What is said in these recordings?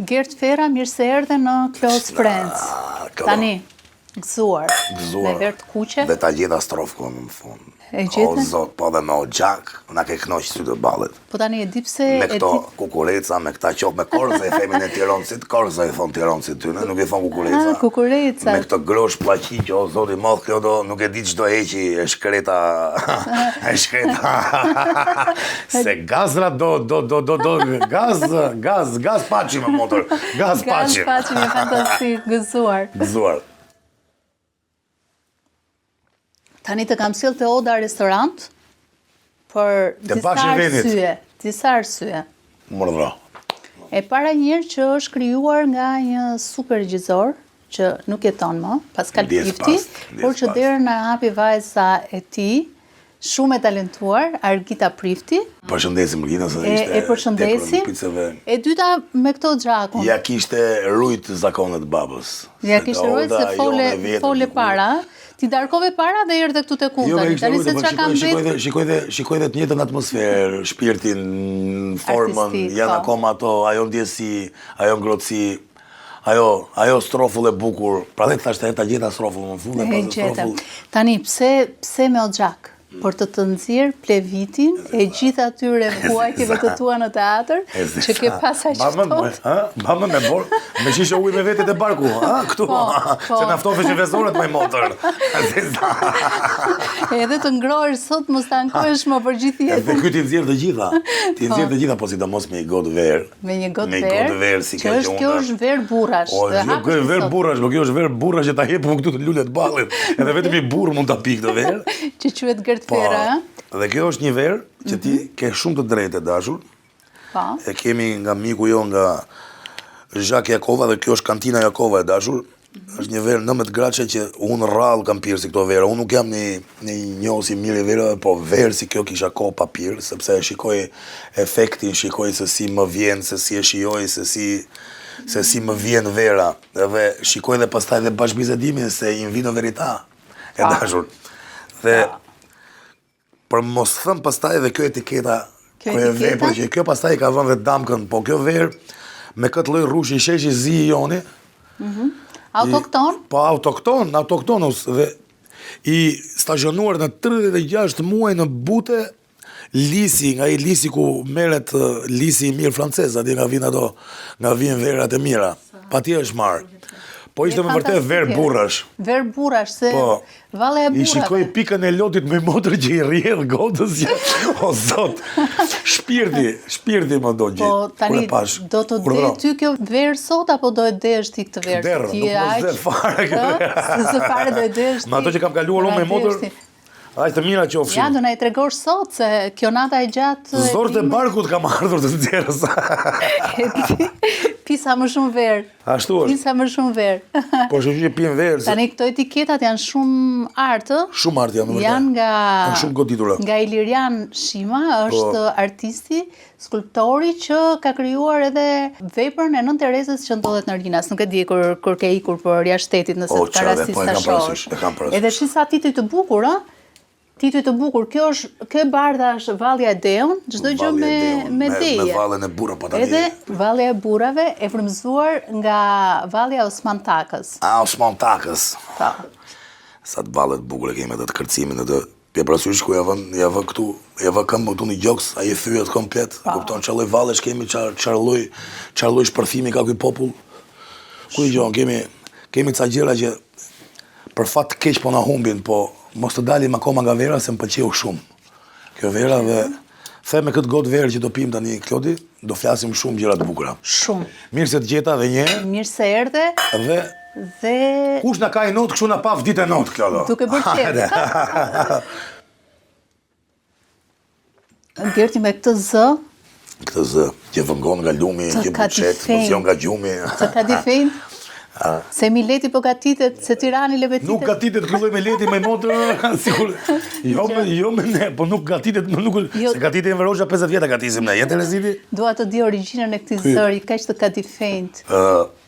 Gert Fera, mirë se erdhe në Close Friends. Tani, gëzuar. Me verë të kuqe. Dhe ta gjitha strofë në fund. E gjithë? O zot, po dhe me o gjak, na ke knoqë sy të balet. Po tani e di pse... Me këto kukureca, me këta qopë, me korza e themin e tironcit, korza i thonë tironcit tyne, nuk i thonë kukureca. Ah, kukureca. Me këto grosh plaqi që o zot i modh kjo do, nuk e di qdo heqi e shkreta, se gazra gaz paci me motor, gaz paci. Gaz paci me fantastik, gëzuar. Gëzuar. Tani të kam sjellë te Oda restorant për disa arsye. Mërdhra. E para njërë që është krijuar nga një super regjisor që nuk jeton më, Pascal Prifti, por që derën na hapi vajza e tij, shumë e talentuar, Argita Prifti. Përshëndesim Argita se ishte e përshëndesim. E dyta me këto gjakun. Ja kishte rujt zakonet babës. Ja kishte rujt se fole para. Ti darkove para dhe erdhe këtu te Kunta. Tani se çka kam vetë. Shikoj dhe të njëjtën atmosferë, shpirtin, formën, janë akoma ato, ajo ndjesi, ajo ngrohtësi, ajo strofull e bukur. Prandaj thashë ta gjeta strofull në fund e strofull. Tani pse me Oxhak? Për të nxjerr plevitin e gjithë atyre vuajtjeve të tua në teatr, që ke pas aq ftohtë. Mamën me bor, me shishe ujë me vete te barku, këtu. Se na ftove që vezorët me motor. Edhe të ngrohesh sot mos ta ankohesh më për gjithë jetën. Edhe ky ti nxjerr të gjitha. Ti nxjerr të gjitha, po sidomos me një gotë verë. Me një gotë verë, si kjo është. Kjo është verë burrash. Kjo është verë burrash, po kjo është verë burrash që ta hepum këtu të lulet ballit. Edhe vetëm i burr mund ta pi këtë verë. Që quhet Gert Fera. Dhe kjo është një verë që ti ke shumë të drejtë dashur. E kemi nga miku jo nga Zhak Jakova dhe kjo është kantina Jakova e dashur. Është një verë 19 graçe që unë rrallë kam pirë si këto verë. Unë nuk jam një njohës i mirë i verëve, po verë si kjo kisha kohë pa pirë, sepse shikoj efektin, shikoj se si më vjen, se si e shijoj, se si më vjen vera. Dhe shikoj dhe pastaj dhe bashkëbizedimin se in vino verita e dashur. Dhe për mos thëmë pastaj dhe kjo etiketa, kjo pastaj ka vënë dhe damkën, po kjo verë me këtë lloj rrushi sheshi zi i joni. Autokton? Po autoktonus dhe i stazionuar në 36 muaj në bute lisi, nga i lisi ku merret lisi i mirë francez, atje nga vinë verat e mira. Patjetër është marrë. Po ishte me vërtet verë burrash. Verë burrash, se valle e burrave. I shikoj pikën e lotit me motor që i rrjedh godës. O zot, shpirti më do gjithë. Po tani do të de ty kjo verë sot, apo do e desh ti këtë verë? Derë, nuk më zde fare kjo verë. Se fare do e desh ti. Ma ato që kam kaluar unë me motor, aq të mira qofshin. Ja, do na i tregosh sot, se kjo nata e gjatë... Zorët e barkut kam ardhur të nxjerrës. Pisa më shumë verë. Ashtu është. Pisa më shumë verë. Po shoqë që pinë verë. Tani këto etiketat janë shumë artë. Shumë artë janë, janë nga... Kanë shumë goditura. Nga Ilirian Shima, është artisti, skulptori që ka krijuar edhe veprën e Nën Terezës që ndodhet në Arginas. Nuk e di kur ke ikur për jashtë shtetit nëse ka rastisht ta shohësh. Edhe shisa tituj të bukur, ë? Tituj të bukur, kjo bardha është Vallja e Deon, çdo gjë me deje. Me vallën e burra po tani. Edhe Vallja e Burrave e frymëzuar nga Vallja Osman Takës. Osman Takës. Po. Sa të valle të bukura kemi atë kërcimin atë. Pe parasysh ku ja vë këtu, ja vë këmbë këtu në gjoks, ai e thyet komplet. Kupton çfarë lloj vallesh kemi, çfarë lloj shpërthimi ka ky popull. Ku i gjon, kemi ca gjëra që për fat të keq po na humbin, po mos të dalim akoma nga vera se më pëlqeu shumë. Kjo vera dhe the me këtë gotë verë që do pim tani Klodi, do flasim shumë gjëra të bukura. Shumë. Mirë se të gjeta dhe një. Mirë se erdhe. Dhe kush na ka i not, kështu na paf ditë e not, Klodo. Duke bërë qejf. Gerti me këtë zë. Këtë zë që vëngon nga lumi, që buçet, mos jo nga gjumi. Të kadifejn. Se Mileti po gatitet, se Tirani lebetitet. Nuk gatitet këlloj me leti me motor, sigur. Jo me ne, po nuk gatitet, se gatitet e Verosha 50 vjeta gatisim ne, jetë Rezidi? Dua të di origjinën e këtij zëri, kaq të kadifejnt.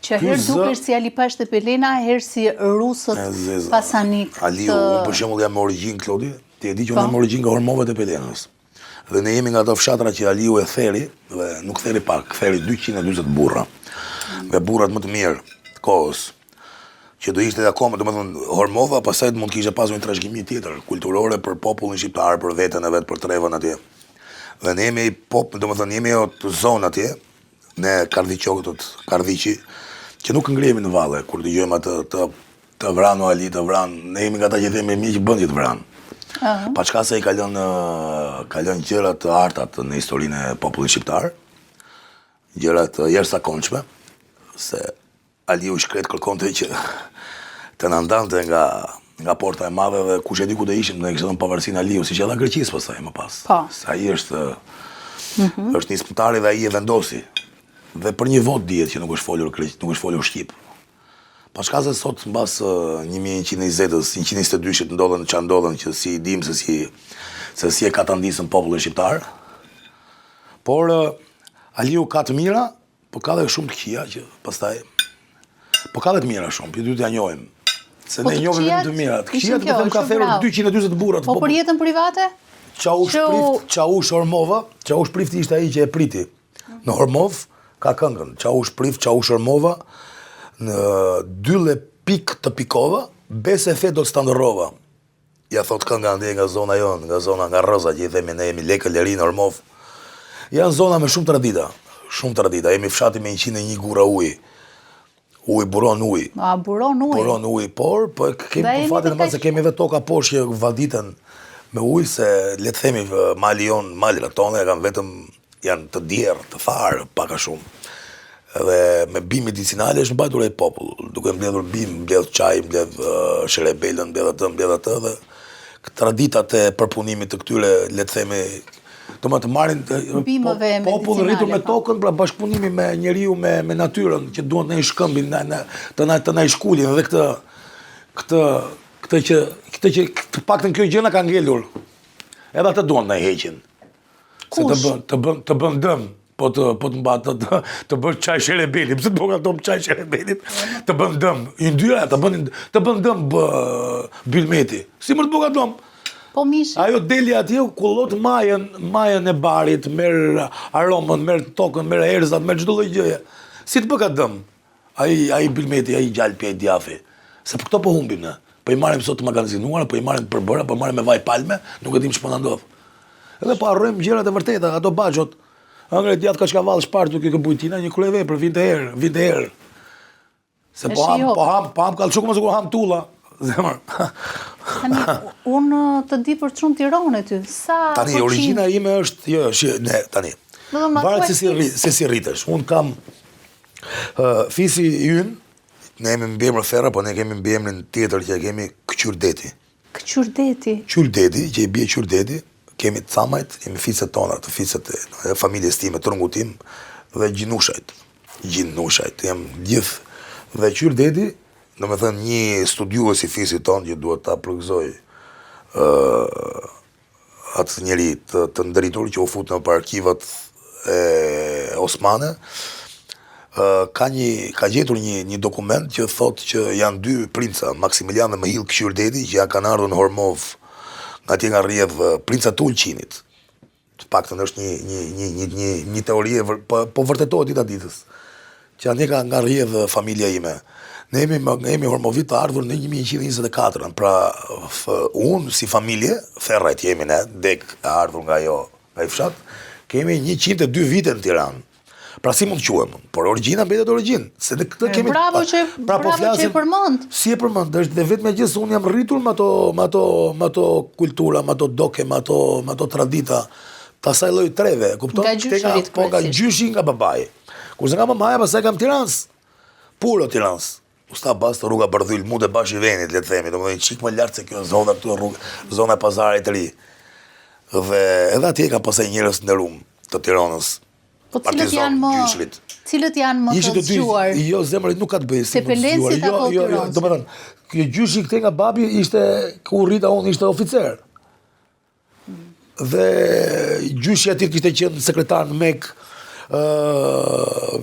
Që herë dukesh si Alipash te Pelena, herë si rusët Pasanik. Aliu, unë për shembull jam me origjinë, Klodi, ti e di që unë jam me origjinë nga Ormova të Pelenës. Dhe ne jemi nga ato fshatra që Aliu e theri, dhe nuk theri pak, theri 240 burra. Dhe burrat më të mirë të kohës, që do ishte akoma, domethënë Hormova, pastaj mund kishte pasur një trashëgimi tjetër kulturore për popullin shqiptar, për veten e vet, për trevën atje. Dhe ne jemi domethënë jemi të zonë atje, ne Kardhiqi, që nuk ngrihemi në valle kur dëgjojmë atë të vranu Ali, të vran, ne jemi nga ata që themi miq bëndi të vran. Pa çka se i kalon gjëra të artat në historinë e popullit shqiptar, gjëra të jashtëzakonshme, se Aliu shkret kërkonte që të na ndante nga porta e madhe dhe kush e di ku do ishim, ne kishte pavarësinë Aliu, siç edhe Greqisë pastaj më pas. Se ai është nismëtari dhe ai e vendosi. Dhe për një vot dihet që nuk është folur shqip. Pa shka se sot mbas 1120-s, 122-shit ndodhen që ndodhen që si i dim se si e ka të ndisën popullin shqiptar. Por Aliu ka të mira, po ka dhe shumë të këqija që pastaj. Po ka dhe të mira shumë, për dy t'ja njohim. Se ne njohim vetëm të mira. Të këqijat më them ka therrur 240 burra të Po për jetën private? Qaush Hormova, Qaush Prifti ishte ai që e priti. Në Hormov ka këngën, Qaush Prift, Qaush Hormova, në dylle pik të pikova, bese fe do të standërova. Ja thot kënga ndje nga zona jonë, nga zona nga Rëza, që i themi ne jemi Lekë, Lerin, Hormov. Janë zona me shumë tradita, jemi fshati me 101 gura uj. Buron uj. Buron uj. Buron uj, por kemi për fatin e madh se kemi edhe toka poshtë që vaditen me uj, se le të themi malit tone janë të djerë, të tharë, paka shumë. Dhe me bim medicinale është mbajtur ai popull, duke mbledhur bim, mbledh çaj, mbledh sherebelën, mbledh atë dhe traditat e përpunimit të këtyre, le të themi, të marrin popull rritur me tokën, pra bashkëpunimi me njeriu me natyrën, që duan të shkëmbin, të na shkulin dhe këtë që të paktën kjo gjëna ka ngelur. Edhe atë duan të heqin. Se të bën dëm, po të bën çaj sherebeli, pse do ato çaj sherebelit, të bën dëm. I ndyra të bën dëm Bylmeti. Si më të bëga dëm? Po mishi. Ajo deli atje kullot majën e barit, merr aromën, merr tokën, merr erzat, merr çdo lloj gjëje. Si të bëka dëm? Ai Bylmeti, ai gjalpi, ai djafi. Se për këto po humbim ne. Po i marrim sot të magazinuara, po i marrim të përbëra, po i marrim me vaj palme, nuk e dim ç'po na ndodh. Edhe po harrojmë gjërat e vërteta, ato baxhot. Angre djath Kaçkavall shpartu kë bujtina, një kryevepër vinte herë. Se po ham kallçuk mos kur ham tulla. Zemër. Tani unë të di për çun Tiranë ty. Tani origjina ime është, tani. Varet se si rritesh. Un kam fisi ynë, ne jemi mbiemër Ferra, po ne kemi mbiemrin tjetër që kemi Qyrdeti. Qyrdeti, që i bie Qyrdeti. Kemi të Camajt, kemi fiset tona, të fiset e familjes time, trungu tim, dhe Gjinushajt. Jem gjithë. Dhe Qyrdeti, do me thënë një studiues i fisit tonë, që duhet ta plëgzoj atë njeri të ndëritur, që u fut në arkivat e Osmane, ka gjetur një dokument që thot që janë dy princa, Maksimilian dhe Mihil Qyrdeti, që ja kanë ardhur në Hormov, atje nga rrjedh princa të Ulqinit. Të paktën është një teori, po vërtetohet dita ditës, që atje nga rrjedh familja ime. Ne jemi Hormovit të ardhur në 1124, pra unë si familje, Ferrajt jemi ne, dek e ardhur nga i fshat, kemi 102 vite në Tiranë. Pra si mund të quhem, por origjina mbetet origjinë. Se ne këtë kemi. Bravo që e përmend. Si e përmend, është dhe vetëm gjë se unë jam rritur me ato kultura, me ato doke, me ato tradita të asaj lloj treve, kupton? Nga gjyshi nga babai. Kurse nga mamaja pastaj kam Tiranës. Puro Tiranës. Usta basta rruga Bardhyl, mund e bash i venit, le të themi, domethënë çik më lart se kjo zona këtu rrugë, zona e pazarit të ri. Dhe edhe atje ka pasaj njerëz të nderuar të Tiranës. Po cilët janë më të zgjuar? Jo, zemër, nuk ka të bëjë se Pelensit apo Tiranës? Do të thënë, kjo gjyshi këtej nga babi ishte, ku rrita unë, ishte oficer. Dhe gjyshi aty kishte qenë sekretar në Mekë,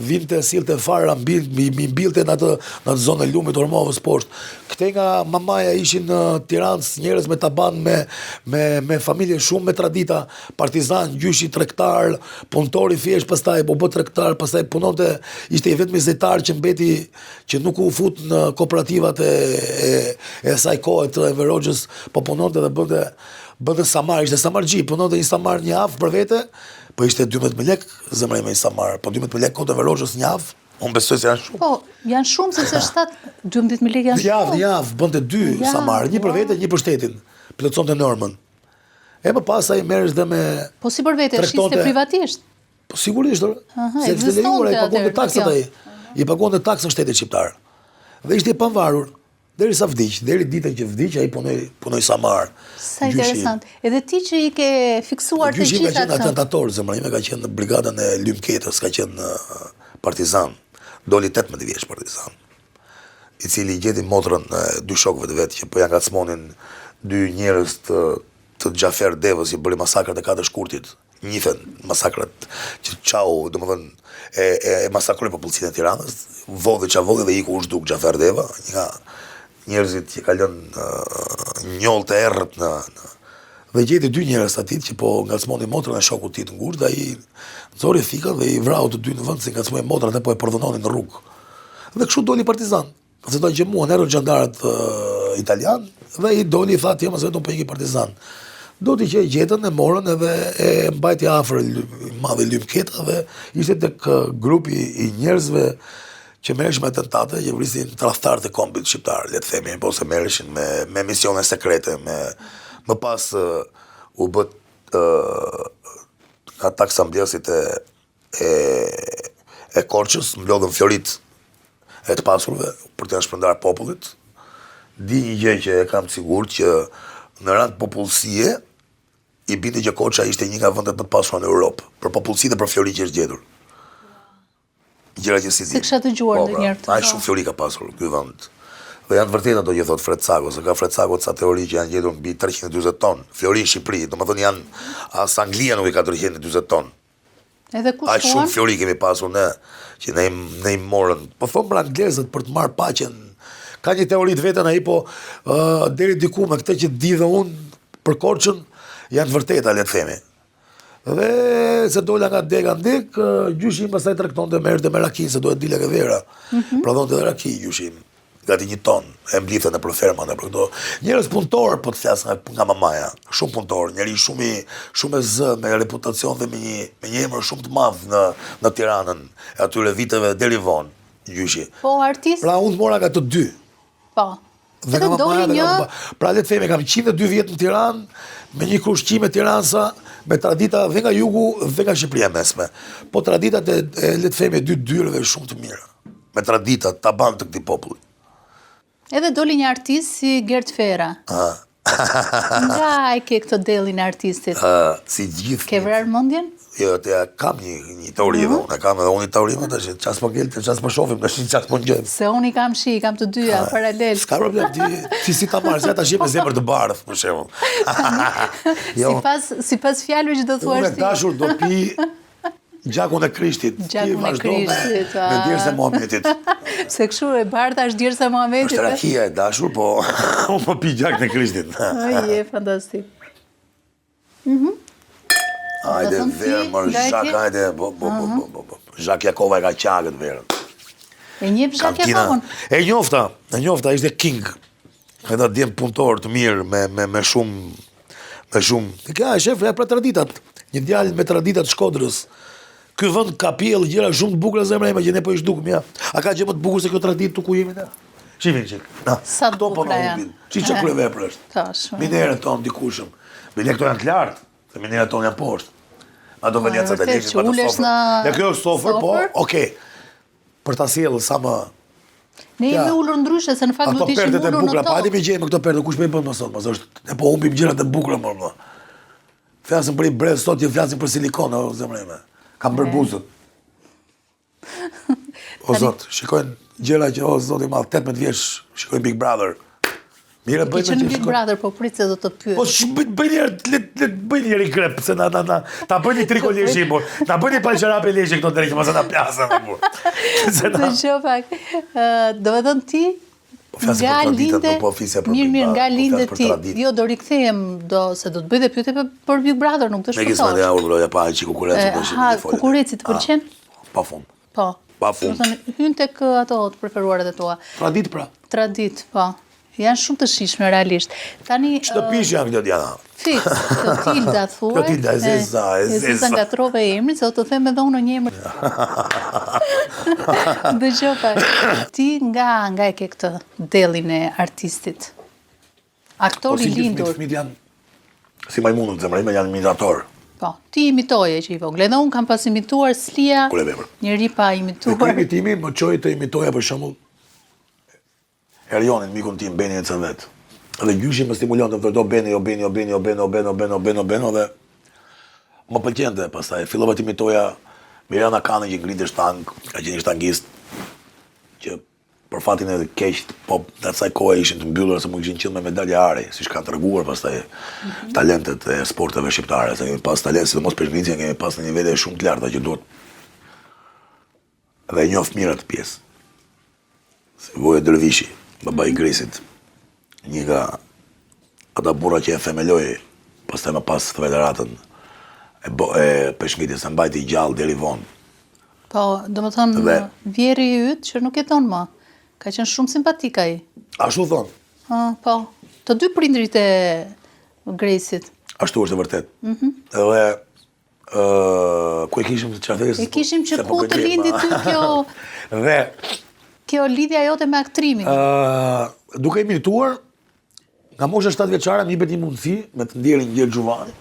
vinte silte fara mi mbilte në atë zonë e lumit Ormovës poshtë. Këte nga mamaja ishin në Tiranë njerëz me taban me familje shumë me tradita, partizan, gjyshi tregtar, punëtori thjesht, pastaj u bë tregtar, pastaj punonte, ishte i vetmi zetar që mbeti që nuk u fut në kooperativat e saj kohe të Enver Hoxhës, po punonte dhe bënte samar, ishte samargji, punonte një samar një javë për vete, po ishte 12.000 lek zemra ime një samar, po 12.000 lek konto Enver Hoxhës një javë, unë besoj se janë shumë. Po, janë shumë, sepse 12.000 lek janë shumë. Një javë, bënte 2 samar, një për vete, një për shtetin, plotësonte normën. E më pasaj merresh dhe me... Po si për vete, shiste privatisht? Po sigurisht, se kështë lejuar, i pagonte taksat ai. I pagonte taksën shtetit shqiptar. Dhe ishte i pavarur, derisa vdiq, deri ditën që vdiq, ai punoi samar. Sa interesant. Edhe ti që i ke fiksuar të gjitha Gjyshi ka qenë atentator, zemra ime ka qenë në brigadën e Lymketës, ka qenë partizan. Doli 18 vjeç partizan. I cili gjeti motrën e 2 shokëve të vet që po ja ngacmonin 2 njerëz të Xhafer Devës që bëri masakrat e 4 shkurtit. Njihen masakrat që çau, domethënë e masakroi popullsinë e Tiranës, vodhi çavodhi dhe iku u zhduk Xhafer Deva, një nga njerëzit që ka lënë njollë të errët dhe gjeti 2 njerëz atit që po ngacmonin motrën e shokut të tij të ngurtë, ai nxori fikën dhe i vrau të 2 në vend se ngacmoi motrën dhe po e përdhunonin në rrugë. Dhe kështu doli partizan. Se do gjemuan erën xhandarët italian dhe i doli i tha ti mos vetëm po iki partizan. Do t'i që i gjetën, e morën edhe e mbajti afër madhe Lymketa dhe ishte tek grupi i njerëzve që merreshin me atentate, që vrisin tradhtarët e kombit shqiptar, le të themi, ose merreshin me misione sekrete, më pas u bët ata asambleusit e Korçës, mblodhën fjorit e të pasurve për të shpërndar popullit. Di një gjë që e kam sigurt që në rand popullsie i binte që Korça ishte një nga vendet më të pasura në Europë, për popullsi dhe për fjori që është gjetur. Gjëra që si di. Se kisha dëgjuar ndonjëherë këtë. Ai shumë fjori ka pasur ky vend. Dhe janë të vërteta ato që thot Fred Sako, se ka Fred Sako ca teori që janë gjetur mbi 340 ton fjori në Shqipëri, domethënë janë as Anglia nuk i ka 340 ton. Edhe kushtuan? Ai shumë fjori kemi pasur ne, që ne i morën. Po thon për anglezët për të marrë paqen. Ka një teori të vetën ai, po deri diku me këtë që di dhe unë për Korçën janë të vërteta, le të themi. Dhe se dola nga dega ndek, gjyshi im pastaj tregtonte merrte me rakin se duhet dile ke vera. Prodhonte edhe raki gjyshi im. Gati 1 ton, e mblidhte në për ferma, në për këto. Njerëz punëtor, po të flas nga mamaja, shumë punëtor, njeri shumë e zë, me reputacion dhe me një emër shumë të madh në Tiranën, e atyre viteve deri vonë, gjyshi. Po, artist? Pra unë mora nga të 2. Po. Dhe nga mamaja dhe nga pra le të themi, kam 102 vjetë në Tiranë, me një kushqime tiransa, me tradita dhe nga jugu dhe nga Shqipëria mesme. Po traditat e le të themi 2 dyrëve shumë të mira. Me traditat, taban të këtij populli. Edhe doli një artist si Gert Fera. Nga e ke këtë delin e artistit? Si gjithë. Ke vrarë mendjen? Jo, kam një teori dhe unë, kam edhe unë një teori më të shi, qas po gjelte, qas po shofim, të shi qas po njëm. Se unë i kam kam të dyja, paralel. S'ka problem, ti si ta marrë, se ta shi me zemër të bardhë, për shemë. Si pas fjallëve që do thuash ti. Unë e dashur do pi gjakun e Krishtit. Gjakun e Krishtit, me djerës e Muhametit. Se këshu e bardha është djerës e Muhametit. Është rakia e dashur, po unë po pi gjakun e Krishtit. Je, fantastik. Hajde, verë, mërë, Zhak, hajde, Zhak Jakova e ka qagët verën. E njef Zhak Jakovën? E njofta, ishte king. Edhe djemë punëtor të mirë, me shumë. Kja e shef, për traditat. Një djalë me traditat Shkodrës. Ky vend ka pjellë gjëra shumë të bukura zemra ime që ne po i zhdukëm, ja. A ka gjë më të bukur se kjo traditë ku jemi ne? Shifin qik. Sa të bukura janë. Që që kërë vepër është. Minerët tonë dikushëm. Bile këto janë të lartë, se minerët tonë janë poshtë. Ato venjacat e leqin, pa të sofer. Dhe kjo është sofer, po, okej. Për ta sjellë sa më... Ne jemi ullur ndryshe, se në fakt du t'ishim ullur në tokë. Bukura, pa ati me gjejmë këto perde, kush me i bënë më sot, ne po humbim gjërat e bukura më. Flasim për i brez sot, që flasim për silikon, zemreme. Kam bërë buzët. O zot, shikojnë gjëra që, o zot i madh, 18 vjeç, shikojnë Big Brother. Mire, Ke qenë në Big Brother, po prit se do të pyet. Po bëj njëri krep, se ta bëj një triko leshi, por ta bëj një palqerape leshi këto drejtë, mos ta plasën, por. Dëgjoj pak. Do të thënë ti nga linde, mirë, nga linde ti, jo do rikthehem, se do të bëj dhe pyetje për Big Brother, nuk të shpëtosh. Me kisma dhe aurë, pa që kukureci. Kukureci të pëlqen? Pa fund. Po. Pa fund. Hyn tek ato të preferuarat e tua. Tradit pra. Tradit, po. Janë shumë të shishme realisht. Tani shtëpish janë këto Diana. Fiks, Klotilda thuaj. Klotilda, Zeza nga trove emrin, se do të them edhe unë një emër. Dëgjoj pak. Ti nga e ke këtë dellin e artistit. Aktor i lindur. Fëmijët janë si majmunët zemrën, janë imitator. Po, ti imitoje që i vogël. Edhe unë kam pas imituar Slia. Njëri pa imituar. Krimi timi më çoi të imitoja për shembull Erionin, mikun tim, Beni e Cëvet. Dhe gjyshi më stimulon të vërdo Beni, dhe më pëlqente pastaj. Fillova të imitoja Mirjana Kanën që ngritë shtang, ka qenë shtangist, që për fatin e keq, po në asaj kohë ishin të mbyllur se më kishin qenë me medalje are, siç kanë treguar pastaj talentet e sporteve shqiptare, se kemi pas talent, sidomos për ngritjen kemi pas në nivele shumë të larta që duhet. Dhe njoft mirë atë pjesë. Si Voje Dervishi, baba i Grisit, një nga ata burra që e themeloi, pastaj më pas federatën e peshngritjes, e mbajti gjallë deri vonë. Po, do më thonë, vjeri i yt që nuk jeton më, ka qenë shumë simpatik ai. Ashtu thonë. Po, të dy prindrit e Grisit. Ashtu është e vërtet. Edhe, ku e kishim të qafes? E kishim që ku të lindi ty kjo... Dhe... Kjo lidhja jote me aktrimin. Duke imituar, nga mosha 7 vjeçare, më jepet një mundësi me të ndjerin Gjel Gjuvani.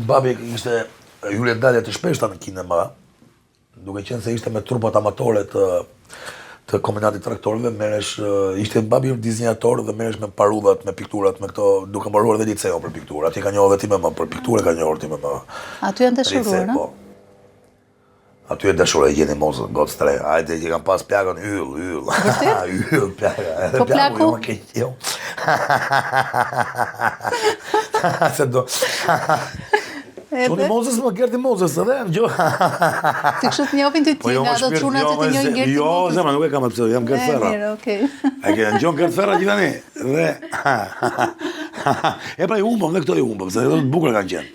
Babi ishte hyrje dalje të shpeshta në kinema, duke qenë se ishte me trupat amatore të kombinatit traktorëve, ishte babi dizenjator dhe merresh me parullat, me pikturat, me këto, duke mbaruar dhe liceo për pikturë. Aty ka njohur vetëm më, për pikturë ka njohur ti më. Aty janë dashuruar, a? Aty e dashur e gjeni mos gocë tre. Hajde që kam pas plakën yll. Yll plaka. Po plaku? Më keq jo. Se do. Çoni Mozes më Gerti Mozes edhe gjo. Ti kështu të njohin ti nga ato çuna që të njohin Gerti Mozes. Jo, zema nuk e kam atë, jam Gert Ferra. Mirë, okay. A ke ngjon Gert Ferra gjithani? Dhe e pra i humbëm, dhe këto i humbëm, se do të bukur kanë qenë.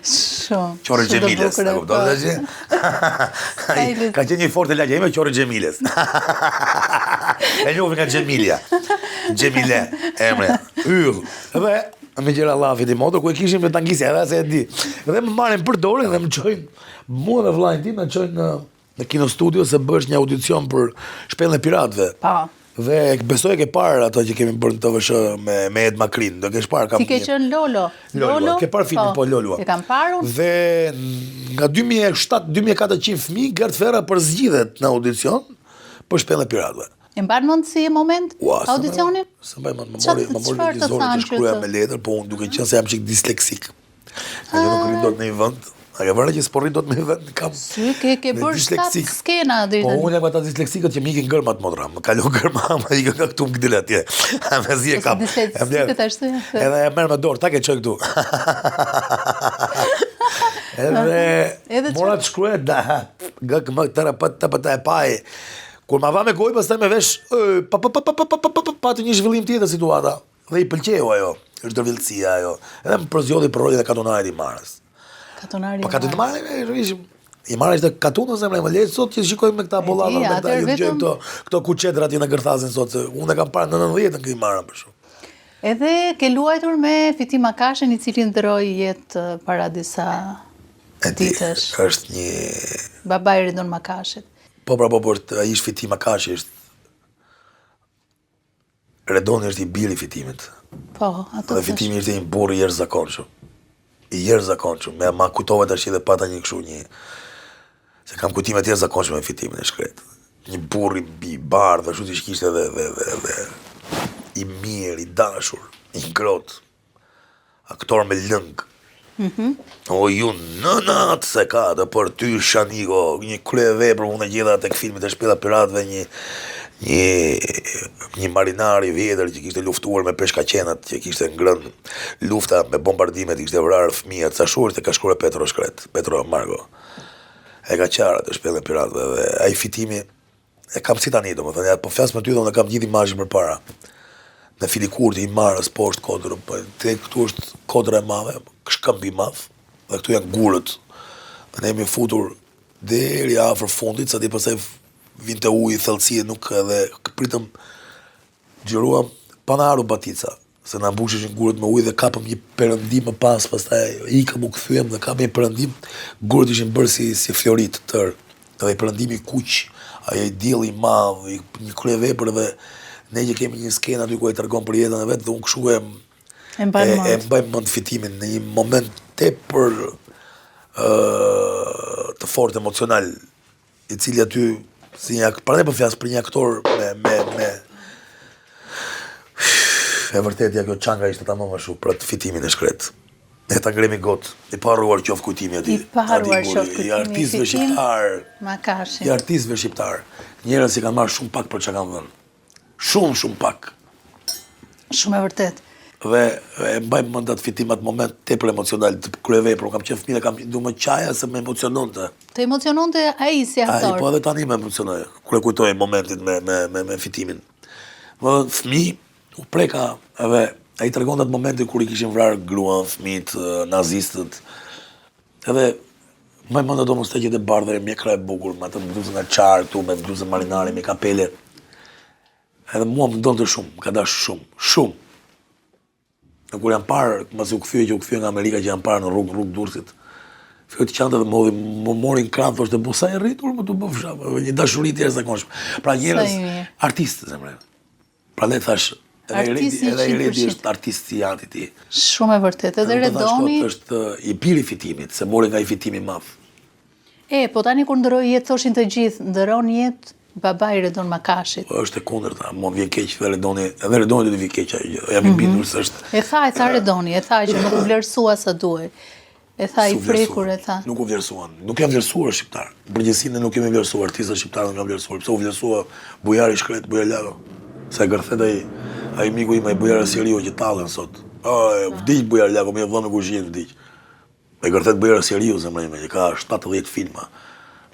Shumë. Qore Gjemiles, ta kupton tash? Ka qenë një forte lagja ime Qore Gjemiles. E njohim nga Gjemilia. Gjemile, emre. Yll. Dhe me gjera llafit i motor, ku e kishim me tangisja, edhe se e di. Dhe më marrin për dorë dhe më çojnë, mua dhe vllajin tim më çojnë në Kino Studio se bësh një audicion për Shpellën e Piratëve. Pa. Dhe besoj ke parë ato që kemi bërë në TVSH me Ed Makrin, do kesh parë kam. Ti ke qenë Lolo. Lolo, ke parë filmin po Lolo. E kam parë. Dhe nga 2007-2400 fëmijë Gert Ferra përzgjidhet në audicion për Shpellën e Piratëve. E mban mend si moment audicionin? Se mbaj mend, më mori televizorin të shkruaja me letër, po unë duke qenë se jam çik disleksik. Ai nuk rri dot në një vend. A ke vënë që sporri dot me vend kam. Si ke bërë 7 skena deri tani. Po unë jam ata disleksikët që më ikin gërmat modra, më kalon gërma, më ikën nga këtu më del atje. Me zi e kam. Edhe e merr me dorë, ta ke çoj këtu. Edhe mora të shkruaj da, më terapeut e paj. Kur ma va me gojë, pastaj me vesh, pa të një zhvillim tjetër situata. Dhe i pëlqeu ajo, është dërvillësia ajo. Edhe më përzjodhi për rolin e Katonari Marës. Katonari Marës. I Marës ishte katunë, ose më lejtë sot që shikojmë me këta bollata, këto kuqetër ati në gërthasin sot, se unë e kam parë në 90 në këti Marën për shumë. Edhe ke luajtur me Fitim Akashin, i cili ndroi jetë para disa ditësh. Është një... Baba i Ridon Makashit. Po, ai është Fitim Akashi, është... Redoni është i biri Fitimit. Po, ato dhe Fitimi është një burr i jashtëzakonshëm. I jashtëzakonshëm. Ma kujtova tash edhe pata një kështu një... Se kam kujtime të jashtëzakonshme me Fitimin e shkret. Një burr i bardhë, ashtu siç kishte dhe i mirë, i dashur, i ngrohtë. Aktor me lëng. O ju në natë se ka dhe për ty Shanigo, një krye vepër unë e gjitha tek filmit e Shpella Piratëve, një marinar i vjetër që kishte luftuar me peshkaqenat, që kishte ngrënë lufta me bombardimet, kishte vrarë fëmijët, sa shurët e ka shkuar Petro Shkret, Petro Margo. E ka qarë atë shpellën e piratëve dhe ai fitimi e kam si tani, domethënë, po flas me ty dhe unë kam gjithë imazhin përpara. Në Filikurti i Marës poshtë Kodrë, po këtu është Kodra e madhe, shkëmbi i madh, dhe këtu janë gurët. Ne jemi futur deri afër fundit, sa ti pastaj vinte uji, thellësia nuk edhe pritëm xhiruam pa na haru batica, se na mbushishin gurët me ujë dhe kapëm një perëndim më pas, pastaj ikëm u kthyem dhe kapëm një perëndim, gurët ishin bërë si florit të tërë, dhe perëndimi kuq, ai dielli i madh, një kryevepër dhe ne që kemi një skenë aty ku e tregon për jetën e vet dhe unë kështu e mbaj mend fitimin në një moment tepër të fortë emocional, i cili aty si para ne po flas për një aktor me e vërtet ja kjo çanga ishte tamam ashtu për atë fitimin e Shkret. Ne ta ngremi got, i paharruar qof kujtimi aty. I paharruar qof kujtimi. I artistëve shqiptar. Makashi. I artistëve shqiptar. Njerëz që kanë marrë shumë pak për çka kanë dhënë. Shumë pak. Shumë e vërtet. Dhe e mbaj mend atë fitim atë moment tepër emocional të kryevepër, kam qenë fëmijë, kam du më qaja se më emociononte. Të emociononte ai si aktor. Ai po edhe tani më emocionoj, kur e kujtoj momentin me fitimin. Më fëmijë u preka edhe ai tregon atë momentin kur i kishin vrarë gruan, fëmijët, nazistët. Edhe më mend ato mos të bardhë, mjekra e bukur, me atë bluzën e qartë këtu, me bluzën marinare, me kapele. Edhe mua më ndonte shumë, më ka dashur shumë. Në kur janë parë, mas u kthye nga Amerika që janë parë në rrugë Durrësit. Filloi të qante dhe më morin krah, thoshte po sa e rritur më të bëfsha, një dashuri të jashtëzakonshme. Pra njerëz artistë zemre. Prandaj thash, edhe i redi është artist si jati ti. Shumë e vërtet, edhe Redoni është i biri fitimit, se mori nga i fitimi i madh. Po tani kur ndëroi jetë thoshin të gjithë, ndëron jetë babai Redon Makashit. Është e kundërta, mua vjen keq dhe Redoni do të vi keq ajo. Jam i bindur se është. E tha Redoni, e tha që nuk u vlerësua sa duhej. E tha i prekur, e tha. Nuk u vlerësuan. Nuk janë vlerësuar shqiptar. Në përgjithësi ne nuk kemi vlerësuar artistët shqiptarë, nuk janë vlerësuar. Pse u vlerësua Bujari i Shkret, Bujarlago. Sa e gërthet ai miku im, ai Bujara Sieriu që tallen sot. Vdiq Bujarlago, më vënë në kuzhinë vdiq. E gërthet Bujara Sieriu zemra ime, që ka 70 filma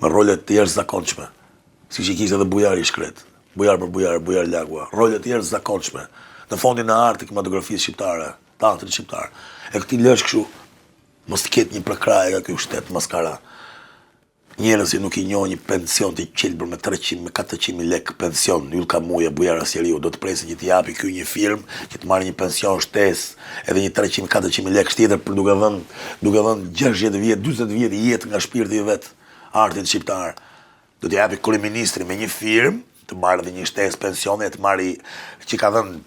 me role të jashtëzakonshme. Siç i kishte edhe Bujari i Shkret. Bujar për Bujar, Bujarlago. Role të jashtëzakonshme. Në fondin e artit kinematografisë shqiptare, teatrit shqiptar. E këtij lësh kështu mos të ketë një prekraje nga ky shtet maskara. Njerëz që nuk i njohin një pension të qelbër me 300, me 400.000 lekë pension, Ylka Muja, Bujara Sieriu, do të presin që t'i japi ky një film, që të marrë një pension shtesë, edhe një 300, 400.000 lekë tjetër për duke dhënë 60 vjet, 40 vjet jetë nga shpirti i vet artit shqiptar. Do t'i japi kryeministri me një firmë, të marrë edhe një shtesë pensione, të marrë që ka dhënë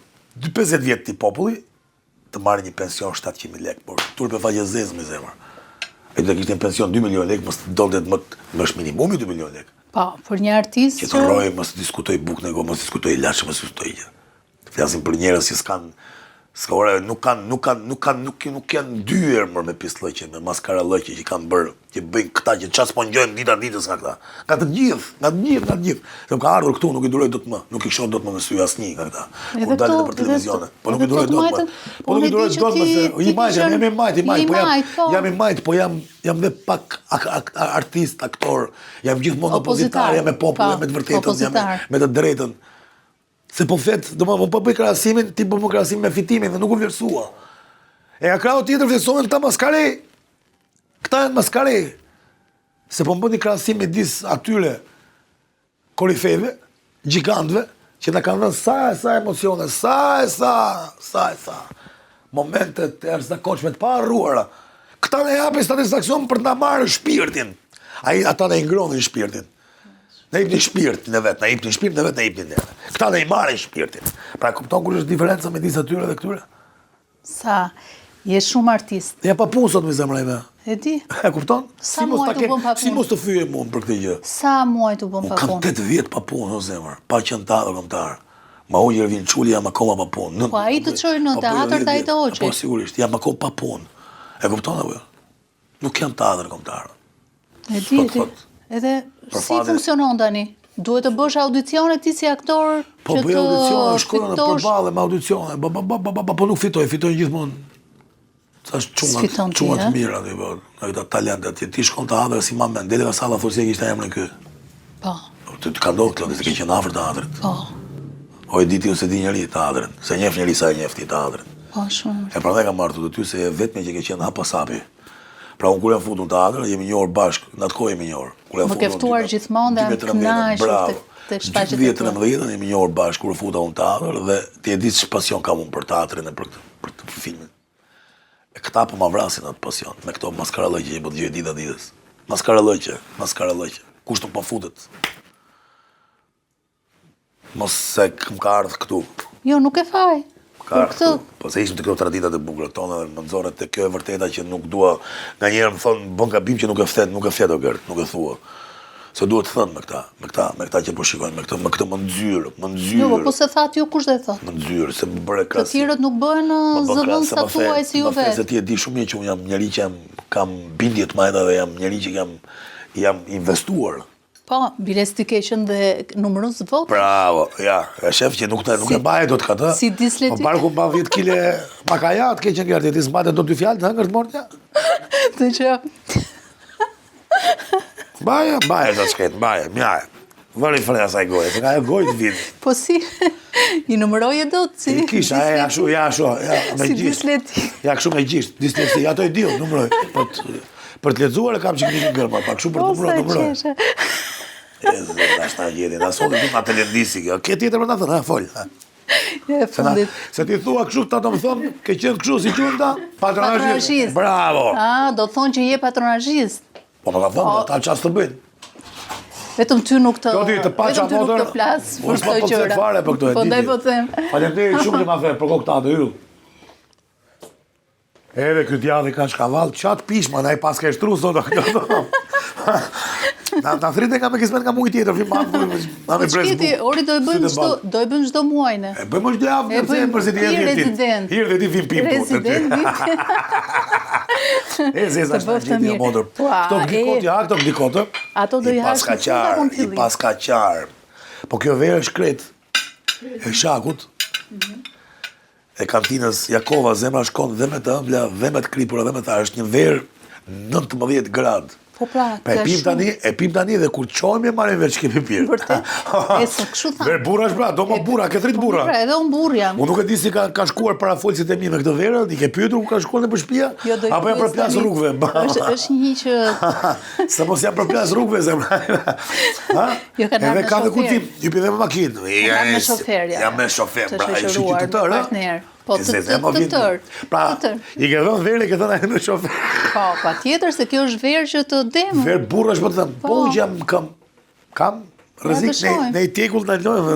50 vjet ti populli, të marrë një pension 700.000 lekë, por turpe faqe zezë me zemër. E të kishte në pension 2 milion lekë, mos të donte më është minimumi 2 milion lekë. Po, për një artist që të rrojë, mos të diskutoj bukë nego, mos të diskutoj ilaçe, mos të diskutoj gjë. Të flasim për njerëz që nuk kanë dyer më me pislëqe, me maskara llëqe që kanë bërë, që bëjnë këta që ças po ngjojnë dita ditës nga këta. Nga të gjithë. Se ka ardhur këtu, nuk i duroj dot më, nuk i shoh dot më me sy asnjë nga këta. Kur dalin nëpër televizione, po nuk i duroj dot më. Po nuk i duroj dot më se jam i majt, po jam dhe pak artist, aktor, jam gjithmonë opozitar, jam me popull, jam me të vërtetën, jam me të drejtën. Se po flet, po bëj krahasimin, ti po më krahasim me fitimin dhe nuk u vlerësua. E ka krau tjetër vlerësohen këta maskare. Këta janë maskare. Se po më bëni krahasim me disë atyre korifeve, gjigantëve, që na kanë dhënë sa emocione, sa momentet e jashtëzakonshme të paharruara. Këta ne japin satisfaksion për të na marrë shpirtin. Ata ne ngrohin shpirtin. Ne jepni shpirtin e vet, ne jepni neve. Këta ne i marrin shpirtin. Pra kupton kur është diferenca midis atyre dhe këtyre? Sa, je shumë artist. Ja pa punë sot me zemra ime. E di? E kupton? Sa muaj të bëm pa punë? Si mos të fyej mua për këtë gjë? Sa muaj të bëm pa punë? Kam 8 vjet pa punë o zemër, pa qëntarë kombëtar. Ma unë Ervin Çuli jam akoma pa punë. Po ai të çojë në teatr ai të hoqë. Po sigurisht, jam akoma pa punë. E kupton apo jo? Nuk jam teatr kombëtar. E di. Edhe si funksionon tani? Duhet të bësh audicione ti si aktor Po që bëj të audicione, shkojnë fitosh. përballë me audicione. Po nuk fitojnë gjithmonë. Thash S'fiton ti, çunat e? mirë aty, po, këta talente aty. Ti shkon teatër si mamen, deri në salla thotë se kishte emrin ky. Po, Të ka ndodhur këto, se ke qenë afër teatrit. po, O e di ti ose di njëri teatrin, se njeh njëri sa e njeh ti teatrin. po shumë. E prandaj kam marrë të ty se e vetme që ke qenë hapa sapi. Pra unë kur jam futur në teatr, jemi një orë bashkë, në atë kohë jemi një orë. Më ke ftuar gjithmonë dhe jam kënaqur të shfaqet e tua. 2013 jemi një orë bashkë kur futa unë në teatr dhe ti e di ç'pasion pasion kam unë për teatrin e për këtë filmin. E këta po ma vrasin atë pasion, me këto maskarallëqe që po dëgjoj ditës. Maskarallëqe. Kush të po futet? Mos se më ka ardhur këtu. Jo, nuk e faj. Ka Për këtë. Po se ishim të këto traditat e bukura tona dhe më nxorët te kjo e vërteta që nuk dua, nganjëherë më thonë bën gabim që nuk e flet o gërt, nuk e thua. Se duhet të thënë me këta që po shikojnë, me këtë më nxyrë. Jo, po se thatë ju kush dhe thot? Më nxyrë, se më bëre Të krasi. tjerët nuk bëhen zëvendës tatuaj si ju Se vetë. ti e di shumë mirë që unë jam njeri që kam bindje të majta dhe jam njeri që jam investuar. Po, biles ti ke qenë dhe numërus votë. Bravo, ja, e shef që nuk e baje do të këtë. Si disleti. Po barku mba 10 kile makajat, ke qenë gërti, ti s'mbate do 2 fjalë të hëngër të mordja. Të që... Baje të shket, mjaje. Vëri fre asaj goje, se ka e gojë të vinë. Po si, i numëroje do të si... Kisha, ja, me Si gjisht. disleti. Ja, këshu me gjisht, disleti, ja to e dio, numëroj. Për të letëzuar e kam që këni gërma, pa këshu për të numëroj. E zë, ashtë ta jeti, na sotë du nga të lendisi kjo. Ke tjetër për të thënë, folj. E fundit. Se ti thua këshu, ta të më thonë, ke qenë këshu si qunda, patronazhist. Patronazhist. Bravo. Do thonë që je patronazhist. Po më ka thonë, ta qasë të bëjnë. Vetëm ty nuk të... Kjo ti të paqa vetëm ty nuk motor, të flasë për unë s'ma këto pëlqen gjëra. fare për këto e Po di ndaj ti. po them. Faleminderit shumë që ma the, për koktatë, yll. Edhe ky djalli ka shkavall, çat pishma, na i pas ka shtru sot këto. Na thritë nga me kismet nga mujë tjetër, film ma me Ç'keti, ori do e bëjmë çdo muaj ne. E bëjmë çdo javë, E bëjmë përse ti je rezident. Hirë dhe ti film pim. Resident. E zeza është bëftë gjithë mirë. motor. Ua, Këto glikotë, ja, këto glikotë. Ato do i hash në funda I kontillit. paskaqar. Po kjo verë është kret e shakut. E kantinës Jakova, zemra shkon dhe me të ëmbla, dhe me të kripura, dhe me ta, është një verë 19 gradë. Po pra, E pim tani dhe kur qojmë e marrim veç kemi pirë. Vërtet. E së kështu tha. Verë burra është bra, do më burra, ke 30 burra. Pra, edhe unë burr jam. Unë nuk e di si ka shkuar para folësit e mi me këtë verë, i ke pyetur ku ka shkuar në për shtëpia, Jo, do i apo janë për pyes plasë tani. rrugëve. Është një që... Se mos janë për plasë rrugëve, zemra. Jo, kanë ardhur Edhe me ka dhe shofer. kutim, ju pide me makinë. Kanë me shofer, ja. Jam me shofer, Të bra, i shoqëruar, shqyqy të tërë. partner. Po, E zezë, të po vjen- tërë. Pra, Të tërë. i ke dhënë verë, i ke thënë ai me shofer. Po, pa tjetër se kjo është verë që të demë. Verë burra është për të thëmë, po unë që kam rrezik të shohim. ne i tekull në lojmë.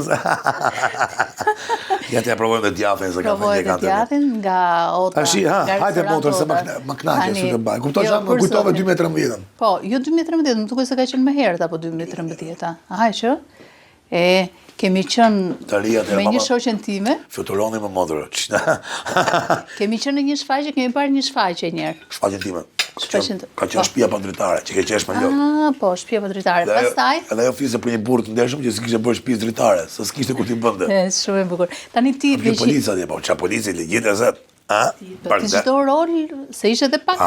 Ja të provojmë dhe djathin, se ka Provoj thënë të djatin nga ota. Tashi, hajde motor, se më knaqe sy të baj. Kuptoj që më kujtove 2013. Po, jo 2013, më duket se ka qenë më herët apo 2013. Aha, që? E, kemi qenë Të rijat e me një mama- shoqen time, Fluturoni më modrë. kemi qenë në një shfaqje, kemi parë një shfaqje njerë. Shfaqen time. Shfaqjen të- Ka qenë shtëpia padritare, që ke qesh me lodh. Po, shtëpia padritare. Pastaj, Edhe ajo flisë për një burr të ndershëm që s'kishte bërë shtëpi dritare, se s'kishte ku ti bënte. shumë e bukur. Tani ti Kjo polica dhe, po, qa polici, legjet e zet. Ha? ti çdo rol, se ishe edhe pak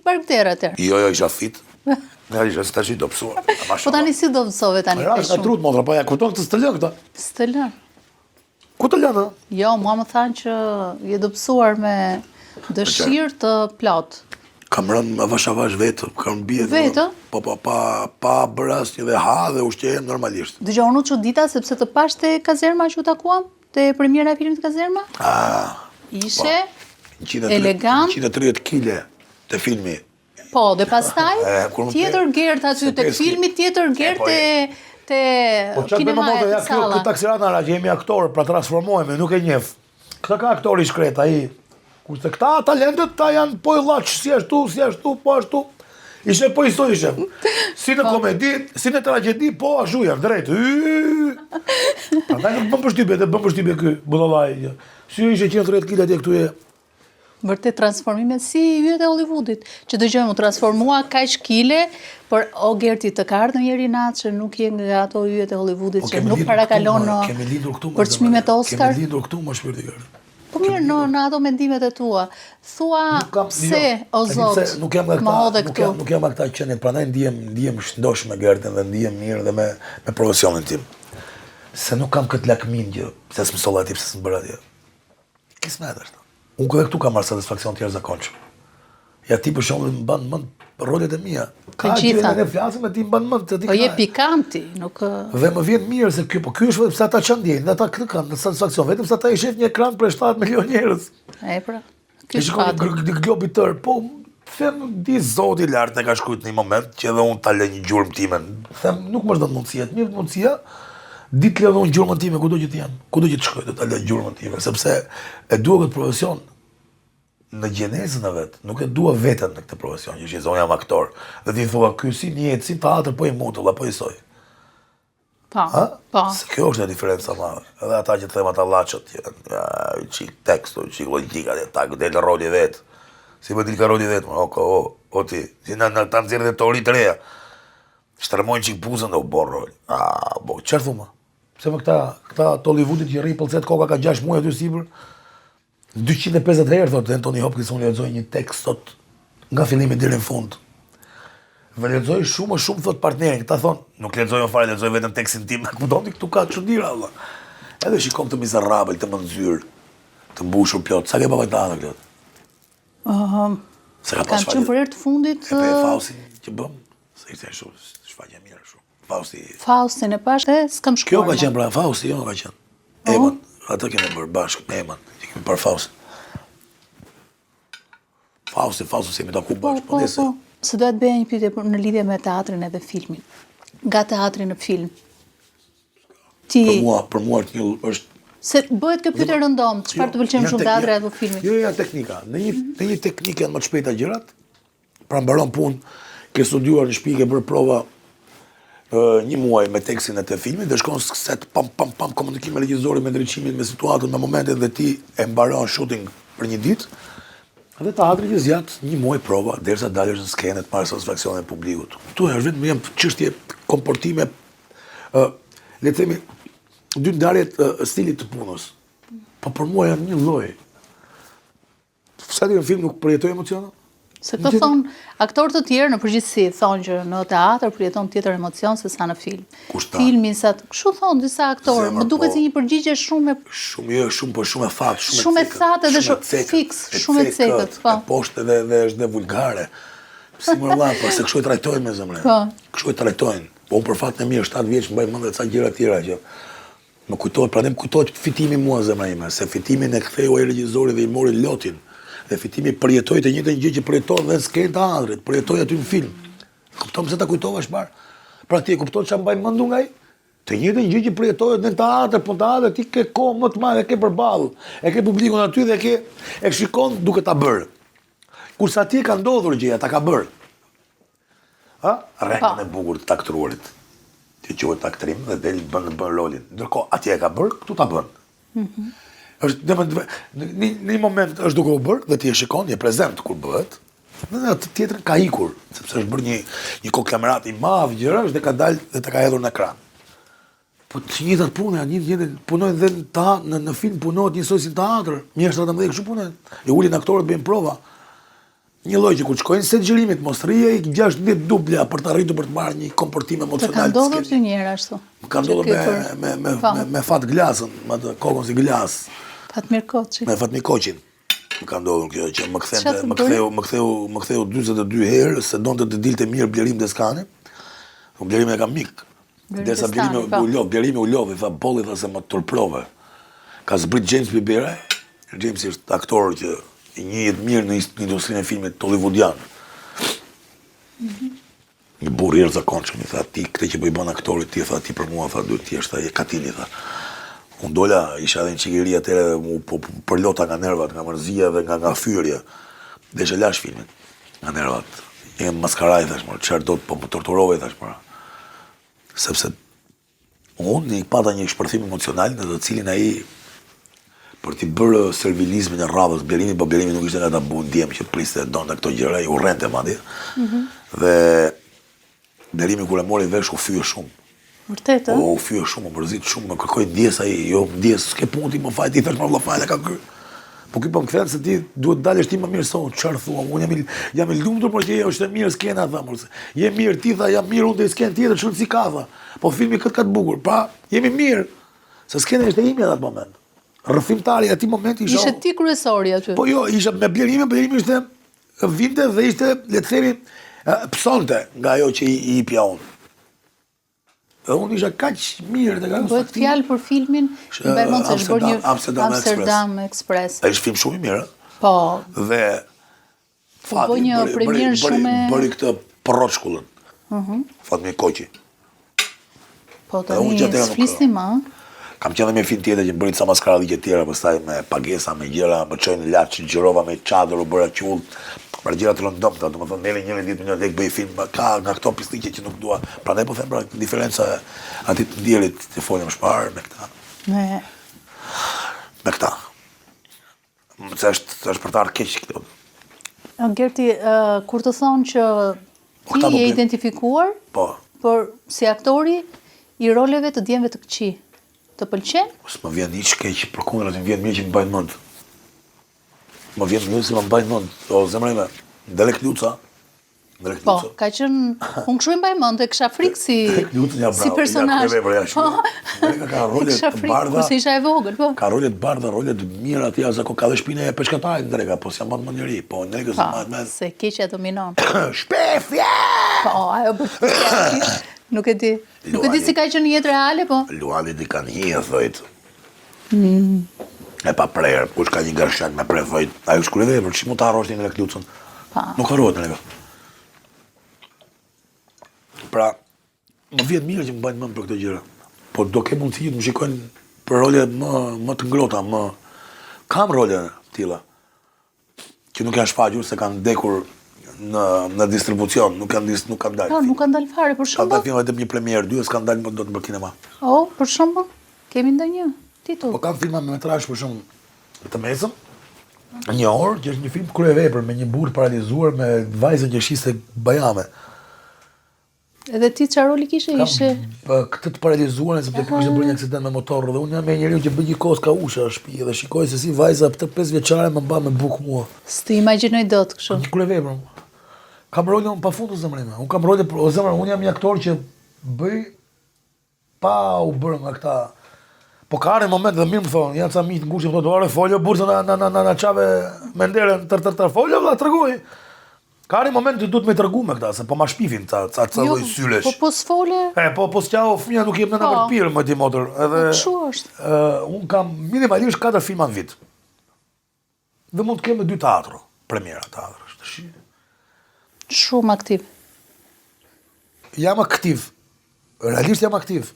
barkder atër. Jo, isha fit. Nga isha së tashi do pësuar. Po tani si do mësove tani? Rash nga trut, motra, po ja kupton këtë s'të lën këta. S'të lën. Ku të lën, Jo, mua më thanë që je dobësuar me dëshirë të plot. Kam rënë me vash vetë, kam bie. Vetë? Po, pa bërë asnjë dhe ha dhe ushqejem normalisht. Dëgjoj, unë u çudita sepse të pash te kazerma që u takuam, te premiera e filmit Kazerma. Ishe elegant. 130 kg të filmi. Po, dhe pastaj kur më tjetër pe- gert aty se tek peski. filmi, tjetër gert po, te Po çfarë bëjmë kinema motor, e ja kjo salla. taksirat ara që jemi aktorë, pra transformohemi, nuk e njeh. Këta ka aktori shkret ai. Kurse këta talentet ta janë po i llaç, si ashtu, po ashtu. Ishe po i sto ishe. Si në komedi, si në tragjedi, po ashtu janë, drejt. Prandaj nuk bëm përshtypje, bëm përshtypje ky bullallaj. Si ishe 130 kg atje këtu e Vërtet transformime si yjet e Hollywoodit, që dëgjojmë u transformua kaq kile, por o Gerti të ka ardhur njëri natë që nuk je nga ato yjet e Hollywoodit që nuk parakalon për çmimet Oscar. Kemi lidhur këtu më shpirti gërë. Po mirë, në ato mendimet e tua, thua pse o Zot më hodhe këtu. Nuk jam ata qenit, prandaj ndihem shëndosh me Gertin dhe ndihem mirë dhe me profesionin tim. Se nuk kam këtë lakmin që pse s'më solla ti, pse s'më bëra ti. Kismet është. Unë edhe këtu kam marrë satisfaksion të jashtëzakonshëm. Ja ti për shembull më mban mend rolet e mia. Të gjitha. Ne flasim me ti mban mend se ti. Po je pikanti, nuk. Dhe më vjen mirë se ky është vetëm se ata çan ndjejnë, ata këtë kanë në satisfaksion, vetëm se ata i shef një ekran për 7 milionë njerëz. E pra. Ky është globi tër, po them di Zoti lart ne ka shkruajtur në një moment që edhe unë ta lë një gjurmë timen. Them nuk më është dhënë mundësia, mirë mundësia. Ditë lë dhon gjurmën time kudo që të jam, kudo që të shkoj, do ta lë gjurmën time, sepse e dua këtë profesion në gjenezën e vet, nuk e dua veten në këtë profesion, që unë jam aktor. Dhe ti thua ky si një jetë, si teatr, po i mutull apo i soj. Po. Se kjo është e diferenca madhe. Edhe ata që them ata llaçët, çik teksto, çik logjika, ata del roli vet. Si më del roli vet, o ti, si na ta nxjerrë teori të reja. Shtrëmojnë çik buzën dhe u bën rol. Çfarë thua? Pse më këta Hollywoodit që rri pëlqet koka ka 6 muaj aty sipër. 250 herë thotë Anthony Hopkins unë lexoj një tekst sot nga fillimi deri në fund. Ve lexoj shumë thot partnerin, ta thon, nuk lexoj fare, lexoj vetëm tekstin tim, ku do ti këtu ka çuditëra valla. Edhe shikom të mizerabël, të mëndzyrë, të mbushur plot. Sa ke pa vajtë plot? Kanë qenë për herë të fundit. E pe Faustin që bëm, se ishte shumë shfaqje mirë shumë. Faustin e pash, s'kam shkuar. Kjo ka qenë pra Fausti, jo ka qenë. Eman, atë kemi bërë bashkë me Eman, që kemi për Faustin. Fausti se mi taku bashkë, po nese. Se do të bëja një pyetje në lidhje me teatrin edhe filmin. Nga teatri në film. Për mua është... Se bëhet kjo pyetje rëndom, çfarë të pëlqen shumë teatri apo filmi? Jo, janë teknika. Në një teknikë janë më të shpejta gjërat. Pra mbaron punë, ke studiuar në shtëpi, ke bërë prova një muaj me tekstin e të filmit, dhe shkon set pam komunikim me regjisorin, me ndriçimin, me situatën, me momentet dhe ti e mbaron shooting për një ditë. Dhe teatri që zjat një muaj prova derisa dalësh në skenë të marrë satisfaksionin e publikut. Tu është vetëm një çështje komportime, le të themi, dy ndarjet stilit të punës. Po për mua janë një lloj. Sa në film nuk përjetoj emocione? Se këtë thonë, aktorë të tjerë në përgjithësi thonë që në teatr përjeton tjetër emocion se sa në film. Filmin sa kështu thonë disa aktorë, më duket si një përgjigje shumë e thatë, shumë e thatë edhe fiks, shumë e cekët, po. E poshtë dhe është dhe vulgare. Si më rëlla, po se kështu e trajtojnë me zemre. Kështu e trajtojnë. Po unë për fatë në mirë, 7 vjeç më bëj mend ca gjëra tjera që më kujtohet fitimi mua zemra ime, se fitimin e ktheu ai regjisori dhe i mori lotin. Dhe fitimi përjetoj të njëjtën gjë që përjeton dhe në skenë të teatrit, përjetoj aty në film. Kupton pse ta kujtova shpar? Pra ti e kupton çfarë mbaj mend unë ai? Të njëjtën gjë që përjetohet në teatr, po teatri ti ke kohë më të madhe, ke përballë, e ke publikun aty dhe e shikon duke ta bërë. Kurse atje ka ndodhur gjëja, ta ka bërë. Rregullën e bukur të aktruarit. Ti quhet aktrim dhe del bën rolin. Ndërkohë atje e ka bërë, këtu ta bën. Në një moment është duke u bërë dhe ti e shikon, je prezent kur bëhet, dhe atë tjetër ka ikur, sepse është bërë një konklamerat i madh gjërash dhe ka dalë dhe të ka hedhur në ekran. Po të njëjtat punë, punojnë dhe në film punojnë njësoj si teatr, mjeshtra të mëdhenj kështu punojnë. E ulin aktorët bëjnë prova. Një lloj që kur shkojnë se xhirimit mos rrije 16 dubla për të arritur për të marrë një komportim emocional. Ka ndodhur të njëherë ashtu. Ka ndodhur me Fat Glasën, me atë kokën si glas. Fatmir Koçi. Me Fatmir Koçin. Ka ndodhur kjo që më ktheu 42 herë se donte të dilte mirë Blerim Deskani. Blerimi e ka mik. Derisa Blerimi u lodhi, tha bolli tha se më turprove. Ka zbrit James Bibera. James është aktor që i njihet mirë në industrinë e filmit hollywoodian. Një burr i jashtëzakonshëm, i tha ti këtë që po i bën aktorit ti, tha ti për mua, tha duhet ti është ai Katini, tha. Unë dola, isha edhe në qikiri atëre dhe mu përlota nga nervat, nga mërzia dhe nga fyrja. Dhe që lash filmin, nga nervat. Një maskaraj, thash, qërë do të po më torturove, thash, sepse unë një pata një shpërthim emocional në të cilin ai për t'i bërë servilizmin e radhës Blerimi, po Blerimi nuk ishte nga ta bu ndjem që priste donte këto gjëra, i urrente madje. Dhe Blerimi kur e mori vesh u fyë shumë. Vërtet, u fyë shumë, më mërzit shumë, më kërkoj ndjes ai, jo ndjes, s'ke punë ti më faj, ti thash më vëlla fajta ka kry. Po ky po më kthen se ti duhet dalësh ti më mirë son, çfarë thua, unë jam i lumtur por që është e mirë skena tha, je mirë ti tha, jam mirë unë te skenë tjetër, çfarë si ka tha. Po filmi këtë ka të bukur, pra jemi mirë. Se skena ishte ime atë moment. Rrëfimtari atij momenti isha. Ishe ti kryesori aty. Po jo, isha me Blerimi ishte vinte dhe ishte, le të themi, psonte nga ajo që i jepja unë. Dhe unë isha kaq mirë të kanë. Bëhet fjalë për filmin, më bëj mend se është bërë një Amsterdam Express. Ai është film shumë i mirë. Po. Dhe bëj një premierë shumë bëri këtë porroçkullën. Fatmi Koqi. Po tani flisnim ë. Kam qenë me film tjetër që bëri ca maskara dhe gjë tjera, pastaj me pagesa, me gjëra, më çojnë laç, xhirova me çadër, u bëra qull. Për gjëra të rëndomta, domethënë deri 1 ditë lek bëj film, ka nga këto pistike që nuk dua. Prandaj po them pra diferenca aty të ndjerit të folëm shpar me këta. Me këta. Më është për të ardhur keq këto. Gerti, kur të thonë që ti je identifikuar, por si aktori i roleve të djemve të këqij. Të pëlqen? S'më vjen hiç keq, përkundër atë vjen mirë që më mbajnë mend. Më vjen mirë se më mbajnë mend. O zemra ime, Delek Luca. Po, ka qenë, unë kështu i mbaj mend, e kisha frikë si personazh. Ka role të bardha. Kurse isha e vogël, po. Ka role të bardha, role të mira aty, as ka dhe shpinën e peshkatarit Dreka, po s'jam më njëri, po Dreka s'ma më. Se keqja dominon. Shpefja! Po, ajo bëhet. Nuk e di. Nuk e di si ka qenë në jetë reale, po. Luani di kanë hije, thojt. E pa prerë, kush ka një gërshat me pre, thojt. Ajo shkruaj vepër, që mund të harrosh një Delek Lucën? Nuk harrohet në lekë. Pra, më vjen mirë që më bajnë mend për këtë gjëra. Po do ke mundësi të më shikojnë për role më të ngrota, kam role tilla që nuk janë shfaqur se kanë ndekur në distribucion, nuk kanë dalë. Po, nuk kanë dalë fare, për shembull. Kanë dalë filma vetëm një premierë, 2 s'kan dalë më dot në kinema. Për shembull, kemi ndonjë titull. Po kanë filma me metrazh për shembull të mesëm. Një orë, që është një film kryevepër me një burr paralizuar me vajzën që shiste bajame. Edhe ti çfarë roli kishe? Ishe këtë të paralizuar sepse kishte bërë një aksident me motor dhe unë jam me njeriu që bëj kohës ka usha në shtëpi dhe shikoj se si vajza këtë 5 vjeçare më mba me buk mua. S'ti imagjinoj dot kështu. Një kryevepër. Kam rolin unë pafund të zemrën. Unë kam rolin, o zemrën, unë jam një aktor që bëj pa u bërë nga këta. Po ka arë moment dhe mirë më thonë, janë ca miq të ngushtë, thonë, "Ore, foljo bursa na çave me nderën tër foljo vëlla, tregoj." Ka arë moment që duhet me tregu me këta, se po ma shpifin ca lloj sylesh. Po s'fole. Po s'qao fëmia nuk jep nëna për të pirë më ti motor. Edhe kështu është. Unë kam minimalisht 4 filma në vit. Dhe mund të kem 2 teatro, premiera teatrësh. Shumë aktiv. Jam aktiv. Realisht jam aktiv.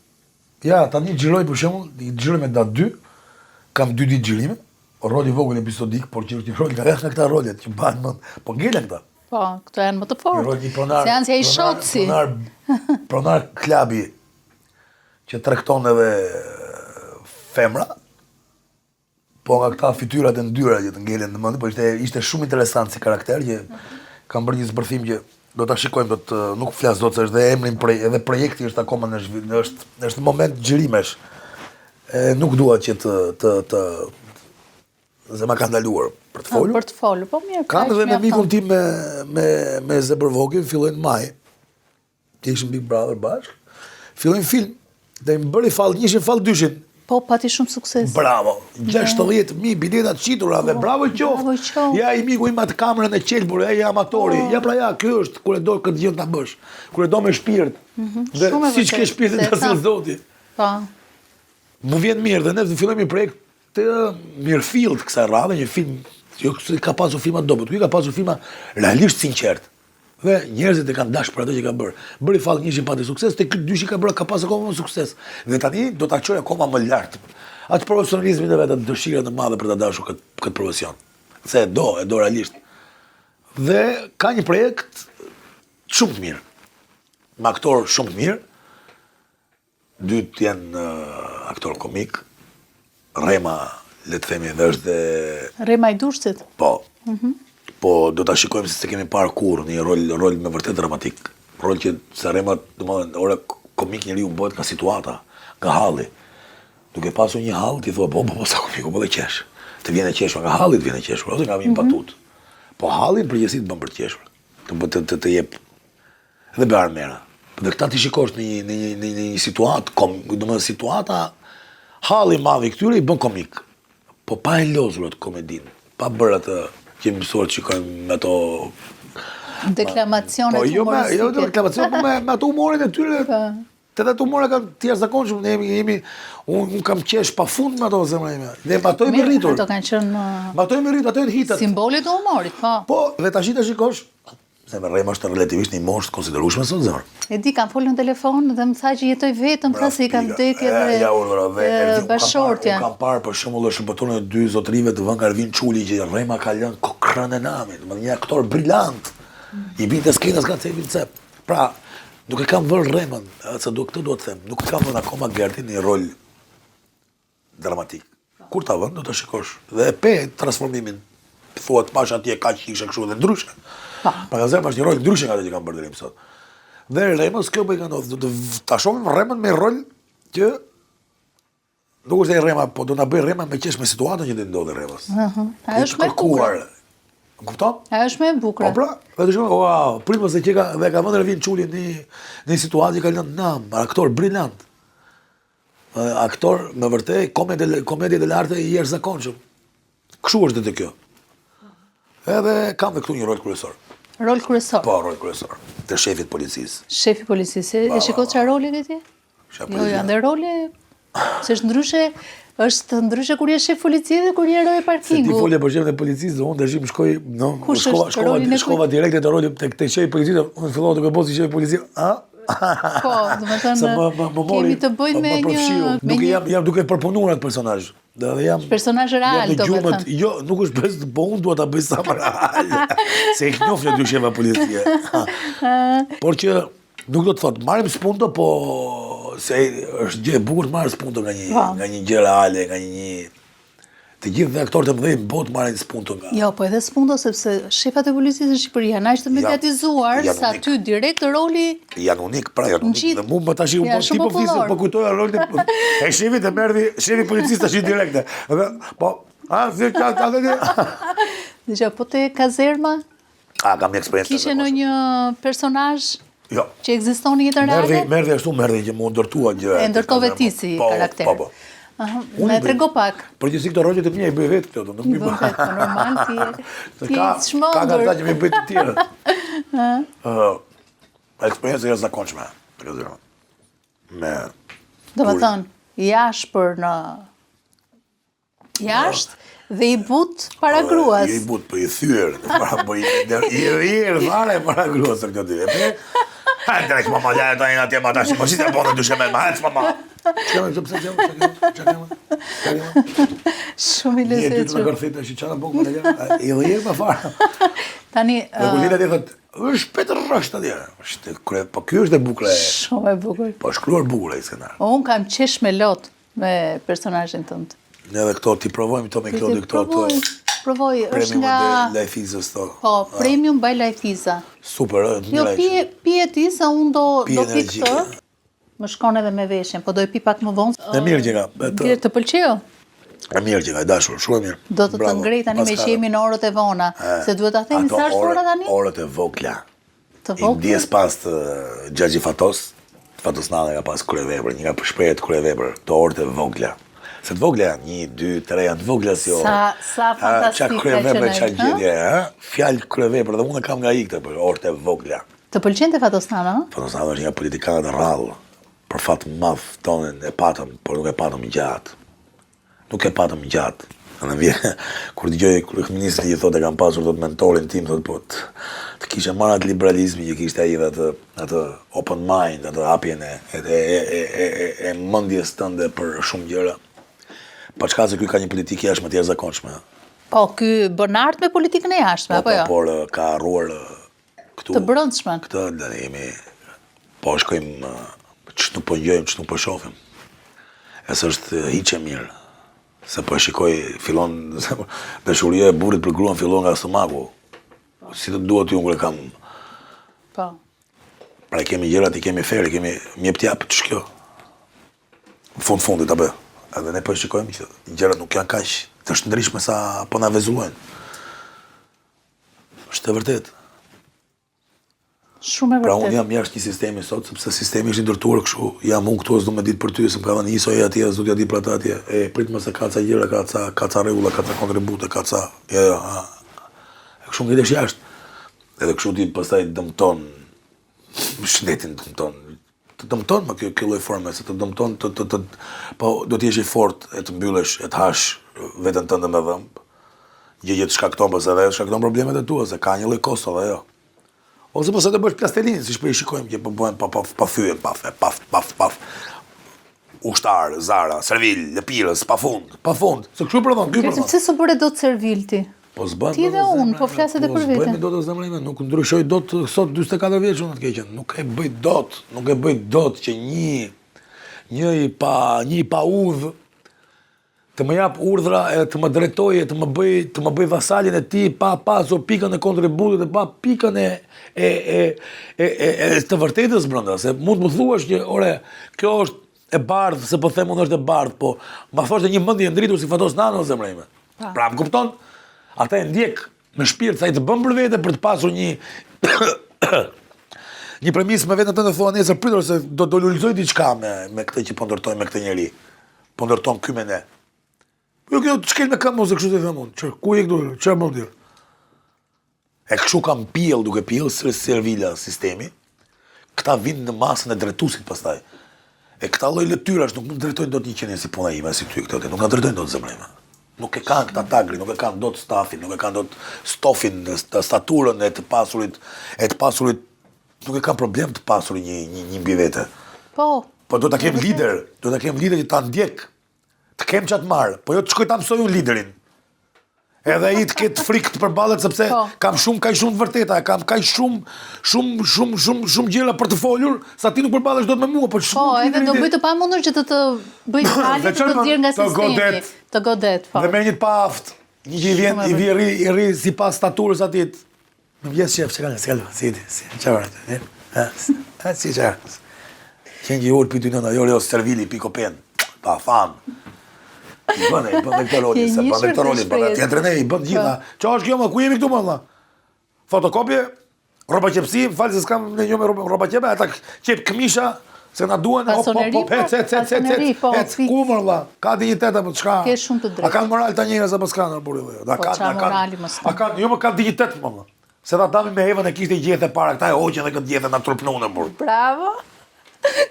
Ja, tani xhiroj për shembull, xhiroj me datë 2, kam 2 ditë xhirime, rol i vogël episodik, por që është një rol nga këta rolet që mbahen mend. Po ngelen këta. Po, këto janë më të fortë. Seansia i shotsi. Pronar klabi që tregton edhe femra. Po nga këta fytyrat e ndyra që të ngelen në mend, po ishte shumë interesant si karakter që kam bërë një zbërthim që do ta shikojmë, nuk flas dot se është dhe emri edhe projekti është akoma është në moment xhirimesh. Nuk dua që se ma ka ndaluar për të folur. Për të folur, po mirë. Kam edhe me mikun tim me Zebërvogin, fillojnë maj, që ishim Big Brother bashkë, fillojnë film, dhe më bëri fal 1-shin, fal 2-shin. Po, pati shumë sukses. Bravo, 60.000 biletat qitura dhe bravo qoftë. Ja i miku im atë kamerën e qelbur, ja amatori, ja pra ja, kjo është, kur e do këtë gjë ta bësh, kur e do me shpirt, dhe si që ke shpirtin të asë zoti. Mu vjen mirë dhe ne fillojmë një projekt të mirëfillt kësaj radhe, një film, që ka pasur filma dobët, kuj ka pasur filma realisht sinqert. Dhe njerëzit e kanë dashur për atë që ka bërë. Bëri fal 1-shin pati sukses, te ky 2-shi ka bërë ka pas akoma më sukses. Dhe tani do ta çoj akoma më lart. Atë profesionalizmin e vet, atë dëshirën e madhe për ta dashur këtë profesion. Se e do realisht. Dhe ka një projekt shumë të mirë. Me aktor shumë të mirë. 2 janë aktor komik. Rema le të themi, dhe është dhe... Rema i Durrësit. Po. Po do ta shikojmë se kemi parë kurrë një rol me vërtet dramatik. Rol që se Rema, domethënë, ora komik njeriu bëhet nga situata, nga halli. Duke pasur një hall, ti thua, po, sa komiku, po dhe qesh. Të vjen e qeshur, nga halli të vjen e qeshur, ose nga një batut. Po hallin përgjithësi të bën për të qeshur. Të jep edhe be armera. Dhe këta ti shikosh në një situatë, domethënë situata, halli i madh i këtyre i bën komik. Po pa e lozur atë komedin, pa bërë atë që mësuar të shikojmë me ato... Deklamacionet humoristike. Jo deklamacion, po me ato humorin e tyre. Të dhe të humore kanë tjerë zakonshëm, unë kam qesh pa fund me ato zemra ime. Dhe me ato jemi rritur. Ato kanë qenë... Me ato jemi rritur, ato janë hitat. Simbolit të humorit, po. Po, dhe tash të shikosh, se me Rema është relativisht një moshë të konsiderueshme sot zemra. E di, kam folur në telefon dhe më tha që jetoj vetëm, tha se i kam vdekje dhe bashortja. Unë kam parë për shembull shërbëtorën e 2 zotrive të vënë Arvin Çuli që Rema ka lënë kokrën e namit, një aktor brillant. I binte skenës nga cepin cep. Pra, nuk e kam vërë Remën, se këtë do të them, nuk e kam vërë akoma Gertin një rol dramatik. Kur ta vën, do të shikosh. Dhe e pe transformimin. Thuat pash atje ka që ishe kështu dhe ndryshe. Pa ka zemë është një rol ndryshe nga të që kam bërë Rema sot. Dhe Remës kjo për i ka ndodhë. Do të ta shohim Remën me rol që nuk është e Rema, po do na bëj Rema me qesh me situatën që të ndodhe Remës. Ajo është me bukur. Kupton? Ajo është me bukur. Po pra, dhe të shumë, wow, prima se që ka vënë Ervin Çuli në situatë që ka lënë nam, aktor brillant. Aktor me vërtet komedie dell'arte i jashtëzakonshëm. Kështu është edhe kjo. Edhe kam dhe këtu një rol kryesor. Rol kryesor? Po, rol kryesor. Të shefit policisë. Shefi policisë. E shiko çfarë roli ke ti? Jo, janë role, se është ndryshe kur je shef policie dhe kur je roj parkingu. Se ti folje për shef dhe policisë, dhe unë dërshim shkova direkte të roli të shef policisë, unë fillova të këpos si shef policie. Po, dhe më thënë, kemi të bëjmë me një... Nuk jam duke përpunuar atë personazh. Personazh real, do me thënë. Jo, nuk është bëjës, po unë duhet ta bëj sa më real. Se e knof në dy shefa policie. Por që nuk do të thotë, marrim spunto, po se është gjë e bukur të marrë spunto nga një gjë reale, nga një... Të gjithë dhe aktorët e mëdhenj botë marrin spunto nga... Jo, po edhe spunto, sepse shefat e policisë në Shqipëri janë aq të mediatizuar, sa ty direkt roli... Janë unik, pra janë unik. Dhe mu më tash ti po flisë, po kujtoja rolin e shefit e merdi, shefi policisë tash direkte. Po, si ka dhe... Dhe po te kazerma? Kam një eksperiencë. Kishe në një personazh Jo. Që ekziston në jetën reale? Merdi ashtu, merdi që mu ndërtua gjë. E ndërtove ti si karakter. Po. Me trego pak. Përgjithësi këto rollet e mia i bëj vetë këto, nuk i bëj vetë, normal ti je çmendur. Ka ata që më bëj të tjerë. Eksperiencë e jashtëzakonshme. Do të thonë, jashtë dhe i but para gruas. I but, po i thyer, i rrjer fare para gruas këto dy. Drejt mama, ja e dojnë atje ma tash, po si të bënë dyshe me ma, hec mama. Që shumë i lezetshëm. Një ty të në gërthit në shqyqana bëngë në gjë, i rrjer me fare. Tani... Dhe kullina të thët, është Petr Rështë atje. Po kjo është dhe bukle. Shumë e bukur. Po shkruar bukle i skenar. Unë kam qesh me lot me personazhin tënd. Ne dhe këto, ti provojmë to me Klodi këto të... Provoj, është nga... Premium dhe Lajfizës to. Po, Premium by Lajfiza. Super, Jo, pije ti, se unë do pi këtë. Më shkon edhe me veshjen, po do i pi pak më vonë. E mirë që ka. Të pëlqeu? E mirë që ka, e dashur, shumë e mirë. Do të të ngrej tani me që jemi në orët e vona. Se duhet ta themi sa është ora tani? Orët e vogla. Të vogla? I ndjes pas të Gjagji Fatos. Fatos Nane ka pas kurevepër, një nga përshprejët kurevepër, të orët e vogla. Se të vogla janë, 1, 2, 3 janë të vogla si orë. Sa fantastika që në qa gjendje, fjallë kurevepër, dhe unë kam nga ikte për orët e vogla. Të pëlqen të Fatos Nane, ha? Fatos Nane është një politikanët e rrallë. Për fatë madh tonën e patëm, por nuk e patëm gjatë. Nuk e patëm gjatë. Në vje, kur dëgjoj kryeministri i thotë e kam pasur të mentorin tim, thotë po të kishe marrë atë liberalizmi që kishte ai dhe atë open mind, atë hapjen e mendjes tënde për shumë gjëra. Pa çka se ky ka një politikë jashtëm të jashtëzakonshme. Po, ky bën art me politikën e jashtme, apo jo? Por ka harruar këtu. Të brendshme. Këtë jemi po shkojmë ç'nu po ngjojmë, ç'nu po shohim. Është hiç e mirë. Se po shikoj, fillon, dashuria e burrit për gruan fillon nga stomaku. Si të duhet ju kur e kam. Po. Pra kemi gjërat, i kemi ferë, kemi mjep t'jap të shkjo. Në fundit ta bë. Edhe ne po shikojmë që gjërat nuk janë kaq të shndrishme sa po na vezullojnë. Është e vërtet. Shumë e Pra vërtet. unë jam jashtë një sistemi sot, sepse sistemi është ndërtuar kështu. Jam unë këtu, s'du me ditë për ty, se më ka dhënë njësoj atje, s'du t'ja di për ata atje. E prit më se ka ca gjëra, ka ca rregulla, ka ca kontribute, ka ca. E kështu ngjetesh jashtë. Edhe kështu ti pastaj dëmton shëndetin dëmton. Të dëmton më kjo lloj forme, se të dëmton po do të jesh i fortë e të mbyllesh, e të hash veten tënde me dhëmb. Gjë që të shkakton pas edhe shkakton problemet e tua, se ka një lloj kosto dhe jo. Ose pas edhe bësh plastelinë, siç po i shikojmë që po bëhen pa fye, paf. Ushtar, Zara, Servil, Lëpirës, pa fund. Se kështu përdon, ky përdon. Pse s'u bëre dot Servil ti? Po s'bën. Ti dhe unë, po flaset e për vete. Po s'bëjmë dot zemrën, nuk ndryshoj dot sot 44 vjeç unë të keqen. Nuk e bëj dot që një i pa udh të më jap urdhra e të më drejtojë, të më bëj vasalin e tij pa pasur pikën e kontributit e pa pikën e të vërtetës brenda, se mund të më thuash që ore, kjo është e bardhë, se po them unë është e bardhë, po ma thoshte një mendje ndritur si Fatos Nano zemra ime. Pra më kupton? Ata e ndjek me shpirt sa i të bën për vete për të pasur një një premisë me veten tënde, thua nesër pritur se do lulëzoj diçka me këtë që po ndërtoj me këtë njerëz. Po ndërton ky me ne. Jo kjo të shkel me këmbë ose kështu të them unë. Ku je këtu? Çfarë më dir? E kështu kam pjell duke pjell Servila sistemi. Këta vinë në masën e drejtuesit pastaj. E këta lloj letyrash nuk mund të drejtojnë dot një qenie si puna ime si ty këto. Nuk na drejtojnë dot zemra ime. Nuk e kanë këta tagri, nuk e kanë dot stafin, nuk e kanë dot stofin, staturën e të pasurit, nuk e kanë problem të pasur një mbi vete. Po. Po do ta kem lider, që ta ndjek. Të kem çat marr, po jo të shkoj ta mësoj unë liderin. Edhe ai të ketë frikë të përballet sepse kam kaq shumë vërteta, kam kaq shumë gjëra për të folur, sa ti nuk përballesh dot me mua, po Po, edhe do bëj të pamundur që të bëj fjalë të nxjerr nga sistemi. Të godet, po. Dhe me një të paaft, një që i vjen i rri sipas staturës atit. Më vjen shef, çfarë? Si çfarë? Qenë që ur pitu nëna, jo Servili, piko pen. Pa fan. I bën këtë rolin, se bën këtë rolin, bën tjetërën e, i bën gjitha. Qa është kjo më, ku jemi këtu më, Allah? Fotokopje, roba qepsi, falë se s'kam në një me roba qepe, ata qep këmisha, se na duen, ku më, Allah? Ka dignitet, apo çka? Ke shumë të drejtë. A kanë moral ta njerëz apo s'kanë, buri dhe? Po qa morali më s'kanë? A kanë, jo më kanë dignitet, më, Allah. Se ta dami me Evën e kishte i gjethe para, këta e hoqen dhe këtë gjethe na trupnunë, burr. Bravo.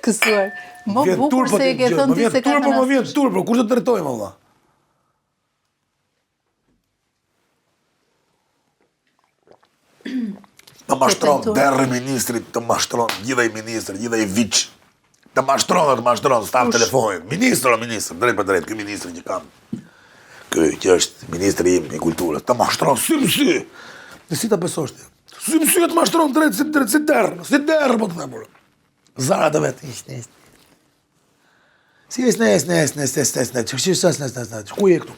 Kësuar. Më bukur se e ke thënë ti se ka më vjen turpo, kur të drejtojmë valla? Të mashtron derë ministrit, të mashtron gjithaj ministrit, gjithaj viç. Të mashtron, staf telefonit. Ministr, drejt për drejt, ky ministri që kam. Ky që është ministri im i kulturës, të mashtron sy. Dhe si ta besosh ti? Sy të mashtron drejt si derë, po të them. Zara të vetë, ishtë. Si esne, ku je këtu?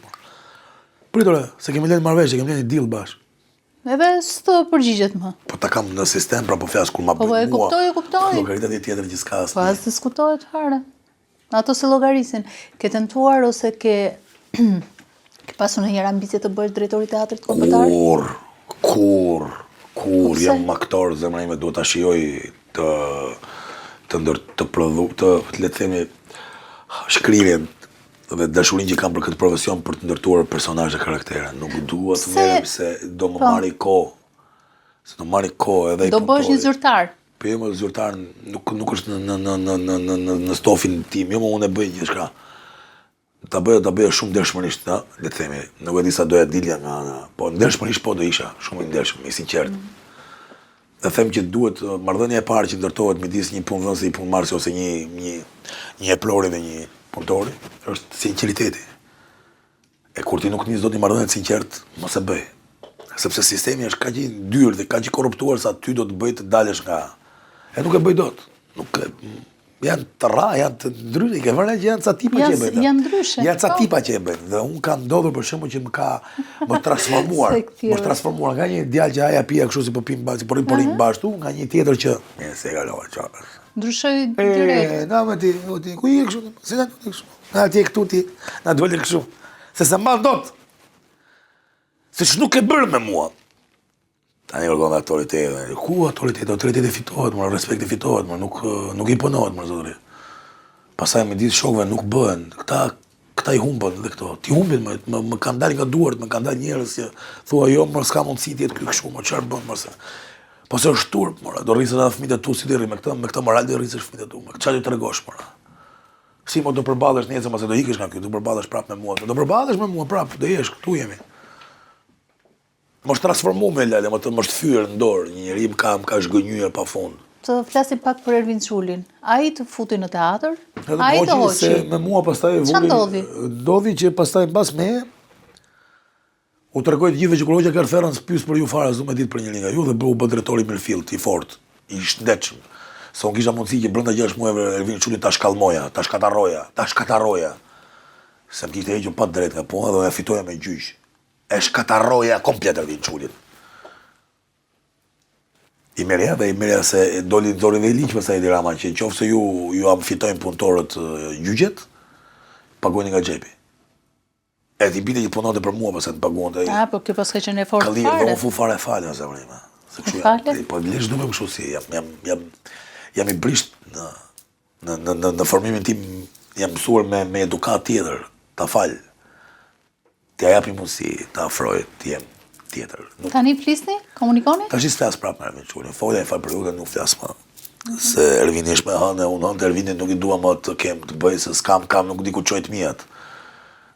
Pritore, se kemi lënë marrëveshje, kemi lënë deal bashkë. Edhe s'të përgjigjet më. Po ta kam në sistem, pra po flas kur ma bëj mua. Po e kuptoj. Llogariteti tjetër që s'ka asnjë. Po as diskutohet fare. Ato se llogarisin. Ke tentuar ose ke pasur ndonjëherë ambicie të bësh drejtori i teatrit kombëtar? Kur jam aktor, zemra ime duhet ta shijoj le të themi shkrirjen dhe dashurinë që kam për këtë profesion për të ndërtuar personazhe karaktere. Nuk dua të merrem se do më marri kohë. Se do marri kohë edhe i do bësh një zyrtar. Po jo, zyrtar nuk është në stofin tim, jo më unë e bëj gjithçka. Ta bëja shumë ndershmërisht, le të themi. Nuk e di sa doja dilja nga, po ndershmërisht po do isha, shumë i ndershëm, i sinqert. Dhe them që duhet marrëdhënia e parë që ndërtohet midis një punëdhënësi i punëmarrësi ose një eplori dhe një punëtori është sinqeriteti. E kur ti nuk nis dot një marrëdhënie të sinqert, mos e bëj. Sepse sistemi është kaq i ndyrë dhe kaq i korruptuar sa ty do të bëj të dalësh nga. E nuk e bëj dot. Nuk janë të ra, janë të ndryshe, ke vënë që janë ca tipa që e bëjnë. Janë ndryshe. Janë ca tipa që e bëjnë. Dhe unë kam ndodhur për shembull që më transformuar. Më transformuar nga një djalë që aja pija kështu si po pim bashkë, po rim bashkë, nga një tjetër që se kalova çfarë. Ndryshoi direkt. Na më ti, ku je kështu? Se na kështu. Na ti këtu ti, na dole kështu. Se sa mball dot. Se ç'nuk e bërë me mua. Tani kërkon autoritet. Ku autoritet? Autoriteti fitohet, më respekti fitohet, më nuk i punohet, më zotëri. Pastaj me ditë shokëve nuk bëhen. Këta i humbën dhe këto. Ti humbin, më kanë dalë nga duart, më kanë dalë njerëz që thua jo, më s'ka mundësi të jetë ky kështu, më çfarë bën më se. Po se është turp, mora, do rrisësh ata fëmijët e tu si ti rri me këtë moral do rrisësh fëmijët e tu. Me çfarë do tregosh, mora? Si mo do përballesh nesër mos e do ikesh nga këtu, do përballesh prapë me mua. Do përballesh me mua prapë, do jesh këtu jemi. Mos transformu me lale, mos të fyër në dorë, një njeri më ka zhgënjyer pafund. Të flasim pak për Ervin Çulin. Ai të futi në teatr? Ai të hoqi? Se me mua pastaj ndodhi që pastaj mbas me u tregoj të gjithëve që kur hoqja Karferën s'pyes për ju fare, s'u më ditë për një nga ju dhe u bë drejtori Mirfield, i fortë, i shëndetshëm. Se unë kisha mundësi që brenda 6 muajve Ervin Çulin ta shkallmoja, ta shkatarroja. Se më kishte hequr pa drejt nga puna dhe e fitoja me gjyq. E shkatarroja komplet Ervin Çulin. I merja se doli dhe liq pastaj Edi Rama që qofse ju fitojnë punëtorët gjyqet, paguani nga xhepi. E ti binte që punonte për mua pastaj të paguante. Po kjo pas ka qenë e fortë fare. Kallir, fu fare falë zemrima. Se kështu. Po lesh duhem kështu si jam i brisht në formimin tim, jam mësuar me edukat tjetër, ta fal. T'ja japi mundësi, ta afroj, t'jem tjetër. Tani flisni? Komunikoni? Tash i flas prapë me Ervin Çulin. Folja e fal për rrugën nuk flas më. Se Ervin ish me hënë, unë hënë të Ervinit nuk i dua më të kem të bëj, se s'kam nuk di ku çoj të mijat.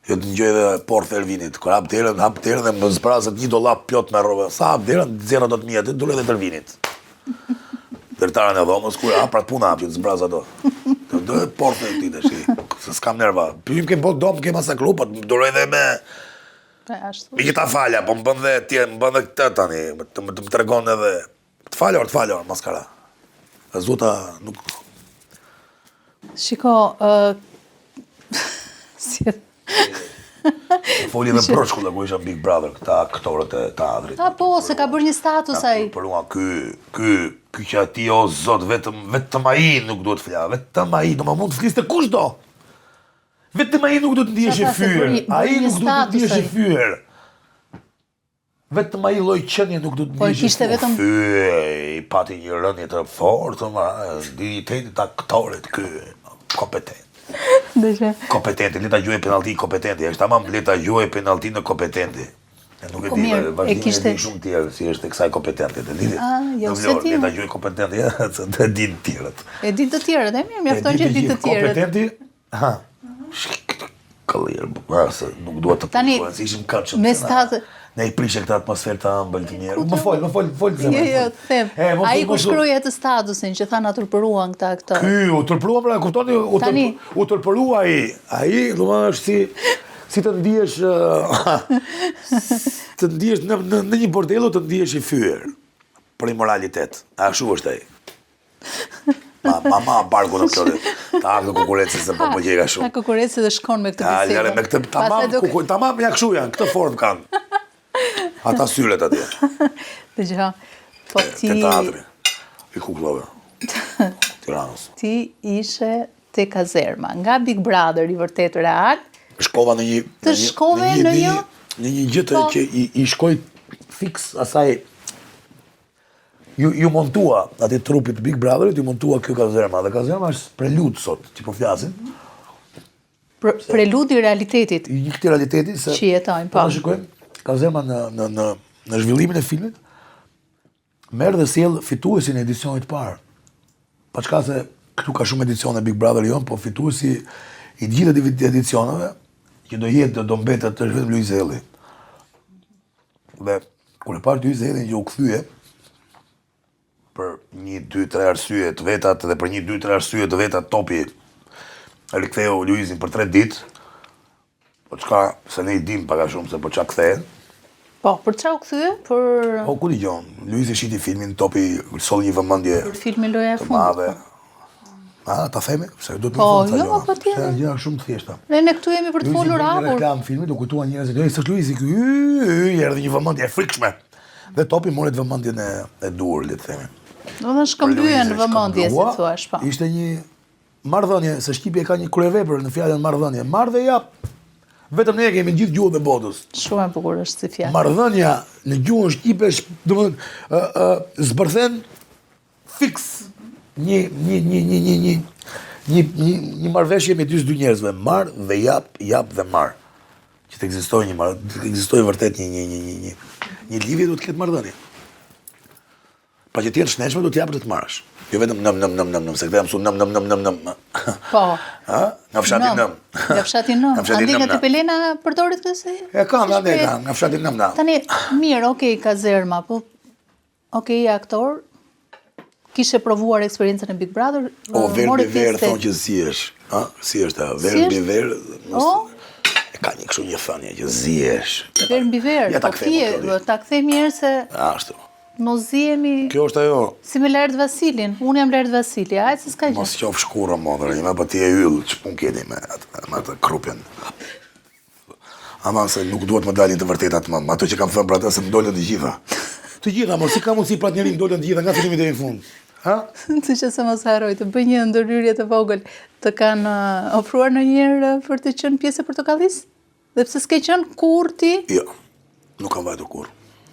Jo të ngjoj edhe portë Ervinit. Kur hap derën dhe më zbrazët një dollap plot me rroba. Sa hap derën, zero do të mijat, dole edhe të Ervinit. Dërtarën e dhomës, kur hap prat puna hap që të zbrazë ato. Do portë e këtij tash. Se s'kam nerva. Pym kem bot dom, kem masakru, po duroj edhe me Mi që ta falja, po më bën dhe këtë tani, më tregon edhe, të falor, maskara. E zota nuk... Shiko, si... Foli dhe proshku dhe ku isha Big Brother, këta aktorët e teatrit. Po, se ka bërë një status ai. Për mua, ky që ati o zot, vetëm ai nuk duhet fla, vetëm ai, do më mund të fliste kush do. Vetëm ai nuk do të ndihesh i fyer. Ai nuk do të ndihesh i fyer. Vetëm ai lloj qenie nuk do të ndihesh. Po kishte vetëm i pati një rënje të fortë, digniteti të aktorit ky, kompetent. Kompetent, le ta gjuaj penallti kompetent. Është tamam le ta gjuaj penallti në kompetent. Nuk e di, vazhdimit e di shumë tjerë, si është e kësaj kompetente, e di. Jo, se ti. Le ta gjuaj kompetente, se të di të tjerët. E di të tjerët, mirë, mjafton që di të tjerët. Kompetenti, Kallir, nuk duhet të përshkuar, si ishim kërqëm. Me statë... Ne i prishe këtë atmosferë të ëmbël të njerë. Më fol zemë. Jo, them. Ai ku shkroi atë statusin që tha na turpëruan këta aktorë. Ky u turpërua, pra kuptoni, u turpërua ai. Ai, domethënë është si të ndihesh në një bordello të ndihesh i fyer për immoralitet. Ashtu është ai. Mama barku në këtë. Ta në kukurecë se po gjega shumë. Ta kukurecë dhe shkon me këtë bisedë. Ja, me këtë tamam ja kështu janë, këtë formë kanë. Ata syret atje. Dëgjoj. Po ti teatri i kukullove. Tiranës. Ti ishe te kazerma, nga Big Brother i vërtet real. Shkova në një në një gjë që i shkoj fiks asaj. Ju montua atë trupit Big Brotherit, ju montua kjo kazerma. Dhe kazerma është prelut sot, që po flasin. Prelut i realitetit. I këti realitetit, se... Që jetojnë, po. Në shikojmë, kazerma në zhvillimin e filmit, merë dhe sjell fituesin e edicionit parë. Pa çka se këtu ka shumë edicione Big Brother jonë, po fituesi i gjithë edicioneve, që do mbetet të vetëm Luiz Helli. Dhe, kur e parë Luiz Helli që u kthye, për 1-2-3 arsye të vetat dhe për 1-2-3 arsye të vetat topi riktheu Luizin për 3 ditë. Po çka se ne I dim pak a shumë se po çka kthehet. Po, për çka u kthye? Për Po ku dëgjon, Luizi shiti filmin topi solli një vëmendje. Për filmin Loja e Fundit. Ta themi? Se do të Po, thonë jo, po tjetër. Se gjëra shumë të thjeshta. Ne këtu jemi për të folur hapur. Reklam filmi, do kujtuan njerëzit, s'është Luizi ky, erdhi një vëmendje e frikshme. Dhe topi mori vëmendjen e dur, le të themi. Domethënë shkëmbyen vëmendje, si thua, po. Ishte një marrëdhënie, se shqipi ka një kryevepër në fjalën marrëdhënie. Marr dhe jap. Vetëm ne kemi gjithë gjuhën e botës. Shumë e bukur është si fjalë. Marrëdhënia në gjuhën shqipe, domethënë zbërthen fiks një marrëveshje me dy njerëzve, marr dhe jap dhe marr. Që të ekzistojë vërtet një lidhje, do të ketë marrëdhënie. Pa që të jetë shnetshme, do të japësh të marrësh. Jo vetëm nëm, se këtë jam su nëm. Po. Nga fshati nëm. Nga fshati nëm. Andi nga të Pelena përdorit këtë? E ka, nga fshati nëm. Tani, mirë, okej, ka zerma, po okej, aktor, kishe provuar eksperiencën e Big Brother? Verë mbi verë, thonë që si është. Si është, verë mbi verë. Ka një kështu një thënie që ziesh. Verë mbi verë, po ta kthejmë mirë se... Ashtu. Mos zihemi... Kjo është ajo... Si me Lert Vasilin. Unë jam Lert Vasili, ajtë se s'ka gjë. Mos qof shkurë, modrë, një me për ti e yllë, që pun keni me atë krupin. Ama se nuk duhet më dalin të vërtetat më, ato që kam thëmë për ata se më dollën të gjitha. Të gjitha, mos si ka mundësi pra të njerim dollën të gjitha, nga fillimi deri në fund. Të që se mos haroj, të bëj një ndërhyrje të vogël, të kanë ofruar në njerë për të qenë pjesë e Portokallis? Dhe pse s'ke qenë kur ti? Jo, nuk kam vajtur kur.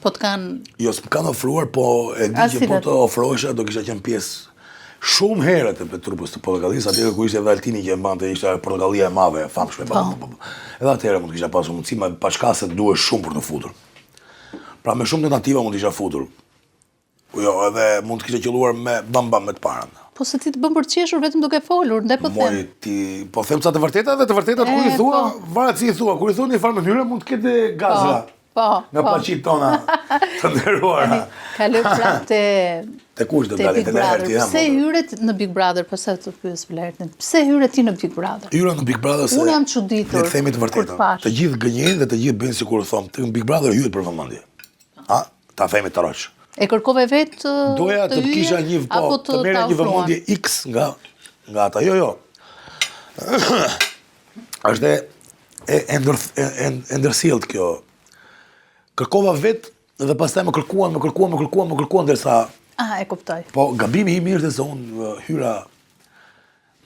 Po të kanë... Jo, s'më kanë ofruar, po e di që po të ofrohesha, do kisha qenë pjesë shumë herët e trupës të Portokallis, atëherë ku ishte edhe Altini që e mbante, ishte Portokallia e madhe, famshme. Edhe atëherë mund të kisha pasur mundësi, ma pa shka se duhet shumë për të futur. Pra me shumë tentativa mund të kisha futur. Jo, edhe mund të kisha qelluar me bam me të parën. Po se ti të bëm për qeshur vetëm duke folur, ndaj po them. Mori ti, po them ca të vërteta dhe të vërtetat kur i thua, varet si i thua, kur i thua në një farë mënyrë mund të ketë gazra. Nga paqit tona të nderuara. Kaloj prapë te kush do dalet te Lerti. Pse hyret në Big Brother, pastaj të pyes Lertin. Pse hyret ti në Big Brother? Hyra në Big Brother se unë jam çuditur. Le të themi të vërtetën. Të gjithë gënjejnë dhe të gjithë bëjnë sikur thon, te Big Brother hyret për vëmendje. Ta themi të rroç. E kërkove vetë doja të kisha një të merrja një vëmendje X nga ata. Jo. Është e ndërsjellët kjo. Kërkova vetë dhe pastaj më kërkuan derisa... E kuptoj. Po, gabimi im ishte se unë hyra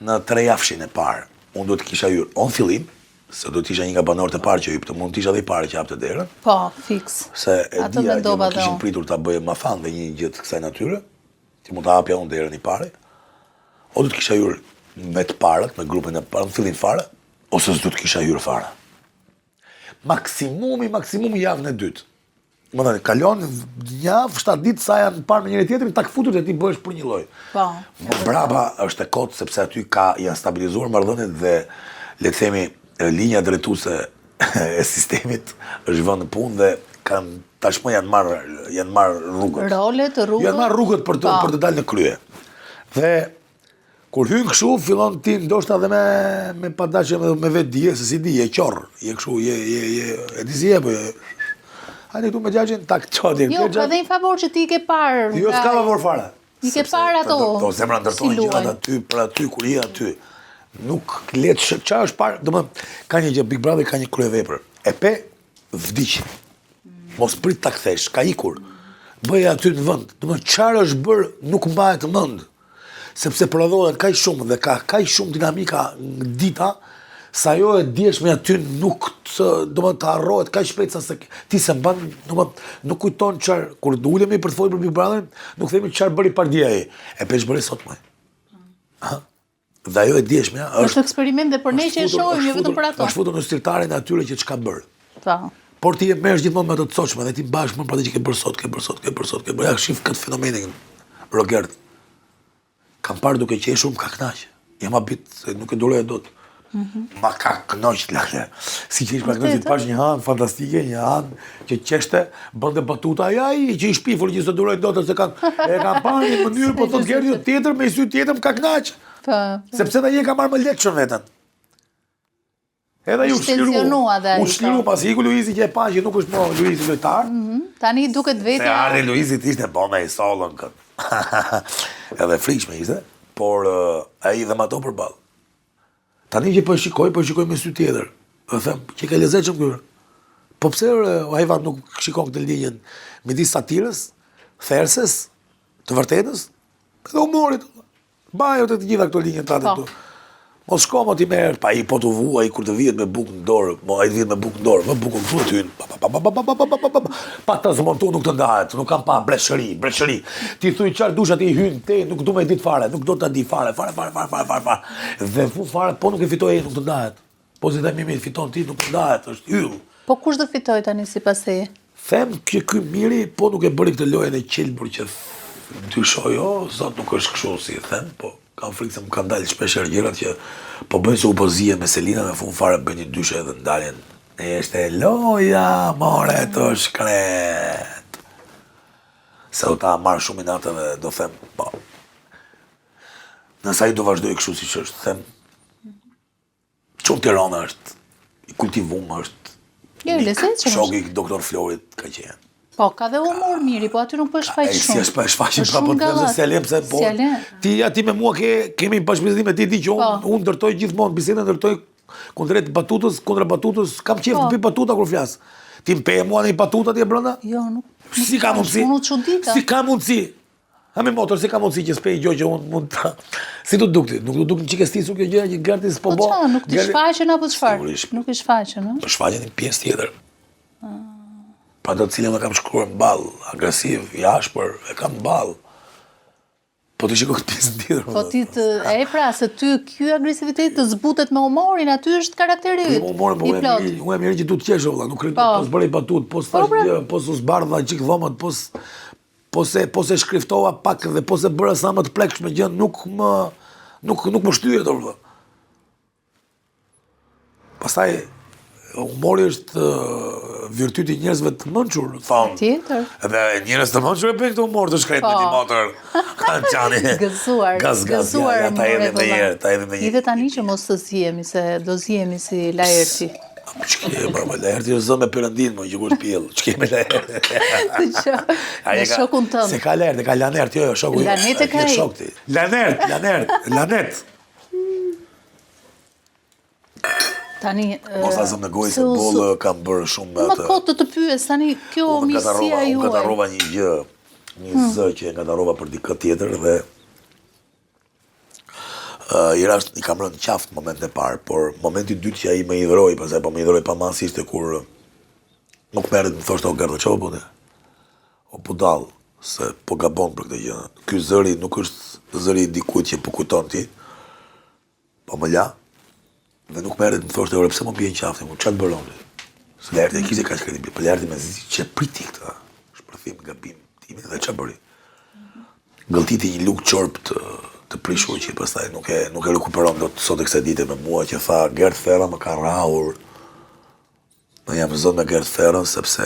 në 3 javshin e parë. Unë do të kisha hyrë on fillim, se do të isha një nga banorët e parë që hypte, mund të isha dhe i parë që hapte derën. Po, fiks. Se e dija që më kishin pritur ta bëje ma fan dhe një gjë të kësaj natyre, që mund të hapja unë derën i parë. O do të kisha hyrë me të parët, me grupin e parë, në fillim fare, ose s'do të kisha hyrë fare. Maksimumi javën e dytë. Më thënë, kalon një javë, 7 ditë sa janë parë me njëri tjetrin, ta këfutur që ti bëhesh për një lloj. Po. Braba është e kotë sepse aty janë stabilizuar marrëdhëniet dhe le të themi linja drejtuese e sistemit është vënë në punë dhe kanë tashmë janë marrë rrugët. Rrugët. Janë marrë rrugët për të dalë në krye. Dhe kur hyn kështu, fillon ti ndoshta edhe me padashje me vetë dije, se si dije, qorr, je kështu, e di si je, po hajde këtu me gjaqin, tak qodi. Jo, ka dhe një favor që ti i ke parë. Jo, s'ka favor fare. I ke parë ato. Po, zemra ndërtojnë gjërat aty, për aty, kur je aty. Nuk letë qa është parë, do më, ka një gjë, Big Brother ka një kryevepër. E pe, vdiq. Mos prit ta kthesh, ka ikur. Bëje aty në vend. Do më, qarë është bërë, nuk mbahet mend. Sepse prodhohet kaq shumë dhe ka kaq shumë dinamika dita, sa jo e djeshme aty nuk do më të harrohet kaq shpejt sa se ti se mban, nuk kujton çfarë kur ulemi për të folur për Big Brother, nuk themi çfarë bëri pardia ai. E pesh bëri sot më. Dhe ajo e djeshme është eksperiment dhe për ne që e shohim jo vetëm për ato. Është futur në stërtarin e atyre që çka bër. Po. Por ti e merresh gjithmonë me ato të çojshme dhe ti mbash më për atë që ke bërë sot. Ja shif këtë fenomenin Robert. Kam parë duke qeshur më ka knaq. Jam habit se nuk e duroj dot. Ma ka knaq lale. Si që ishte knaq pash një han fantastike, një han që qeshte, bënte batuta ai që i shpifur që s'e duroj dot se kanë parë në mënyrë po thotë Gerdi tjetër me sy tjetër më ka knaq. Po. Sepse ai e ka marrë më lehtë shumë veten. Edhe ju shliru pas iku Luizi që e pa që nuk është më Luizi lojtar. Tani duket vetë. Se ardhi Luizi ishte bona i sollën kët. Edhe frikshme ishte, por ai dhe ato përballë. Tani që po e shikoj me sy tjetër. Dhe them, që ka lezetshëm ky. Po pse ai vat nuk shikon këtë linjën midis satirës, therses, të vërtetës, dhe humorit. Bajo të gjitha këto linjë të atë këtu. Mos shko mo ti merr, pa i po të vu, ai kur të vihet me bukë në dorë, ai të vihet me bukë në dorë, më bukën këtu të hyn. Pa të zmontu nuk të ndahet, nuk kam pa breshëri. Ti thuj çfarë dush aty hyn te, nuk du me ditë fare, nuk do ta di fare. Dhe fu fare, po nuk e fitoj ai, nuk të ndahet. Po si ta mimi fiton ti, nuk të ndahet, është yll. Po kush do fitoj tani sipas teje? Them që ky miri po nuk e bëri këtë lojën e qelbur që dyshoj, zot nuk është kështu si e them, po kam frikë se më kanë dalë shpeshherë gjërat që po bëjnë se u pozije me Selina dhe fund fare bëjnë një dyshe edhe ndaljen. Ishte loja, more të shkret. Se do ta marrë shumë i natë dhe do them, po. Nësa i do vazhdoj kështu si që është, them, shumë Tirana është, i kultivum është, shoki doktor Florit ka qenë. Po, ka dhe humor miri, po aty nuk po shfaq shumë. Si është shfaqin pra po të them se Selem se po. Ti me mua kemi bashkëpunim me ti di që unë ndërtoj gjithmonë bisedën, ndërtoj kundrejt batutës, kundra batutës, kam qejf të pi batuta kur flas. Ti më pe mua në batuta ti e brenda? Jo, nuk. Si ka mundsi? Unë çudita. Si ka mundsi? Ha me motor, si ka mundsi që s'pej gjë që unë mund ta. Si do dukti? Nuk do duk në çikestisu kjo gjë që gërtis po bë. Po çfarë, nuk ti shfaqen apo çfarë? Nuk i shfaqen, ëh? Po shfaqen një pjesë tjetër. Pa të cilën e kam shkruar mball, agresiv, i ashpër, e kam mball. Po të shiko këtë pjesë tjetër. Po ti pra, se ty ky agresivitet të zbutet me humorin, aty është karakteri yt. Humorin, unë e mirë që du të qesh valla, nuk rrit pos bërej batut, pos thash, pos u zbardha çik dhomët, pos e shkriftova pak dhe pos e bëra sa më të plekshme gjën, nuk më shtyhet valla. Pastaj humori është virtyti i njerëzve të mençur, thonë. Tjetër. Edhe njerëz të mençur e bëjnë këtë humor të shkret me një motor. Qani. Gëzuar. Ja, ta edhe një herë. Edhe tani që mos të zihemi, se do zihemi si Laerti. Ç'ke baba, Laerti është zënë me Perëndin, më që kur pjell. Ç'ke me Laerti. Me shokun tënd. Se ka Laerti, ka Lanert, jo, shoku. Lanet e ka ai. Lanet. Tani mos ta zëm në gojë se bollë kam bërë shumë me atë. Më kot të pyes tani kjo mirësia juaj. Unë gatarova një gjë, një zë që e gatarova për dikë tjetër dhe i kam rënë qaftë momentin e parë, por momenti i dytë që ai më hidhroi, pastaj po më hidhroi pamasi ishte kur nuk merret më thoshte o gardë çfarë bëni? O budall, se po gabon për këtë gjë. Ky zëri nuk është zëri i dikujt që po kujton ti. Po më la. Dhe nuk merret më thoshte, ore pse më bie në qaftë, çfarë bëron? Se Laerti kishte kaq kredibil, po Laerti më zgjidhi që priti këtë. Shpërthim gabim timin dhe çfarë bëri? Gëlltiti një lugë çorp të prishur që pastaj nuk e rikuperon dot sot e kësaj dite me mua që tha Gert Ferra më ka rrahur. Në jam zot me Gert Ferrën sepse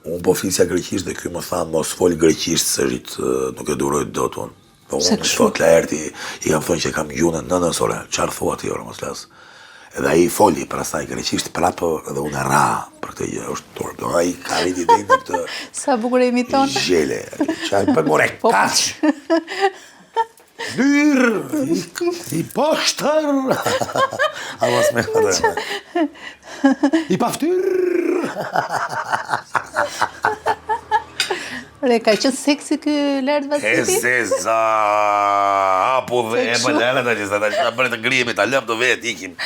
unë po flisja greqisht dhe ky më tha mos fol greqisht se nuk e duroj dot unë. Po unë thot Laerti i kam thënë që kam gjunën nënës ore, çfarë thua ti ore mos flas. Edhe ai foli për asaj greqisht prapë dhe unë ra për këtë gjë, është turp. Ai ka rritë deri në këtë. Sa bukur e imiton. Gjele. Çaj për more kaç. Dyr, i poshtër. A mos me hërë. I paftyr. Re, ka qënë seksi kë Lert Vasili? Zeza, apo dhe e më lërë të gjithë, ta bërë të ngrijemi, ta lëmë të vetë, ikim.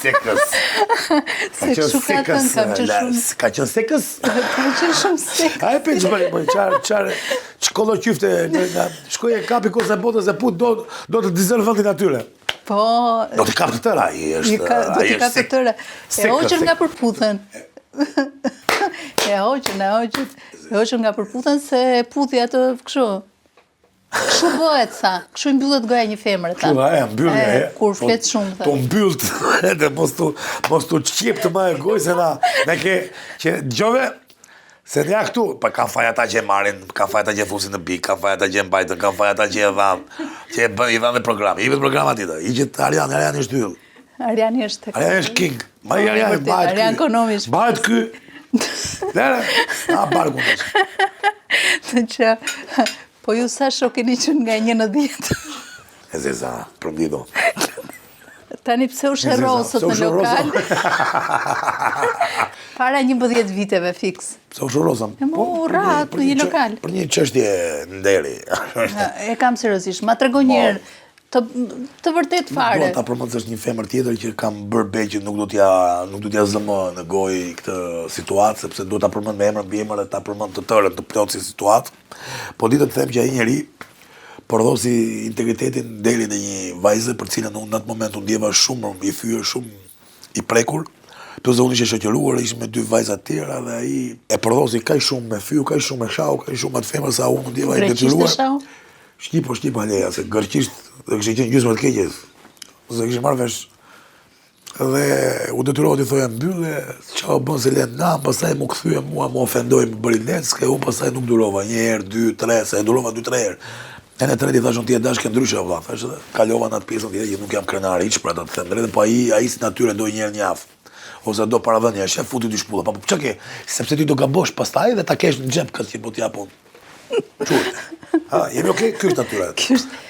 Sekës. Se këshu ka thënë, kam që shumë. Ka qënë sekës? Kam që shumë sekës. A e për që bërë, qarë, qkollo qyfte, shkoj e kapi kose botës e put, do të dizerë vëndin atyre. Po... Do t'i kap të tëra, do t'i kap të tëra. E hoqën nga përputhen. E hoqën nga përputhen se puthi atë kështu. Kështu bëhet, tha. Kështu i mbyllet goja një femre, tha. Kur flet shumë, tha. Po mbyllt, edhe mos tu qjep të ma e gojë, se na ke, që gjove, se nja këtu, pa ka faj ata që e marin, ka faj ata që e fusin në bik, ka faj ata që e mbajtën, ka faj ata që e dhanë, që i dhanë dhe program. I vetë program atitë, i gjithë Ariani është yll. Ariani është king. Ma i Ariani, bahet ky. Lere, barku në që. Të që, po ju sa shok keni qënë nga 1 në 10. E zeza, prëndido. Tani pse u shërrosët në lokal? Para 11 viteve fix. Pse u shërrosëm? E mu rrat në një lokal. Për një çështje nderi. E kam seriozisht, ma trego njëherë të vërtet fare. Dua ta përmend se është një femër tjetër që kam bërë be që nuk do t'ja zëmë në gojë këtë situatë, sepse do ta përmend me emër mbi emër dhe ta përmend të tërën të plotë si situatë. Po ditë të them që ai njeri përdhosi integritetin deri në një vajzë për cilën unë në atë moment u ndjeva shumë i thyer, shumë i prekur. Plus unë ishe shoqëruar, ishim me 2 vajza të tjera dhe ai e përdhosi kaq shumë me fyu, kaq shumë me shau, kaq shumë atë femër sa unë ndjeva i detyruar. Shqipo aleja, se gërqisht dhe kështë qenë gjysmë të keqes. Se kështë marrë vesh. Dhe u detyrova t'i thoja mbylle, qa o bënë se lenë nam, pasaj mu këthyë mua, mu ofendoj, më bëri leckë, unë pasaj nuk durova, 1 herë, 2, 3, se e durova 2-3 herë. E në treti thashon ti e dashke ndryshe, vla, thash edhe, kalova në atë pjesën tjetër që nuk jam krenar iq për ata të them drejtë, po ai si natyre do 1 herë në javë. Ose do paradhënia, shef futi 2 shpulla, po çka ke? Sepse ti do gabosh pastaj dhe ta kesh në xhep këtë që po t'japun. Çut. Jemi okay, ky është natyra.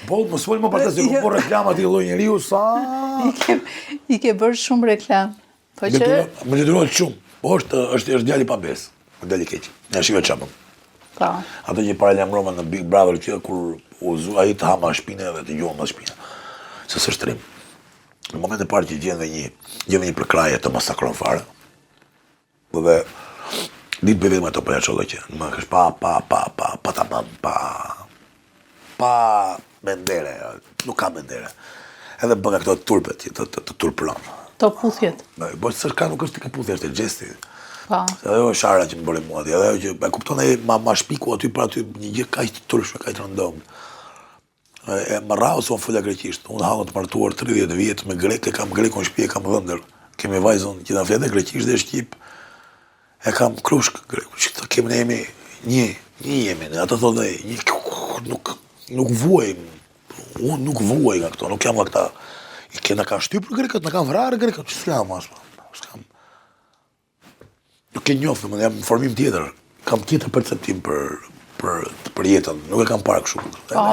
Po mos fol më për të sikur po reklama ti lloj njeriu sa I ke bërë shumë reklam. Po që më detyrohet shumë. Po është djali pa besë. Më dali keq. Ja shikoj çapën. Po. Ato që paralajmërova në Big Brother që kur ai të hama shpinë dhe të gjuan në shpinë. Se s'është trim. Në momentin e parë që gjen një përkraje të masakron fare. Dhe ditë për vetëm ato për e që më kësh pa mendere, nuk ka mendere. Edhe bëga këto turpet, të turpron. To puthjet. Po s'ka nuk është të puthje, është e gjesti. Pa. Edhe o shara që më bëri mua, edhe ajo që e kupton ai ma shpiku aty për aty një gjë kaq të turpshme, kaq të rëndom. E më rrau se unë fola greqisht. Unë hallë të martuar 30 vjet me grek, e kam grekun në shtëpi, e kam dhëndër. Kemi vajzën që na flet greqisht dhe shqip. E kam krushk greku, që të kemë ne jemi një jemi, ato thotë dhe nuk vuajmë, unë nuk vuaj nga këto, nuk jam nga këta, na kanë shtypur grekët, na kanë vrarë grekët, që s'kam asma, nuk e njofë, më jam në formim tjetër, kam tjetër perceptim për jetën, nuk e kam parë kështu.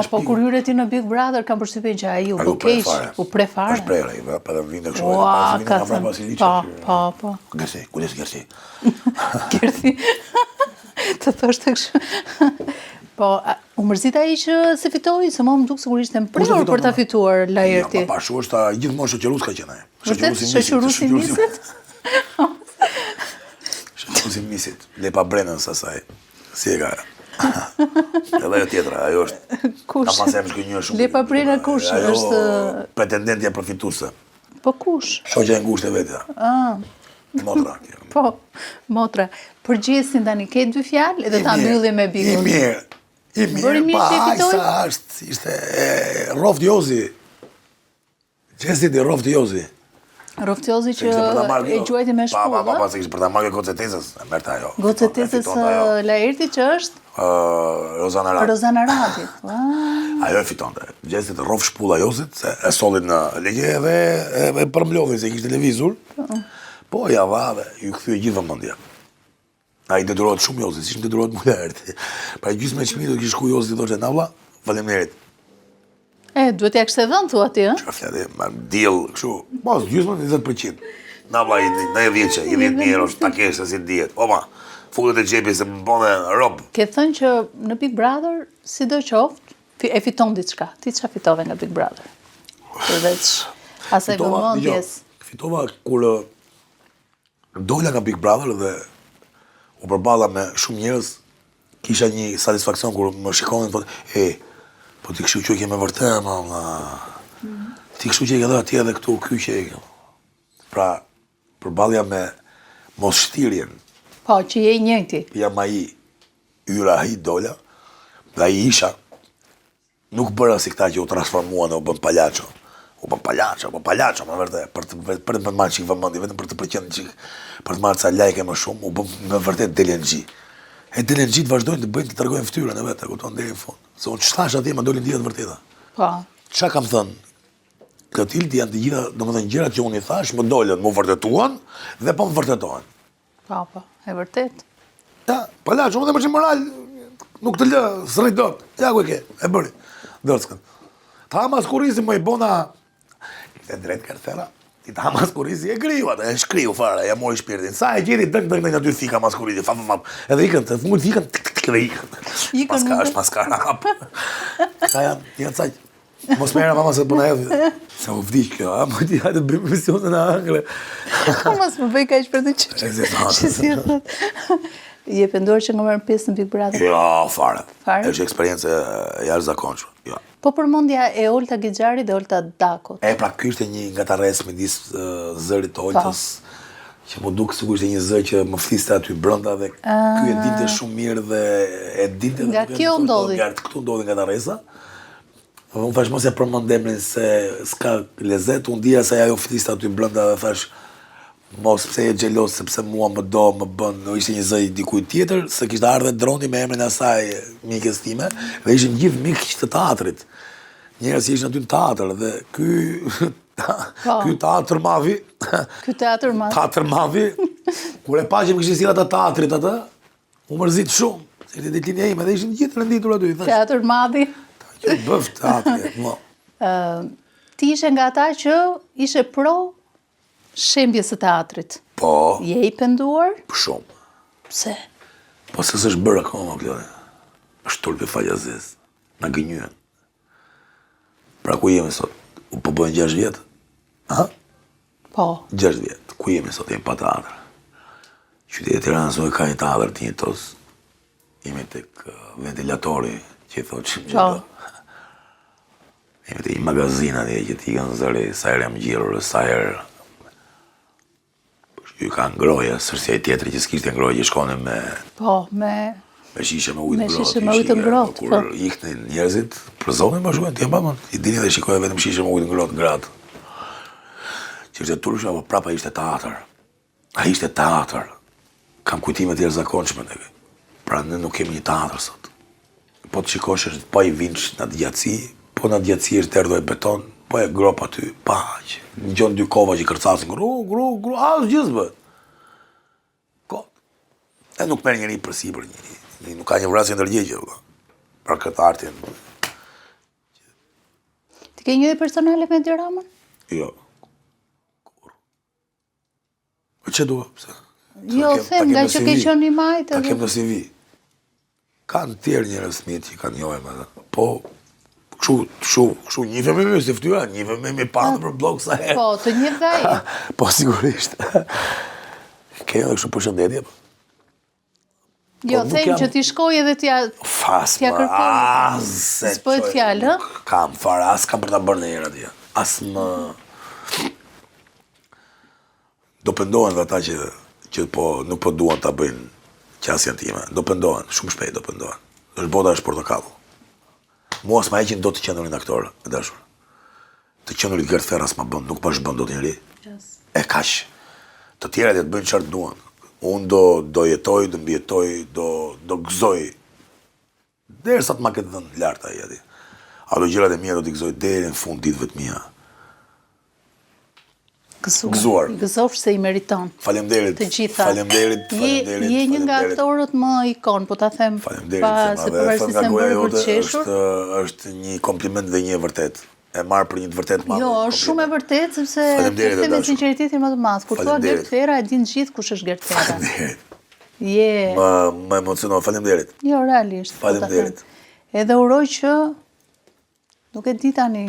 Po kur hyre ti në Big Brother, kam përshtypjen që ai u keq, u pre fare. Është prerë, ai pa vinte kështu. Ua, ka thënë. Po. Gërsi, kujdes Gërsi. Gërsi. Të thoshte kështu. Po, u mërzit ai që se fitoi, se më duk sigurisht e mprehur për ta fituar Laerti. Ja, pa shu është gjithmonë shoqërus ka qenë ai. Shoqërusi misit. Shoqërusi misit, le pa brenën sa saj. Si e ka. Edhe ajo tjetra, ajo është. Kush? Ta pasem shkënjë shumë. Le pa brena kush është pretendentja përfituese. Po kush? Shoqja e ngushtë e vetja. Motra. Po, motra. Përgjithësin tani ke 2 fjalë edhe ta mbyllim me Bigun. I mirë. Bëri mirë që fitoi? Sa ishte Roftiozi. Gjesti di Roftiozi. Roftiozi që e gjuajti me shpullë. Pa, se kishte për ta marrë Gocetesës, e merrte ajo. Gocetesës Laerti që është? Rozana Radi. Ajo e fitonte. Gjesti të rrofë shpulla Jozit, se e sollin në ligje dhe përmblodhin se kishte lëvizur. Po ja dha dhe ju kthye gjithë vëmendja. Ai detyrohet shumë Jozit, siç detyrohet mua Laerti. Pra gjysmë e çmimit do kishte shku Jozit thoshte navlla, faleminderit. Duhet ja kështë e dhënë, thua ti, Çka fletë, deal, kështu, mos, gjysmën 20%. Navlla i 10 i 10 €, ta kesh se si dihet. Oma, fullet e xhepi se më bone rob. Ke thënë që në Big Brother, sidoqoftë, e fiton diçka. Ti çfarë fitove nga Big Brother? Përveç asaj vëmendjes. Fitova kur dola nga Big Brother dhe u përballa me shumë njerëz, kisha një satisfaksion kur më shikonin thotë, po ti kështu që ke me vërtet, mama. Ti kështu që i ke dhe atje dhe këtu, ky që i ke. Pra, përballja me mos shtirjen. Po, që je i njëjti. Jam ai, yra ai dola, dhe ai isha, nuk bëra si këta që u transformuan dhe u bën palaqo. U bën palaqo, me vërtet, për të marrë çik vëmendje, vetëm për të pëlqenë çik, për të marrë ca like më shumë, u bën me vërtet DLNG. E DLNG të vazhdojnë të bëjnë të tregojnë fytyrën e vet, e kupton deri në fund. Se unë ç'thash atje më dolin dia të vërteta. Po. Ç'a kam thënë? Klotildi janë të gjitha, domethënë gjërat që unë i thash më dolën, më vërtetuan dhe po më vërtetohen. Po, e vërtet. Ja, palaqo, më dhe më moral, nuk të lë, s'rrit dot. Ja ku e ke, e bëri. Dorskën. Ta maskurisi më i bona... E drejt kartera. Ti ta maskurisi e griu atë, e shkriu fare, ja mori shpirtin. Sa e gjeri dëk në aty thika maskurisi, edhe ikën, të fungul thikën, dhe ikën. Paska është maskara hap. Sa janë caq. Mos mera mama se përna edhe. Se u vdiq kjo, më ti hajtë bëjmë misionet në angle. Mos më bëj ka ishë për të që si thot. Je penduar që nga marrë pjesë në Big Brother? Jo, fare. Është eksperiencë jashtëzakonshme. Jo. Po përmendja e Olta Gixhari dhe Olta Dakot. Pra ky ishte një ngatarres midis zërit të Oltës, që më duk sikur ishte një zë që më fliste aty brenda dhe ky e dinte shumë mirë dhe e dinte nga kjo ndodhi. Këtu ndodhi ngatarresa. Unë thash mos e përmend emrin se s'ka lezet, unë dija se ajo fliste aty brenda dhe thash mos pse e xhelos sepse mua më do më bën, ishte një zë i dikujt tjetër, se kishte ardhur droni me emrin e asaj mikes time dhe ishin gjithë miq të teatrit. Njerëz që ishin aty në teatr dhe ky teatr mavi. Ky teatr mavi. Teatr mavi. Kur e pa që më kishin sjellë ata teatrit atë, u mërzit shumë. Se ishte ditëlindja ime dhe ishin gjithë renditur aty. Teatr mavi. Që bëf teatri. Ti ishe nga ata që ishe pro shembjes së teatrit. Po. Je i penduar? Shumë. Pse? Po se s'është bërë akoma, Klode. Është tulpi faqazes. Na gënjyen. Pra ku jemi sot? Po bëhen 6 vjet? Aha? Po. 6 vjet. Ku jemi sot? Jemi pa teatr. Qyteti i Tiranës nuk ka një teatr të njëjtos. Jemi tek ventilatori që i thotë që gjithë. Jemi tek një magazin atje që t'i kanë zëri sa herë jam gjirur, sa herë ju ka ngroja, sërsi ai tjetri që s'kishte ngroja që shkonin me... Po, me shishe me ujtë ngrohtë. Me shishe me ujtë ngrohtë, po. Kur iknin njerëzit, për zonin më shkuen, t'jem pëmën, i dini dhe shikoja vetëm shishe me ujtë ngrohtë në gratë. Që ishte turësha, po prapa ishte teatr. A ishte teatr. Kam kujtime të jashtëzakonshme ne. Pra ne nuk kemi një teatr sot. Po të shikosh është pa i vinç në atë gjatësi, po në atë gjatësi është erdhë e beton, po e grop aty, paq. Në gjon dy kova që kërcasin, gru, asë gjithë bët. E nuk merr njëri për sipër, nuk ka një vrasje ndërgjegje, pra këtë artin. Ti ke një personale me Edi Ramën? Jo. Kur? Që dua, pse? Jo, them, nga që ke qenë i majtë. Ta kem në CV. Kanë tjerë njerëz smit që kanë njohem edhe. Po, kështu njive me me, si ftyra, njive me panë për blog sa herë. Po, të njëf dhe ai. Po, sigurisht. Ke edhe kështu përshëndetje, po. Jo, them që ti shkoj edhe t'ja kërkoj. S'pojt fjallë, hë? Kam fare, as kam për ta bërë në herë atje. As më... Do pëndohen dhe ata që nuk po duan ta bëjnë qasjen time. Do pëndohen, shumë shpejt do pëndohen. Është bota është portokallu. Mua s'ma heqin do të qenurin aktor, e dashur. Të qenurit Gert Ferra s'ma bën, nuk pa shbën do t'njëri. E kash. Të tjerat e të bëjnë qartë duan. Unë do jetoj, do mbjetoj, do gëzoj. Derisa të ma këtë dhënë lartë aji ati. Ato gjërat e mija do t'i gëzoj deri në fund ditëve të mija. Gëzuar. Gëzosh se i meriton. Faleminderit. Të gjitha. Faleminderit. Je një nga aktorët më ikon, po ta them. Faleminderit. Se përveçse se më bërë për të qeshur. Është një kompliment dhe një e vërtet. E marë për një të vërtet madhe. Jo, është shumë e vërtet, sepse të me sinceritetin më të madh. Kur thua Gert Ferra, e din gjithë kush është Gert Ferra. Faleminderit. Më emocionoj, faleminderit. Jo, realisht. Faleminderit. Edhe uroj që, nuk e di tani,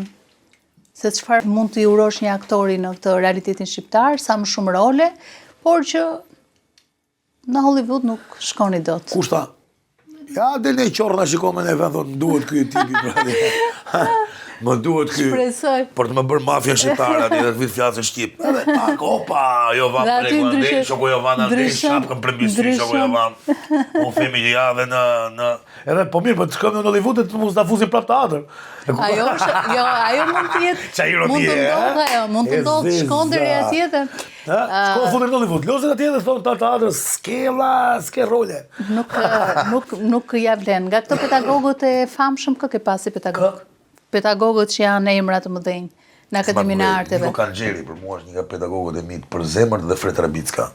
se çfarë mund t'i urosh një aktori në këtë realitetin shqiptar, sa më shumë role, por që në Hollywood nuk shkoni dot. Kushta? Ja, del në i qorë në shikome në e vend, thonë, më duhet ky tipi, më duhet ky, për të më bërë mafja shqiptare, atë dhe të vitë fjallë se Shqip. Edhe, pak, opa, Jovan Pregu, andej, shoko Jovan, andej, shapkën për mbistri, shoko Jovan. Unë themi që ja dhe në... Edhe, po mirë, për të shkëm në Hollywood, të mos të fusin prap teatr. Ajo mund t'jetë, mund të ndodhë, shkon deri atjetër. Shkon futur në Hollywood, lozën atjetër, thonë teatr, s'ke role. Nuk ja vlen, nga këto pedagogët e famshëm, kë ke pasi pedagogë? Pedagogët që janë emra të mëdhenj në Akademinë e Arteve. Niko Kanxheri, për mua është një nga pedagogët e mitë për zemër dhe Fred Rabicka.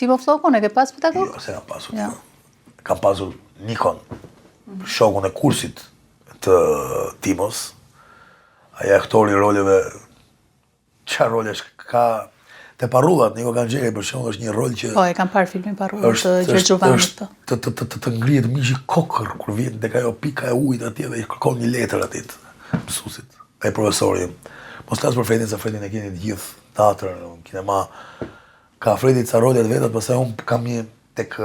Ti po flokon, e ke pas pedagog? Jo, se kam pasur. Kam pasur Nikon, shokun e kursit të Timos, Aja aktori roleve, qa rolesh ka, te Parullat, Niko Kanxheri për shembull është një rol që... Po, e kam parë filmin Parullat të Gjergj Gjovanit. Të ngrihet miqi kokër, kur vjen tek ajo pika e ujit atje dhe i kërkon një letër atit, mësuesit, ai profesori. Mos flas për Fredin, se Fredin e keni të gjithë teatrin, kinema, ka Fredi ca rolet vetat, pastaj unë kam një tek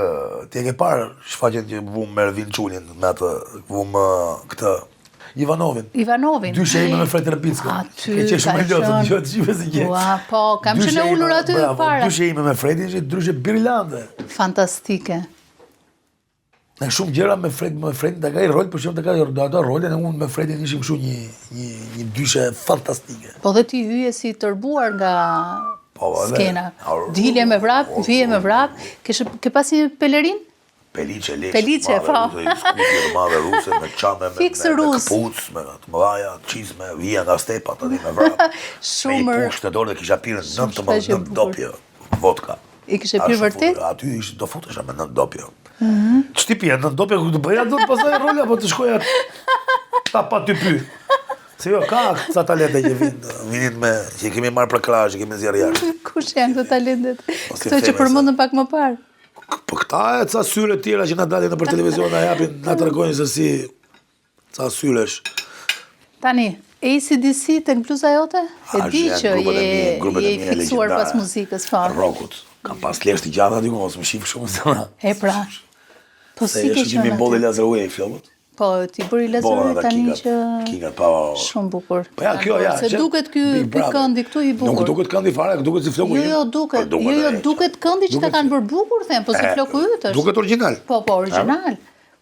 ti e ke parë shfaqjen që vum Mervin Çulin me atë vum këtë Ivanovin. Ivanovi. Dyshe ime me Fred Repickën. Aty Ke qesh me lotë, dëgjohet gjithë si gjë. Ua, po, kam qenë ulur aty para. Dyshe ime me Fredin ishte ndryshe brillante. Fantastike. Në shumë gjëra me Fredin, të ka i rol, për shumë të ka ato rolin, e unë me Fredin ishim shumë një dyshe fantastike. Po dhe ti hyje si tërbuar nga skena. Dilje me vrap, vije me vrap, ke pas një pelerin? Pelice, po. Skutje të madhe ruse, me qame, me këpuc, me të mëdhaja, qizme, vija nga stepat, aty me vrap. Shumër. Me i pushtë të dorë dhe kisha pirë 9 dopje vodka. I kishe pirë vërtet? Aty ishte do futesha me 9 dopje. Qëti pje, 9 dopje ku të bëja do të pasaj rolla, po të shkoja ta pa ty py. Se jo, ka ca talente që vinin me, që kemi marrë për krah, që kemi zjarë jashtë. Kush janë këto talentet? Këto që përmendën pak më parë. Po këta e ca syre tjera që na dalin nëpër televizion, na japin, na tregojnë se si ca syresh. Tani, AC/DC tek bluza jote? E di që je i fiksuar pas muzikës fare. Rockut. Kam pas lesht i gjatë aty, mos më shif shumë se na. E pra. Po si ke qenë? Se mi bolli Lazer Wave filmut. Po, ti bëri Lazer tani që Kingat pa. Shumë bukur. Po ja, kjo ja. Se duket ky këndi këtu i bukur. Nuk duket këndi fare, duket si floku. Jo, duket këndi që ta kanë bërë bukur, them, po si floku yt është. Duket origjinal. Po, origjinal.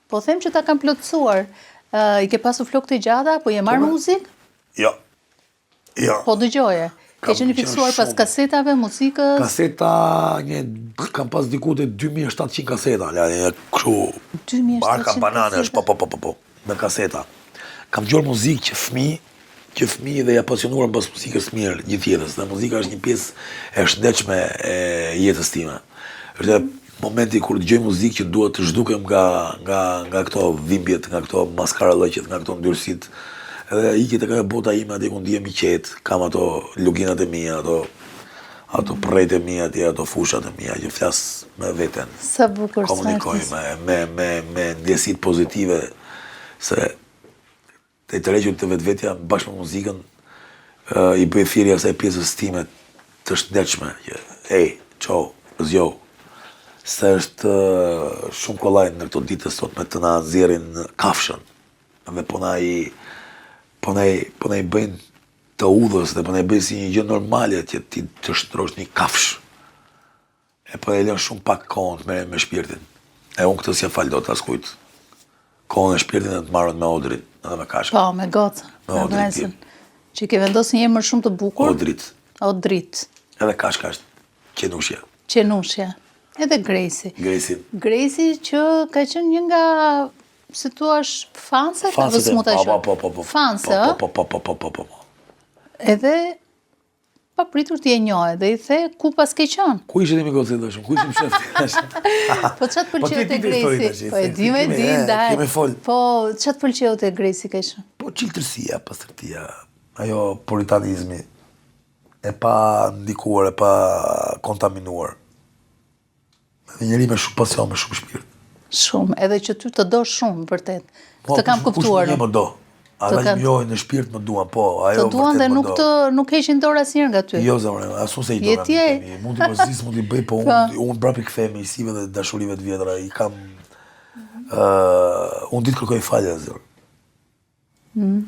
Po them që ta kanë plotësuar. I ke pasur flok të gjata, po je marrë muzikë? Jo. Jo. Po dëgjoje. Ke qenë fiksuar pas kasetave, muzikës? Kaseta, kam pas diku të 2700 kaseta, kështu, 2700 barka bananesh, po, me kaseta. Kam gjorë muzikë që fëmi dhe ja pasionuar në bas muzikës mirë, gjithë jetës, dhe muzika është një pjesë e shëndetshme e jetës time. Është momenti kur dëgjoj muzikë që duhet të zhdukem nga këto dhimbjet, nga këto maskarallëqet, nga këto ndyrësit. Edhe iki të ka bota ime aty ku ndihem i qetë, kam ato luginat e mia, ato prejt e mia, ato fushat e mia që flas me veten. Sa bukur sa. Komunikoj me ndjesit pozitive se të tërhequr të vetvetja bashkë me muzikën i bëj thirrje asaj pjesës time të shëndetshme që çau, zjo. Se është shumë kollaj në këto ditë sot me të na nxjerrin kafshën. Dhe po na i bëjnë të udhës dhe po na i bëjnë si një gjë normale që ti të shtrosh një kafsh. E po e lën shumë pak kohën me shpirtin. E unë këtë si e fal dot askujt. Kohën e shpirtin e të marrën me Odrin, edhe me Kashkën. Po, me Gocën, me Vlesën. Që ke vendosur një emër shumë të bukur. Odrit. Edhe Kashka është Qenushja. Qenushja. Edhe Grejsi. Grejsi që ka qenë një nga, si thua, fanset apo s'mund ta shoh. Po. Fanse, ë? Po. Edhe pa pritur ti e njohë dhe i the ku pas ke qenë. Ku ishe ti me Gocën dashur? Ku ishim shef? Po çat pëlqeu te Grejsi? Po e di, ndaj. Po çat pëlqeu te Grejsi ke qenë? Po çiltërsia, pastërtia, ajo puritanizmi e pa ndikuar, e pa kontaminuar. Dhe njëri me shumë pasion, me shumë shpirt. Shumë, edhe që ty të do shumë, vërtet. Të kam kuptuar. Kush më do. Ata që më johin në shpirt më duan, po. Të duan dhe nuk heqin dorë asnjëherë nga ty. Jo, zemre, asun se i dora. Mund t'i mërzis, mund t'i bëj, po unë brapi kthehemi i sive dhe dashurive të vjetra. I kam... Unë ditë kërkoj falje, zemre.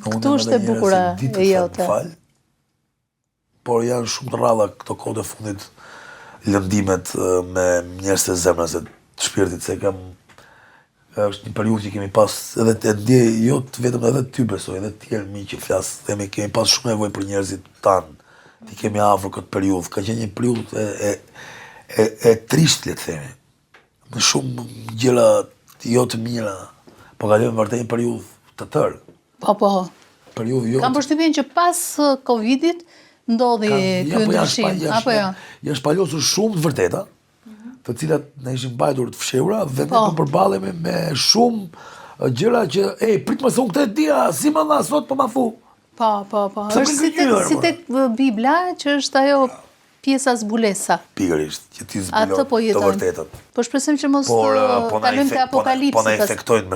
Këtu është e bukura e jote. Por janë shumë të rralla këto kohë të fundit lëndimet me njerëz të zemrës e të shpirtit, se është një periudhë që kemi pas, edhe të ndjej, jo vetëm edhe ty besoj, edhe të tjerë mi që flas, kemi pas shumë nevojë për njerëzit tanë, ti kemi afër këtë periudhë, ka qenë një periudhë e trisht, le të themi, me shumë gjëra jo të mira, po kalojmë vërtet një periudhë të tërë. Po. Periudhë jo. Kam përshtypjen që pas Covidit ndodhi ky ndryshim, apo jo? Janë shpalosur shumë të vërteta, të cilat ne ishim mbajtur të fshehura dhe ne po përballemi me shumë gjëra që prit më son këtë dia, si më dha sot po ma fu. Po. Është si tek Bibla, që është ajo pjesa zbulesa. Pikërisht, që ti zbulon të vërtetën. Po shpresojmë që mos kalojmë te apokalipsi. Po na infektojnë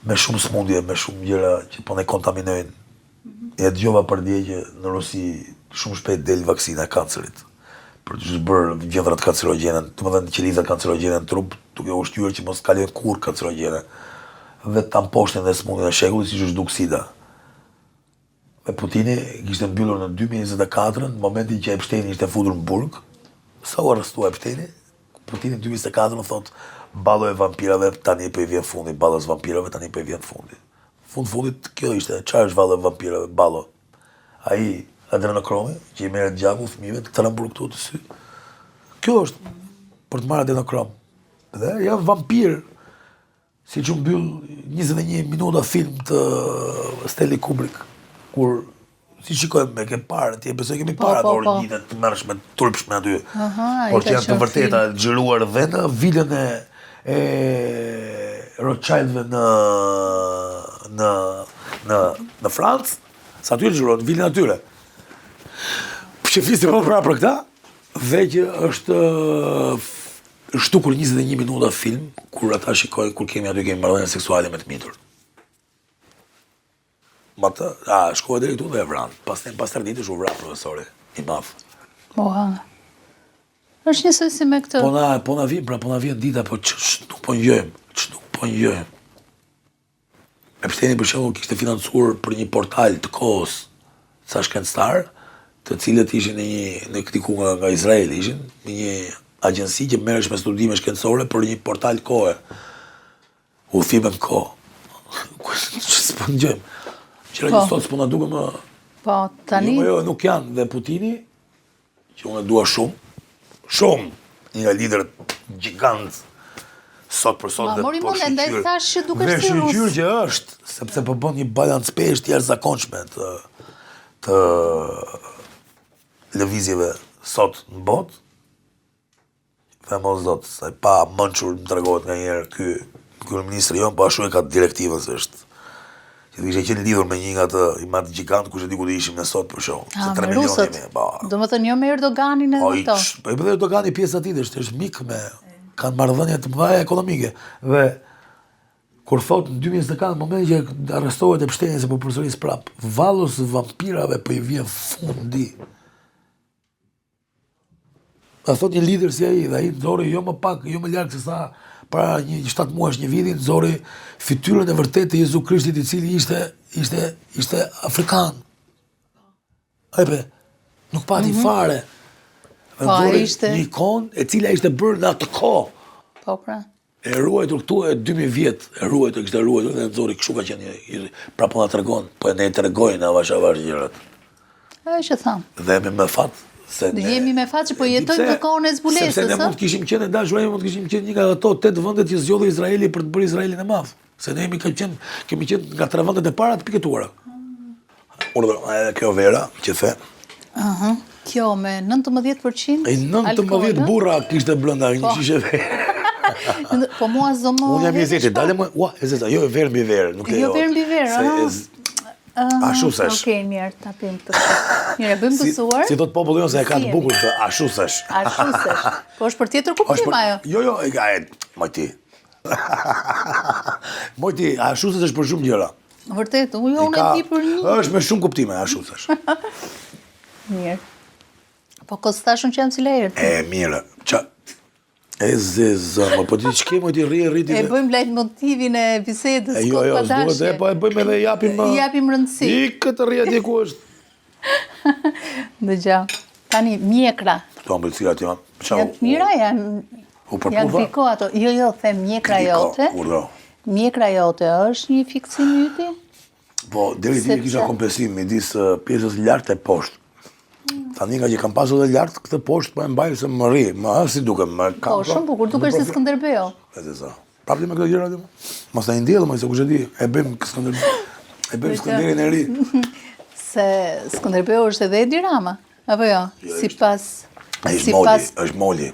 me shumë smundje, me shumë gjëra që po ne kontaminojnë. E dëgjova për dje që në Rusi shumë shpejt del vaksina e kancerit. Për të bërë gjendrat kancerogjene, domethënë qelizat kancerogjene në trup, duke ushqyer që mos kalojnë kurrë kancerogjene. Dhe ta mposhtin dhe smundjen e shekullit, siç është duksida. E Putini kishte mbyllur në 2024, në momentin që Epsteini ishte futur në burg. Sa u arrestua Epsteini? Putini në 2024 thot, ballo e vampirave tani po i vjen fundi, ballos vampirave tani po i vjen fundi. Fundit kjo ishte, çfarë është ballo e vampirave, ballo. Ai adrenokromi, që i merret gjaku fëmijëve të trembur këtu të sy. Kjo është për të marrë adrenokrom. Dhe janë vampir. Si që mbyll 21 minuta film të Stanley Kubrick, kur si shikojmë me ke parë, ti e besoj kemi parë ato origjinet të mërshme, turpshme aty, por që janë të vërteta xhiruar dhe në vilën e Rothschildve në Francë, sa aty xhiruar, vilën atyre. Që flisë për këta, dhe që është shtukur 21 minuta film, kur ata shikojnë, kur kemi marrëdhënie seksuale me të mitur. Ma të, shkojë deri këtu dhe e vranë. Pas 3 ditësh u vra profesori, i madh. Oha. Është njësoj si me këtë. Po na vjen dita, po nuk po njojmë. Epsteini për shembull kishte financuar për një portal të kohës sa shkencëtar, të cilët ishin në këtiku nga Izraeli, ishin në një agjensi që merresh me studime shkencore për një portal kohe. Udhime në kohë. S'po njojmë. Qëra një sot s'po na duke më... Po, tani... Jo, nuk janë. Dhe Putini, që unë dua shumë, një liderët gjigant, sot për sot dhe mori mund e ndaj thash që duke si rus. Dhe shqyqyr që është, sepse po bën një balans pesh të jashtëzakonshme të lëvizjeve sot në botë. Femos do të pa mënçur më tregohet nga njerë ky ministri jon, po ashtu e ka direktivën se është. Që ishte qenë lidhur me një nga të i madh gjigant, kush e di ku do ishim ne sot për shkak. Se 3 milionë jemi. Domethënë jo me Erdoganin edhe këto. Po i bëj Erdogani pjesa e tij, është mik me kanë marrëdhënie të mëdha ekonomike. Dhe kur thot në 2024, në momentin që arrestohet Epsteini se po përsëris prap, vallos vampirave po i vjen fundi. A thot një lider si ai, dhe ai nxori jo më pak, jo më larg se sa para një 7 muajsh, një viti, nxori fytyrën e vërtetë të Jezu Krishtit, i cili ishte afrikan. Epe, nuk pati fare. Nxori një ikon e cila ishte bërë në atë kohë. Po pra. E ruajtur këtu e 2000 vjet, kishte ruajtur dhe nxori kështu ka qenë, pra po na tregon, po ne tregojnë avash gjërat. Ai që tham. Dhe me fat jemi me fat që po jetojmë në kohën e zbulesës. Sepse ne mund të kishim qenë dashur, mund të kishim qenë një nga ato 8 vende që zgjodhi Izraeli për të bërë Izraelin e madh. Se ne kemi qenë nga 3 vendet e para të piketuara. Urdhër, kjo vera që the. Kjo me 19%. 19 burra kishte brenda një shishe verë. Po mua zonë. Unë jam i zetë, dalë më, jo verë mbi verë, nuk e. Jo verë mbi verë, Ashusesh. Okej, mirë, ta pim këtë. Mirë, bëjmë pësuar. Si thot populli jonë se e ka të bukur të ashusesh. Ashusesh. Po është për tjetër kuptim ajo. Jo, mojti. Mojti, ashusesh është për shumë gjëra. Vërtet, unë e di për një. Është me shumë kuptime ashusesh. Mirë. Po kostashun që jam cila herë. Mirë. E zezë, po ti që kemo ti rriti... E bëjmë lejtë motivin e bisedës, jo, s'duhet, po e bëjmë edhe japim rëndësi. I këtë rrja ti ku është. Dëgja, tani mjekra. Këto ambëlsira ti ma... Janë të mira, janë griko ato. Jo, them mjekra jote. Mjekra jote është një fiksim yti? Po, deri ti kisha kompensim midis pjesës lartë e poshtë. Tani nga që kam pasur dhe lartë, këtë poshtë po e mbajnë se më rri, më si duke, më kam... Po, shumë bukur, duke si Skënderbeu. Vete sa. Prapti me këtë gjëra dhe më. Mos në indjelë, se kush e di, e bëjmë Skënderbeu. E bëjmë Skënderin e ri. Se Skënderbeu është edhe Edi Rama, apo jo? Si pas... është Molli.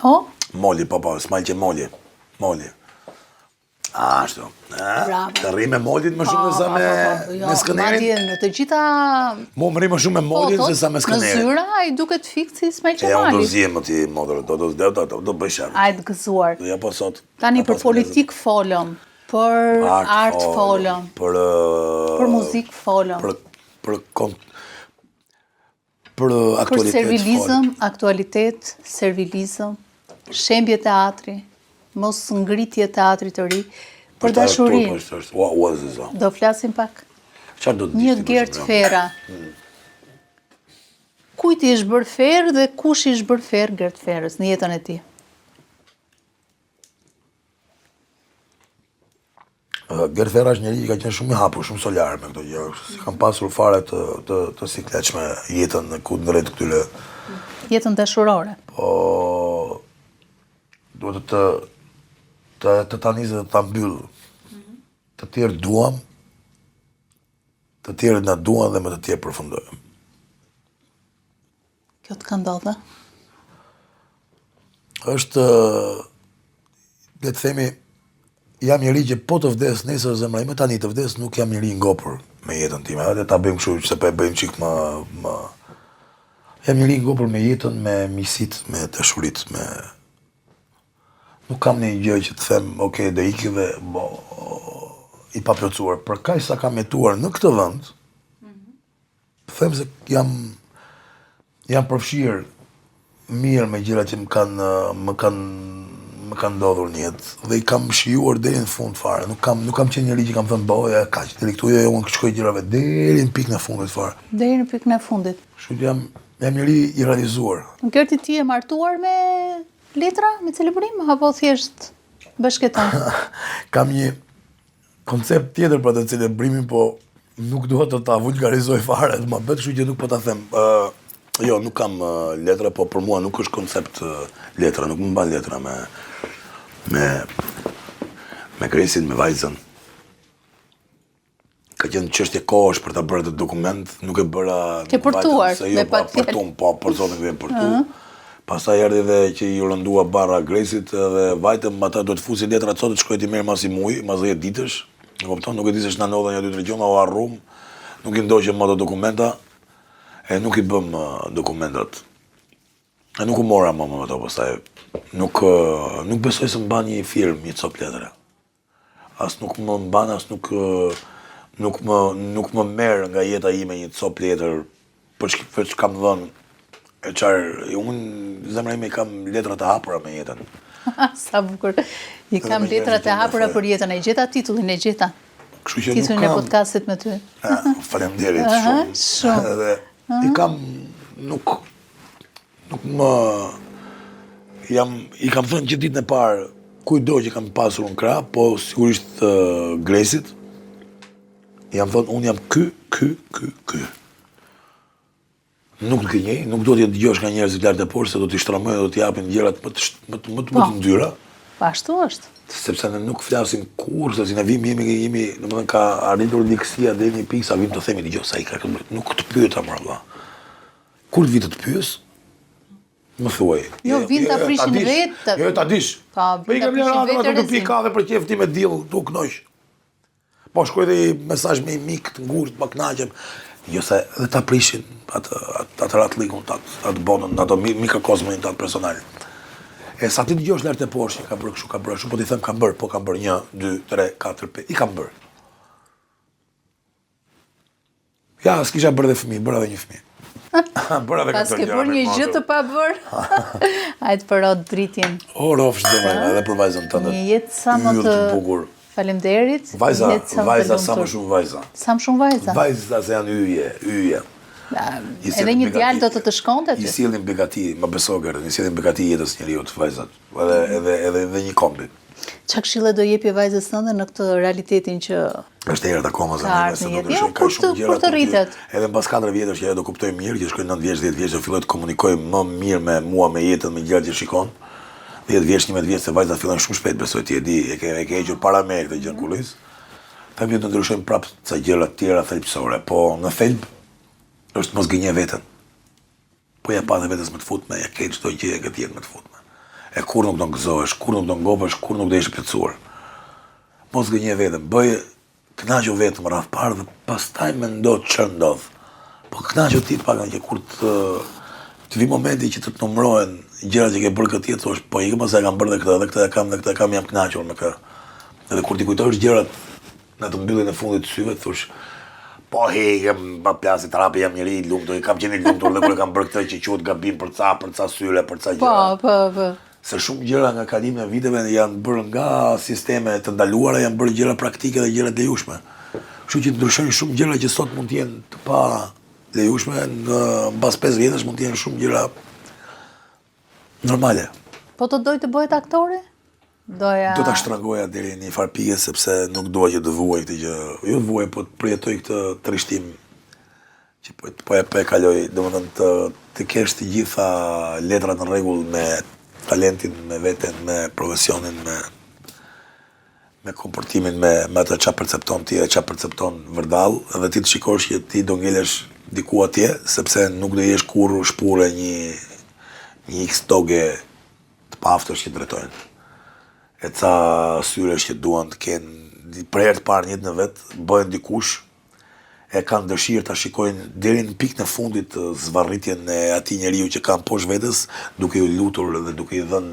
O? Molli, po, s'mal që Molli. Ashtu. Të rri me moldit më shumë se sa me skënerin? Madje në të gjitha Mu më rri më shumë me moldit se sa me skënerin. Në zyra ai duket fikë si Ismail Unë do Qemali. zjem ti modër, do bëj shërë. Ai të gëzuar. Ja po sot. Tani për politik folëm, për art folëm, për muzik folëm. Për Për aktualitet servilizëm, aktualitet, servilizëm, shembje teatri, mos ngritje teatrit të ri, për dashurinë. Do flasim pak. Një Gert Fera. Kujt i është bërë ferë dhe kush i është bërë ferë Gert Ferës në jetën e tij? Gert Fera është njeri që ka qenë shumë i hapur, shumë solar me këto gjëra. Si kam pasur fare të sikletshme jetën në kundrejt këtyre. Jetën dashurore. Po duhet të tanizë dhe të mbyll. Të tjerë duam, të tjerë na duan dhe me të tjerë përfundojmë. Kjo të ka ndodhur? Është, le të themi, jam njeri që po të vdes nesër zemra ime, tani të vdes nuk jam njeri ngopur me jetën time. Edhe ta bëjmë kështu që se bëjmë qik më... Jam njeri ngopur me jetën, me misit, me dashurit, me... Nuk kam një gjë që të them, okay, dhe iki dhe i paplotësuar. Për kaq sa kam jetuar në këtë vend, them se jam përfshirë mirë me gjërat që më kanë ndodhur në jetë dhe i kam shijuar deri në fund fare. Nuk kam qenë njëri që kam thënë boja kaq, deri këtu unë shkoj gjërave deri në pikën e fundit fare. Deri në pikën e fundit. Kështu jam njëri i realizuar. Në Gerti ti e martuar me letra, me celebrim, apo thjesht bashkëton? Kam një koncept tjetër për të celebrimin, po nuk duhet të ta vulgarizoj fare, të më bëhet kështu që nuk po ta them. Jo, nuk kam letra, po për mua nuk është koncept letra, nuk më mban letra me Gresin, me vajzën. Ka qenë çështje kohësh për ta bërë atë dokument, nuk e bëra Ke përtuar, me patjetër. Po, për zotin që vjen përtu. Pastaj erdhi dhe që i rëndua barra Gresit dhe vajtëm ata do të fusin letrat sot të shkoj ti merr mas i muj, mas 10 ditësh. E kupton, nuk e di se ç'na ndodha një 2-3 gjona o harrum. Nuk i ndoqëm ato dokumenta e nuk i bëm dokumentat. E nuk u mora më ato pastaj. Nuk besoj se mban një film, një cop letre. As nuk më mban, as nuk më merr nga jeta ime një cop letër për çka kam dhënë. E qarë, unë zemra ime i kam letrat e hapura me jetën. Sa bukur. I kam letrat e hapura për jetën. E gjeta titullin e gjeta. Titullin e podcastit me ty. Faleminderit shumë. Shumë. Edhe i kam, nuk më... I kam thënë që ditën e parë, kujdo që kam pasur në krah, po sigurisht Gresit, jam thënë, unë jam ky. Nuk të gënjej, nuk do t'ja dëgjosh nga njerëzit lart e poshtë, se do t'i shtrëmojnë, do t'i japin gjërat më të ndyra. Ashtu është. Sepse ne nuk flasim kur, se si ne jemi, domethënë ka arritur likësia deri në pikë sa vim të themi dëgjoj sa i ka këmbë. Nuk të pyeta më valla. Kur të vi të pyes? Më thuaj. Jo, vin ta prishin vetë. Jo, ta dish. Pa, vin ta prishin vetë. Do pi kafe për qef ti me diell, tu knoq. Po shkoj dhe mesazh me mik të ngurt, pa kënaqem. Jo se dhe ta prishin atë ratlikun, atë bonën, ato mikrokozmin tatë personal. E sa ti dëgjosh lart e poshtë, ka bërë kështu, po ti them kam bërë, 1, 2, 3, 4, 5, i kam bërë. Ja, s'kisha bërë dhe fëmijë, bëra dhe një fëmijë. Bëra dhe Pas ke bërë një gjë të pa bërë. Hajtë për rot dritin. O, rofsh dhe me, edhe për vajzën tënde. Një jetë sa më të bukur. Faleminderit. Vajza, sa më shumë vajza. Sa më shumë vajza. Vajza se janë yje. Edhe një djalë do të shkonte aty. I sillin begati, më beso Gert, i sillin begati jetës njeriut vajzat. Edhe një kombi. Çfarë këshille do jepi vajzës tënde në këtë realitetin që është erët akoma zemra, se do të shkojë ka shumë gjëra. Kur të rritet. Edhe mbas 4 vjetësh që ajo do kuptoj mirë, që shkojnë 9 vjeç, 10 vjeç, do filloj të komunikoj më mirë me mua, me jetën, me gjërat që shikon. 10 vjeç, 11 vjeç, se vajzat fillojnë shumë shpejt, besoj ti e di, e ke hequr para me këtë gjë kulis. Tani do të ndryshojmë prapë ca gjëra të tjera thelbësore, po në thelb është mos gënje veten. Po ja pa dhe vetes më të futme, ja ke çdo gjë e tjetër më të futme. E kur nuk do gëzohesh, kur nuk do ngopesh, kur nuk do jesh plotësuar. mos gënje vetëm, bëj kënaqo vetëm rreth parë dhe pastaj mendo ç'është ndodh. Po kënaqo ti pak që kur të vi momenti që të numërohen gjërat që ke bërë këtë jetë, thosh, po ikëm ose e kam bërë dhe këtë e kam, jam kënaqur me kë. Edhe kur ti kujtosh gjërat në të mbylljen e fundit të syve, thosh, po ikëm pa plasë terapi, jam njëri i lumtur, kam qenë i lumtur dhe kur e kam bërë këtë që quhet gabim për ca syre, për ca gjëra. Po. Se shumë gjëra nga kalimi e viteve janë bërë nga sisteme të ndaluara, janë bërë gjëra praktike dhe gjëra të lejushme. Kështu që ndryshojnë shumë gjëra që sot mund të jenë të pa lejushme, në mbas 5 vjetësh mund të jenë shumë gjëra normale. Po të doj të bëhet aktore? Do ta shtrëngoja deri në një farë pike sepse nuk dua që të vuaj këtë gjë. Jo të vuaj, po të përjetoj këtë trishtim që po e kaloj, domethënë të kesh të gjitha letrat në rregull me talentin, me veten, me profesionin, me komportimin, me atë çfarë percepton ti e çfarë percepton vërdall, dhe ti të shikosh që ti do ngelesh diku atje, sepse nuk do jesh kurrë shpure një X toge të paftësh që drejtojnë. E ca syresh që duan të kenë për herë të parë në jetën e vet, bëhen dikush, e kanë dëshirë ta shikojnë deri në pikën e fundit të zvarritjen e atij njeriu që kanë poshtë vetes, duke u lutur dhe duke i dhënë,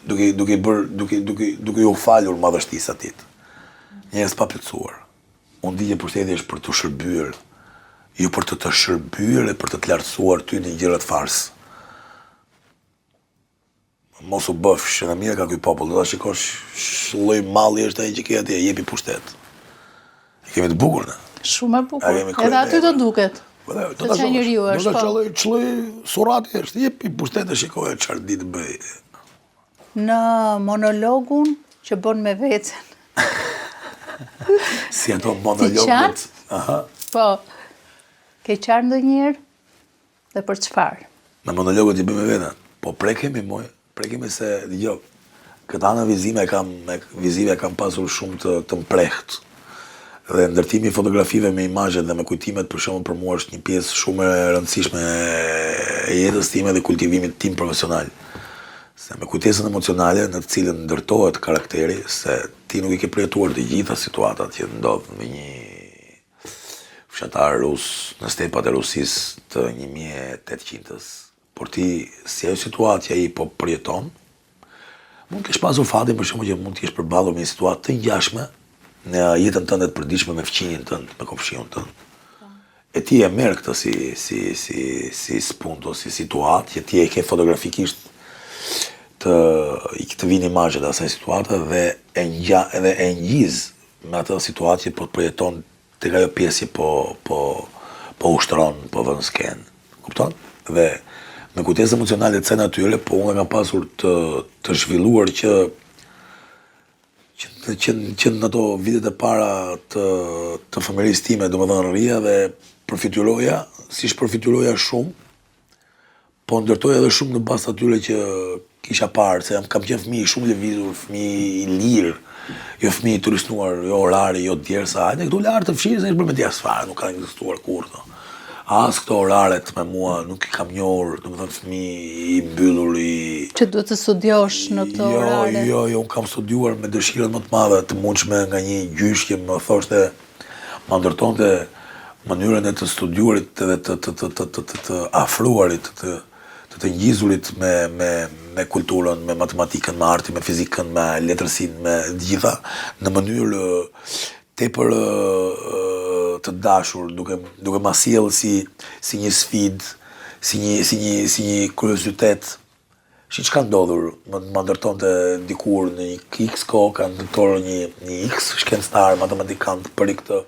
duke u falur madhështisë atit. Njerëz pa plotësuar. Unë di që pushteti është për të shërbyer, jo për të shërbyer e për të lartësuar ty në gjëra të fars. Mos u bëfsh, në mira ka ky popull, do ta shikosh lloj malli është ai që ke atje, jepi pushtet. E kemi të bukur ne. Shumë e bukur. Edhe aty do duket. Do ta çlloj surati është, jepi pushtet e shikoje çfarë di të bëj. Në monologun që bën me veten. Si ato monologët. Aha. Po. Ke qartë ndonjëherë? Dhe për çfarë? Me monologët që bën me veten. Po prekemi se dëgjoj. Këtë anë vizive kam pasur shumë të mprehtë. Dhe ndërtimi i fotografive me imazhet dhe me kujtimet për shembull për mua është një pjesë shumë e rëndësishme e jetës time dhe kultivimit tim profesional. Se me kujtesën emocionale në të cilën ndërtohet karakteri, se ti nuk i ke përjetuar të gjitha situatat që ndodh me një fshatar rus në stepat e Rusisë të 1800-s. Por ti, si ajo situatë që ai po përjeton, mund të kesh pasur fatin për shembull që mund të jesh përballur me një situatë të ngjashme në jetën tënde të përditshme me fëmijën tënd, me kopshiun tënd. E ti e merr këtë si spunto, si situatë që ti e ke fotografikisht të vinë imazhet e asaj situate dhe e ngjiz me atë situatë që po të përjeton tek ajo pjesë që po ushtron, po vën sken. Kupton? Dhe me kujtesë emocionale të natyre, po unë kam pasur të zhvilluar që në ato vitet e para të fëmijërisë time, domethënë rria dhe përfituroja shumë, po ndërtoja edhe shumë në bazë atyre që kisha parë, se kam qenë fëmijë shumë lëvizur, fëmijë i lirë, jo fëmijë i turisnuar, jo orari, jo djersa, hajde këtu lart të fshirë se është bërë me djersa fare, nuk ka ekzistuar kurrë. As këto oraret me mua nuk i kam njohur, domethënë fëmijë i mbyllur që duhet të studiosh në këto orare. Jo, unë kam studiuar me dëshirën më të madhe të mundshme nga një gjysh që më thoshte, më ndërtonte mënyrën e të studiuarit dhe të afruarit, të ngjizurit me kulturën, me matematikën, me artin, me fizikën, me letërsinë, me gjitha, në mënyrë tepër të dashur, duke ma sjellë si një sfidë, si një kuriozitet. Që ka ndodhur, më ndërtonte dikur në një X kohë, ka ndërtuar një X shkencëtar, matematikant për këtë,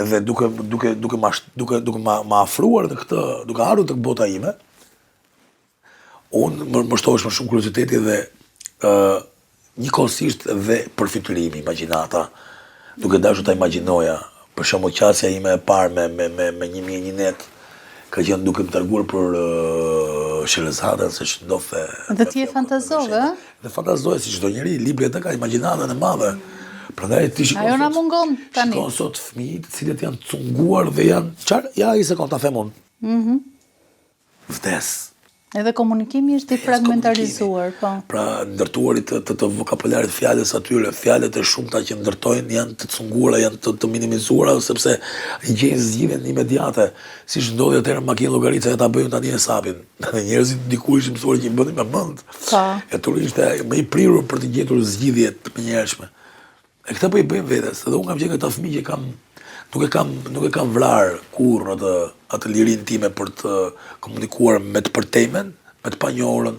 dhe duke ma afruar në këtë, duke ardhur tek bota ime, unë më shtohesh më shumë kurioziteti dhe njëkohësisht dhe përfytyrimi, imagjinata, duke dashur ta imagjinoja, për shembull qasja ime e parë me 1001 net, ka qenë duke më treguar për Shelezadën se ç'ndodhte. Dhe ti e fantazove? Dhe fantazoj si çdo njeri, libri atë ka imagjinatën e madhe. Prandaj ti shikon. Ajo na mungon tani. Shikon sot fëmijët të cilët janë cunguar dhe janë çfarë? Ja, i sekond ta them unë. Vdes. Edhe komunikimi është i fragmentarizuar, po. Pra, ndërtuarit të vokabularit fjalës atyre, fjalët e shumta që ndërtojnë janë të cungura, janë të minimizuara, sepse i gjejnë zgjidhjen imediate, siç ndodhi atëherë makinë llogaritë ta bëjnë tani hesabin. Dhe njerëzit diku ishin mësuar që i bënin me mend. E tur ishte më i prirur për të gjetur zgjidhje të menjëhershme. E këtë po i bëjmë vetes, edhe unë kam qenë këta fëmijë që nuk e kam vrarë kurrë atë lirinë time për të komunikuar me të përtejmen, me të panjohurën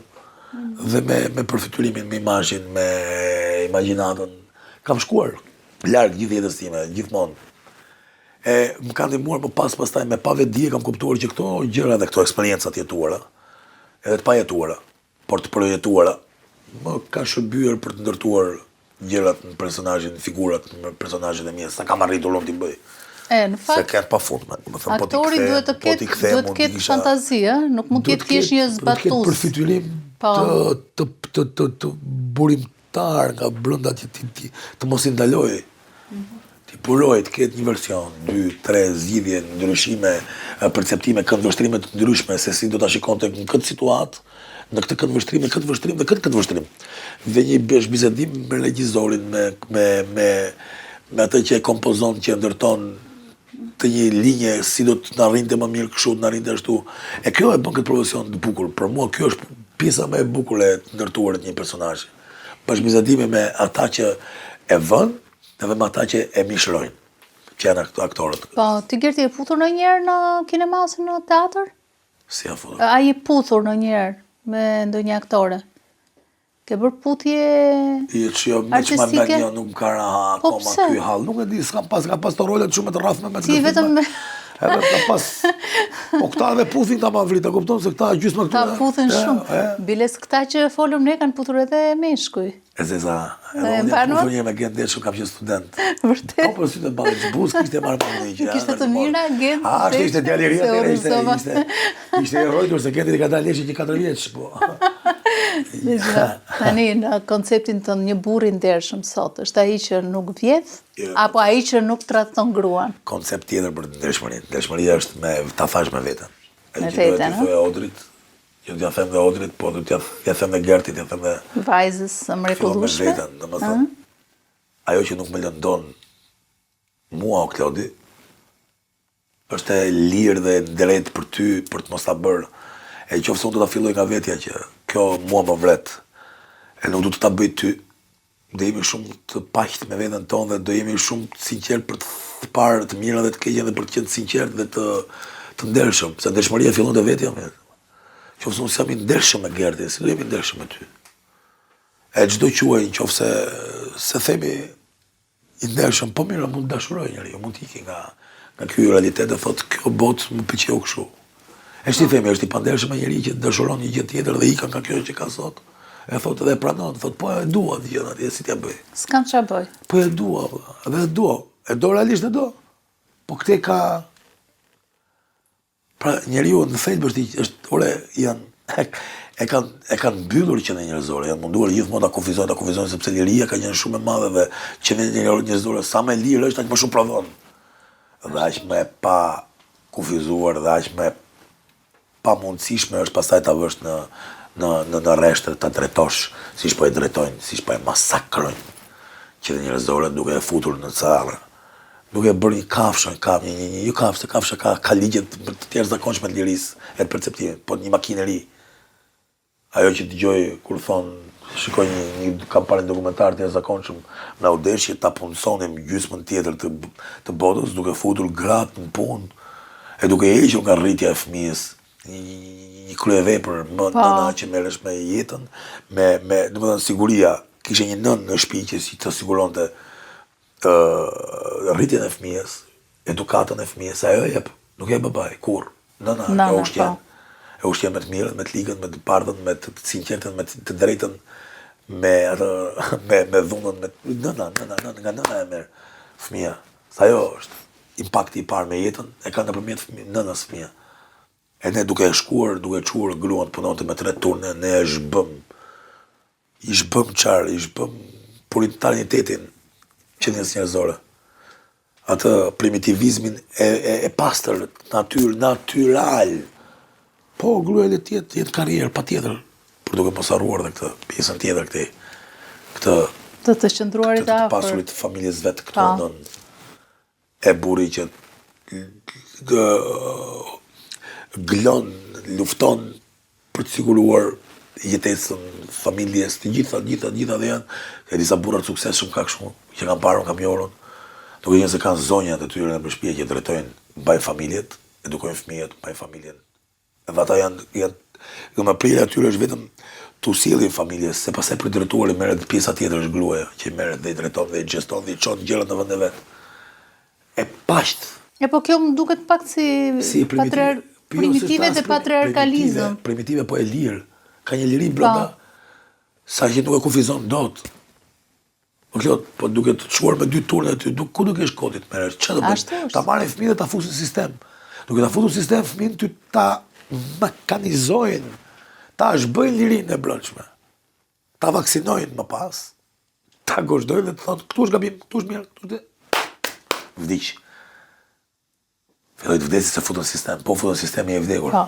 dhe me përfytyrimin, me imazhin, me imagjinatën. Kam shkuar larg gjithë jetës time, gjithmonë. E më kanë ndihmuar më pastaj me pavetdije kam kuptuar që këto gjëra dhe këto eksperiencat jetuara, edhe të pajetuara, por të përjetuara, më kanë shërbyer për të ndërtuar gjërat në personazhin, figurat në personazhet e mia, sa kam arritur unë t'i bëj. Në fakt, se ketë pa fund, aktori duhet të ketë fantazi, nuk mund të jetë thjesht një zbatues. Duhet të ketë përfytyrim të burimtar nga brenda të mos i ndaloj. Ti puroj të ketë një version, 2, 3 zgjidhje, ndryshime, perceptime, këndvështrime të ndryshme se si do ta shikonte në këtë situatë, në këtë këndvështrim, këtë vështrim dhe këtë vështrim. Dhe një bisedim me regjizorin, me atë që e kompozon, që e ndërton të një linje, si do të na rrinte më mirë kështu, na rrinte ashtu. E kjo e bën këtë profesion të bukur. Për mua kjo është pjesa më e bukur e ndërtuarit të një personazhi. Bashkëbisedimi me ata që e vën, edhe me ata që e mishrojnë, që janë aktorët. Po, ti Gerti e futur ndonjëherë në kinema ose në teatr? Si ja futur? A je puthur ndonjëherë me ndonjë aktore? Ke bërë putje artistike? Nuk më ka raha akoma ky hall. Nuk e di, ka pas të rolet shumë të rrafme me të filme. Ti vetëm edhe ka pas. Po këta edhe puthin ta ma vrit, e kupton se këta gjysmë këtu. Ta puthin shumë. Biles këta që folëm ne kanë putur edhe meshkuj. E zeza. Edhe puthur një me Gent Deshun, kam qenë student. Vërtet. Po për sytë të ballë Xhbuz kishte marrë mendje që. Kishte të mira Gent. Ishte djaleria, ishte e rrojtur se Genti ka dalë leshi që 4 vjeç, po. Tani në konceptin të një burri ndershëm sot, është ai që nuk vjedh apo ai që nuk tradhton gruan? Koncept tjetër për ndershmërinë. Ndershmëria është me ta thash me veten. Me veten, ëh? Odrit, që t'ja them dhe Odrit, po t'ja them dhe Gertit, t'ja them dhe vajzës së mrekullueshme. Me veten, domethënë. Ajo që nuk më lëndon mua o Klodi, është e lirë dhe drejt për ty, për të mos ta bërë. E qofse unë do ta filloj nga vetja që kjo mua më vret, e nuk du të ta bëj ty, do jemi shumë të paqt me veten tonë dhe do jemi shumë të sinqert për të parë të mira dhe të keqen dhe për të qenë sinqert dhe të ndershëm, se ndershmëria fillon te vetja me. Qofse unë jam i ndershëm me Gertin, si do jemi ndershëm me ty. E çdo quaj qofse se themi i ndershëm, po mirë, mund të dashuroj njeriu, mund të iki nga ky realitet dhe thotë kjo botë më pëlqeu kështu. Është i themi, është i pandershëm me njeriu që dëshiron një gjë tjetër dhe ikën nga kjo që ka sot. E thotë dhe pranon, thotë po e dua të gjën atje, si t'ja bëj. S'kam ç'a bëj. Po e dua, edhe e dua. E do realisht e do. Po këtë ka pra njeriu në thelb është janë e kanë mbyllur që në njerëzore, janë munduar gjithmonë ta kufizojnë sepse liria ka qenë shumë e madhe dhe që në njerëzore sa më lirë është aq më shumë prodhon. Dhe aq më pa kufizuar dhe aq më pa mundësishme është pastaj ta vësh në rreshtë ta drejtosh, siç po e drejtojnë, siç po e masakrojnë. Që dhe njerëzore duke e futur në carë, duke e bërë një kafshë, një kafshë, kafsha ka ligjet të tjerë zakonshme të lirisë e të perceptimit, po një makinë e ri. Ajo që dëgjoj kur shikoj një kampanë dokumentar të zakonshëm në Audeshje, ta punësonim gjysmën tjetër të botës, duke futur gratë në punë, e duke hequr nga rritja e fëmijës, një kryevepër më nëna që merresh me jetën, domethënë siguria, kishte një nën në shtëpi që si të siguronte rritjen e fëmijës, edukatën e fëmijës, ajo jep, nuk jep babai kur. Nëna e ushqen. E ushqen me të mirën, me të ligën, me të bardhën, me të sinqertën, me të drejtën, me dhunën, nga nëna e merr fëmia. Sa ajo është impakti i parë me jetën, e ka nëpërmjet nënës fëmia. E ne duke e shkuar, duke e quar gruan të punonte me 3 turne, ne i shbëm puritanitetin që njerëzore. Atë primitivizmin e pastër, natyral, Po, gruaja le të jetë karrierë, patjetër, për duke mos harruar edhe këtë pjesën tjetër këtë të qëndruarit të afër. pasurit të familjes vetë këtu nën e burri që glon, lufton për të siguruar jetesën familjes, të gjitha dhe janë, ka disa burra të suksesshëm ka kështu, që kanë parën kamionën, duke qenë se kanë zonjat e tyre në shtëpi që drejtojnë, mbajnë familjet, edukojnë fëmijët, mbajnë familjen. Edhe ata janë më prirja atyre është vetëm të sjellin familjes, se pastaj për drejtuarin merret pjesa tjetër është gruaja, që merret dhe i drejton dhe i gjeston dhe i çon gjërat në vend e vet. E paqt. Po kjo më duket pak si primitive dhe patriarkalizëm. Primitive po e lirë. Ka një liri brenda sa që nuk e kufizon dot. Po duke të çuar me 2 turne aty, ku do kesh kodit merresh? Çfarë do bëj? Ta marrin fëmijët ta fusin në sistem. Duke ta futur në sistem fëmijën ty ta mekanizojnë, ta zhbëjnë lirinë e brendshme. Ta vaksinojnë më pas, ta gozhdojnë dhe të thonë, këtu është gabim, këtu është mirë, këtu është vdiq. Filloj të vdesi se futën sistem, po futën sistemi e vdekur. Po,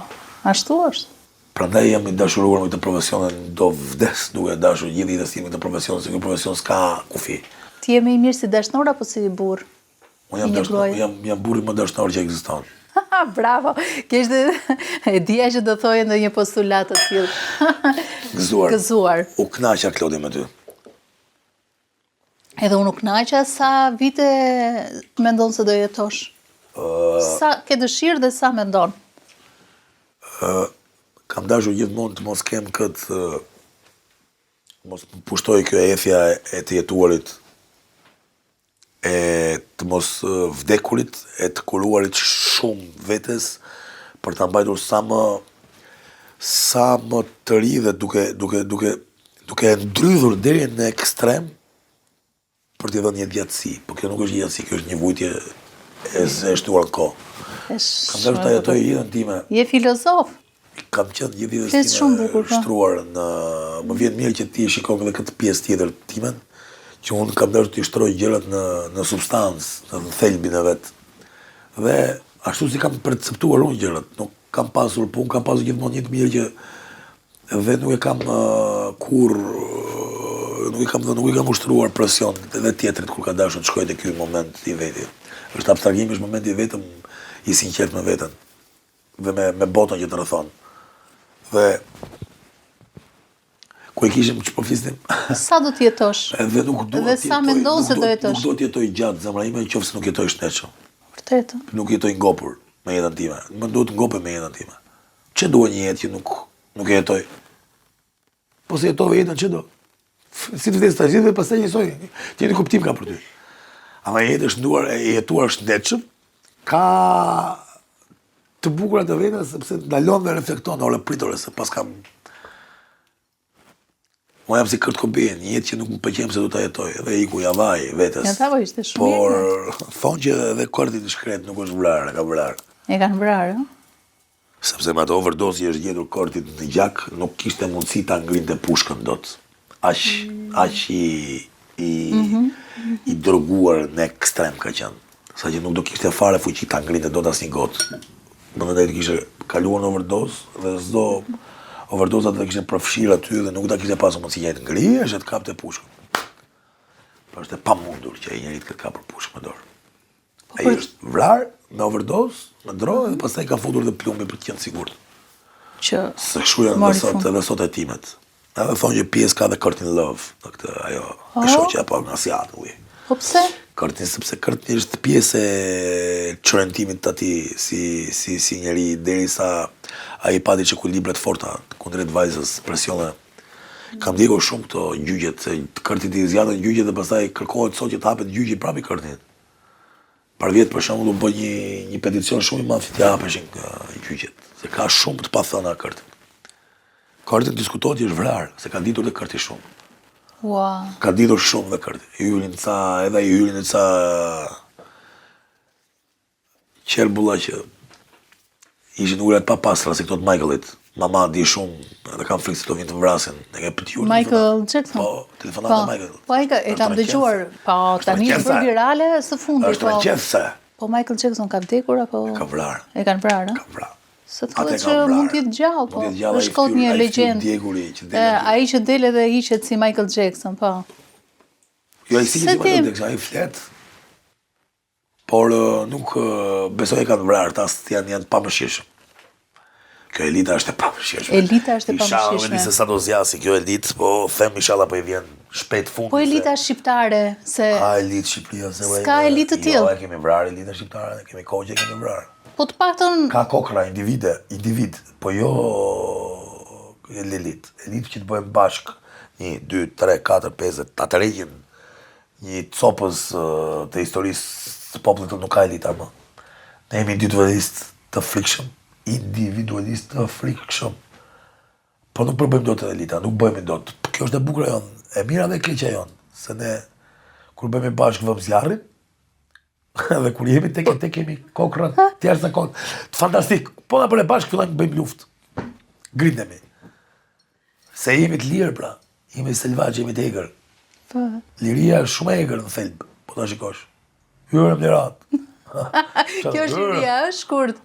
ashtu është. Prandaj jam i dashuruar me këtë profesionin, do vdes duke dashur gjithë jetës time këtë profesion, se ky profesion s'ka kufi. Ti je më i mirë si dashnor apo si burr? Unë jam burri më dashnor që ekziston. Bravo, e dija që do thoje ndonjë postulat të tillë. Gëzuar. U kënaqa Klodi me ty. Edhe unë u kënaqa sa vite mendon se do jetosh? Sa ke dëshirë dhe sa mendon? Kam dashur gjithmonë të mos kem këtë, mos më pushtoj kjo ethja e të jetuarit, e të mos vdekurit, e të kuluarit shumë vetes, për ta mbajtur sa më të ri dhe duke e ndrydhur deri në ekstrem për t'i dhënë një gjatësi. Po kjo nuk është gjatësi, kjo është një vujtje e zeshtuar në kohë. Kam dashur ta jetoj jetën time. Je filozof. Kam qenë gjithë jetës time shtruar në... Më vjen mirë që ti shikon edhe këtë pjesë tjetër timen, që unë kam dashur t'i shtroj gjërat në substancë, në thelbin e vet. Dhe ashtu si kam perceptuar unë gjërat, nuk kam pasur punë, kam pasur gjithmonë një të mirë që dhe nuk e kam nuk i kam ushtruar presion edhe tjetrit kur ka dashur të shkojë te ky moment i vetit. Është abstrahimi, është momenti i vetëm i sinqert me veten dhe me botën që të rrethon. Dhe ku e kishim që po flisnim? Sa do të jetosh? Edhe nuk do të sa mendon se do jetosh? Nuk do të jetoj gjatë zemra ime nëse nuk jetoj shnetshëm. Vërtet. Nuk jetoj ngopur me jetën time. Më duhet të ngopem me jetën time. Çe dua një jetë që nuk e jetoj? Po se jetove jetën çe do? Si të vdes tash dhe pastaj njësoj. Ti në kuptim ka për ty. Ama jetë është nduar e jetuar shnetshëm, ka të bukura të veta sepse ndalon dhe reflekton, ore pritore se pas kam... Mo jam si Kurt Cobain, një jetë që nuk më pëlqen se do ta jetoj, dhe iku javaj vetes. Ja tavo ishte shumë mirë. Por thonë që edhe Kurti i shkret nuk është vrarë, ka vrarë. E kanë vrarë, Sepse me ato overdose që është gjetur Kurtit në gjak, nuk kishte mundësi ta ngrinte pushkën dot. Aq i droguar në ekstrem ka qenë. Sa që nuk do kishte fare fuqi ta ngrinte dot asnjë gotë. Mëndaj të kishte kaluar në overdose dhe s'do overdose atë të kishte përfshirë aty dhe nuk ta kishte pasur mundësi që të ngrihesh e të kapte pushkën. Po është e pamundur që ai njeri të kapë pushkën me dorë. Ai është vrarë me overdose, me drogë dhe pastaj ka futur dhe plumbi për të qenë sigurt. Që se shkruan edhe sot e timet. Edhe thonë që pjesë ka dhe Curtin Love, në këtë ajo e shoqja apo nga Seattle. Po pse? Curtin, sepse Curtin është pjesë e çrentimit të atij si njeri derisa ai pati që ku librat forta kundrejt vajzës, presione. Kam ndjekur shumë këto gjyqjet, se Curtin i zgjatën gjyqjet dhe pastaj kërkohet sot që të hapet gjyqi prapë Curtin. Par vjet për shembull u bë një peticion shumë i madh që hapeshin gjyqjet, se ka shumë të pathëna Curtin. Curtin diskutohet që është vrarë, se ka ditur dhe Curti shumë. Wow. Ka ditur shumë dhe Curti. Edhe i hyrin ca qerbulla që ishin ullat pa pastra se këto të Michaelit. Mama di shumë, edhe kam frikë se do vinë të vrasin. Michael Jackson? Po, telefonat e Michael. Po, e kam dëgjuar, po, tani në bërë virale së fundi. Është rëqethse. Po, Michael Jackson ka vdekur, apo... E ka vrarë. E kanë vrarë, Ka vrarë. Se thuhet që mund të jetë gjallë, po. Është kot një legjendë. Ai që del edhe hiqet si Michael Jackson, po. Jo, ai si Michael Jackson, ai flet. Por nuk besoj e kanë vrarë, tas janë pamëshirshëm. Kjo elita është e pamëshirshme. Elita është e pamëshirshme. Isha se sa do zjasi kjo elitë, po them inshallah po i vjen shpejt fundi. Po elita shqiptare, se... Ka elitë Shqipëria, se... S'ka elitë të tillë. Jo, e kemi vrarë elita shqiptare, kemi kohë që kemi vrarë. Po të paktën... Ka kokra, individ, po jo elitë. Elitë që të bëjmë bashkë, 1, 2, 3, 4, 5, ta të rejgjën një copës të historisë të popullit nuk ka elita, më. Ne jemi individualist të frikshëm, individualist të frikshëm. Po nuk përbëjmë do të elita, nuk bëjmë do të. Kjo është e bukura jonë, e mira dhe keqja jonë, se ne, kur bëjmë bashkë vëmë zjarrin, dhe kur jemi tek kemi kokrat tjerë se kokrat. Fantastik, po na për e bashkë fillojmë bëjmë luftë. Grindemi. Se jemi të lirë, pra. Jemi selvagj, jemi të egër. Liria është shumë e egër në thelb, po ta shikosh. Hyrëm në ratë. Kjo është liria, është shkurt.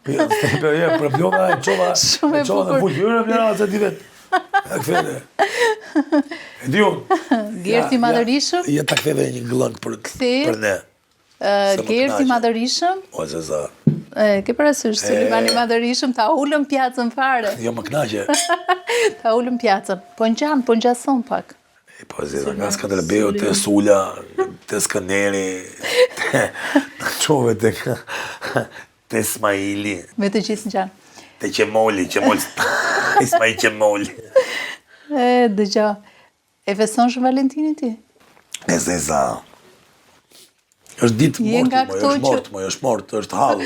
Problema e qova në full. Hyrëm në ratë, se ti vetë. E këthede. E di unë. Gerti Madërishëm. Ja ta këthede një glëng për ne. Gerti Madërishëm. O, se sa. Ke parasysh, Sulejmani Madërishëm ta ulën pjacën fare. Jo më knaqe. Ta ulën pjacën. Po ngjason pak. Po zeta, nga Skanderbeu, te Sula, te Skënderi, qove te Ismaili. Me të gjithë ngjanë. Te Qemoli, Ismail Qemoli. Dëgjo, e feson shumë Valentinin ti? E zeza. është ditë morti, është mort, është hall.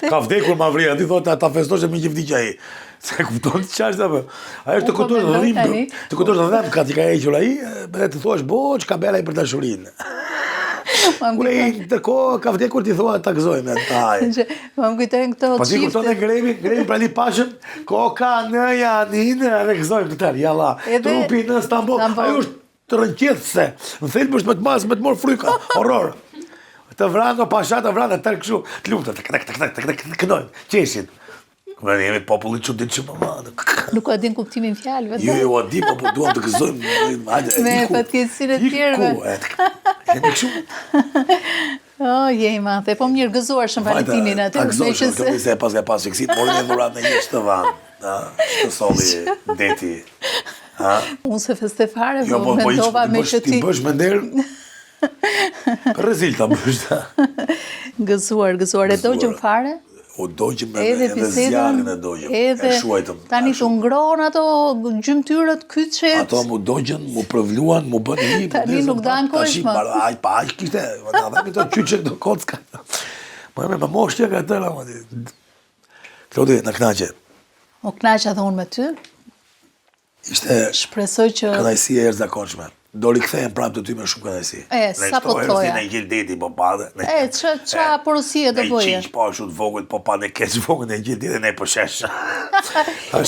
Ka vdekur ma vrija, ti thotë ta festosh me një vdikje ai. Se kupton ti çfarë apo? Ai është të kujtosh të dhimbë, të kujtosh të dhimbë ka ti ka hequr ai, edhe ti thua bo, çka bëra ai për dashurinë. Kur ai ndërkohë ka vdekur ti thua ta gëzojmë atë ai. Më kujtojnë këto çifte. Po ti kupton e gremi pra li pashëm, koka në Janinë, edhe gëzojmë këtë jalla. Trupi në Stamboll, ai është të rënqethse. Në thelb është më të mas, më të mor fryka, horror. Të vranë, pasha të vranë, tërë këshu, të lumë, të kënojnë, qeshin. Kërë jemi popullit që ditë që më manë. Nuk adin kuptimin fjallëve. Jo, adin, po duham të gëzojmë. Me fatkesin e tjerëve. Jemi këshu. O, jej mathe, po më njërë gëzuar shumë Valentinin atë. Ta gëzojshë, këmi se e pas që kësi, morin e dhurat në një që të vanë. Që të soli, deti. Unë se festefare, po mendova me që ti... Rezil ta bështa. Gëzuar, e dojgjëm fare? O dojgjëm edhe zjarën e dojgjëm. E shuajtëm. Tani të ngron ato gjymtyrët kyçet. Ato mu dojgjën, mu përvluan, mu bën një. Tani nuk dan kojshma. Aj pa, aj kishte. Na dhemi të kyçet të kocka. Më me moshtja ka tëra. Klodi, në knaqe. O knaqe dhe unë me ty? Ishte shpresoj që... kënaqësi e jashtëzakonshme. Do rikthehem prapë të ty me shumë kënaqësi. Sa po thoja. Ne gjel deti po padë. Ça porosie do bëje? Ne qiq po ashtu të vogël po padë keq vogël ne gjel deti ne po shesh.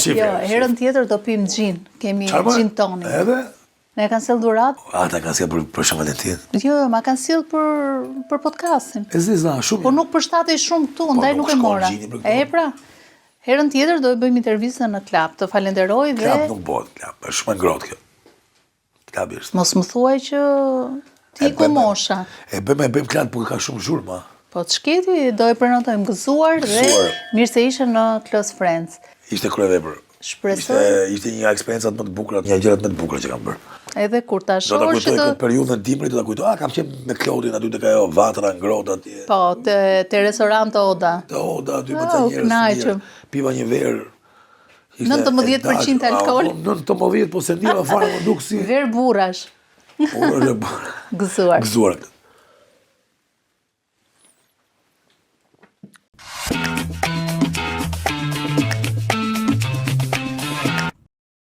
Jo, herën tjetër do pim xhin. Kemi xhin toni. Edhe? Ne kanë sjell dhuratë? Ata kanë sjell për Shën Valentin. Jo, ma kanë sjell për podcastin. E ziza, shumë. Po nuk përshtatej shumë këtu, ndaj nuk e mora. E pra. Herën tjetër do e bëjmë intervistën në klap, të falenderoj dhe... Klap nuk bëhet, klap, është shumë e ngrohtë kjo. Klap është. Mos më thuaj që ti ku mosha. E bëjmë klap, por ka shumë zhurma. Po të shketi, do e prenotojmë gëzuar dhe mirë se ishe në Close Friends. Ishte kryevepër. Shpresoj. Ishte një eksperiencat më të bukura, një gjërat më të bukura që kam bërë. Edhe kur ta shohësh... Do ta kujtoj këtë periudhën dimrit, do ta kujtoj, kam qenë me Klodin aty tek ajo vatra ngrohtë atje. Po, te restorant Oda. Te Oda aty me të njerëz. Piva një verë. 19% alkool. 19%, po se ndiva fare më duk si... Verë burrash. Gëzuar.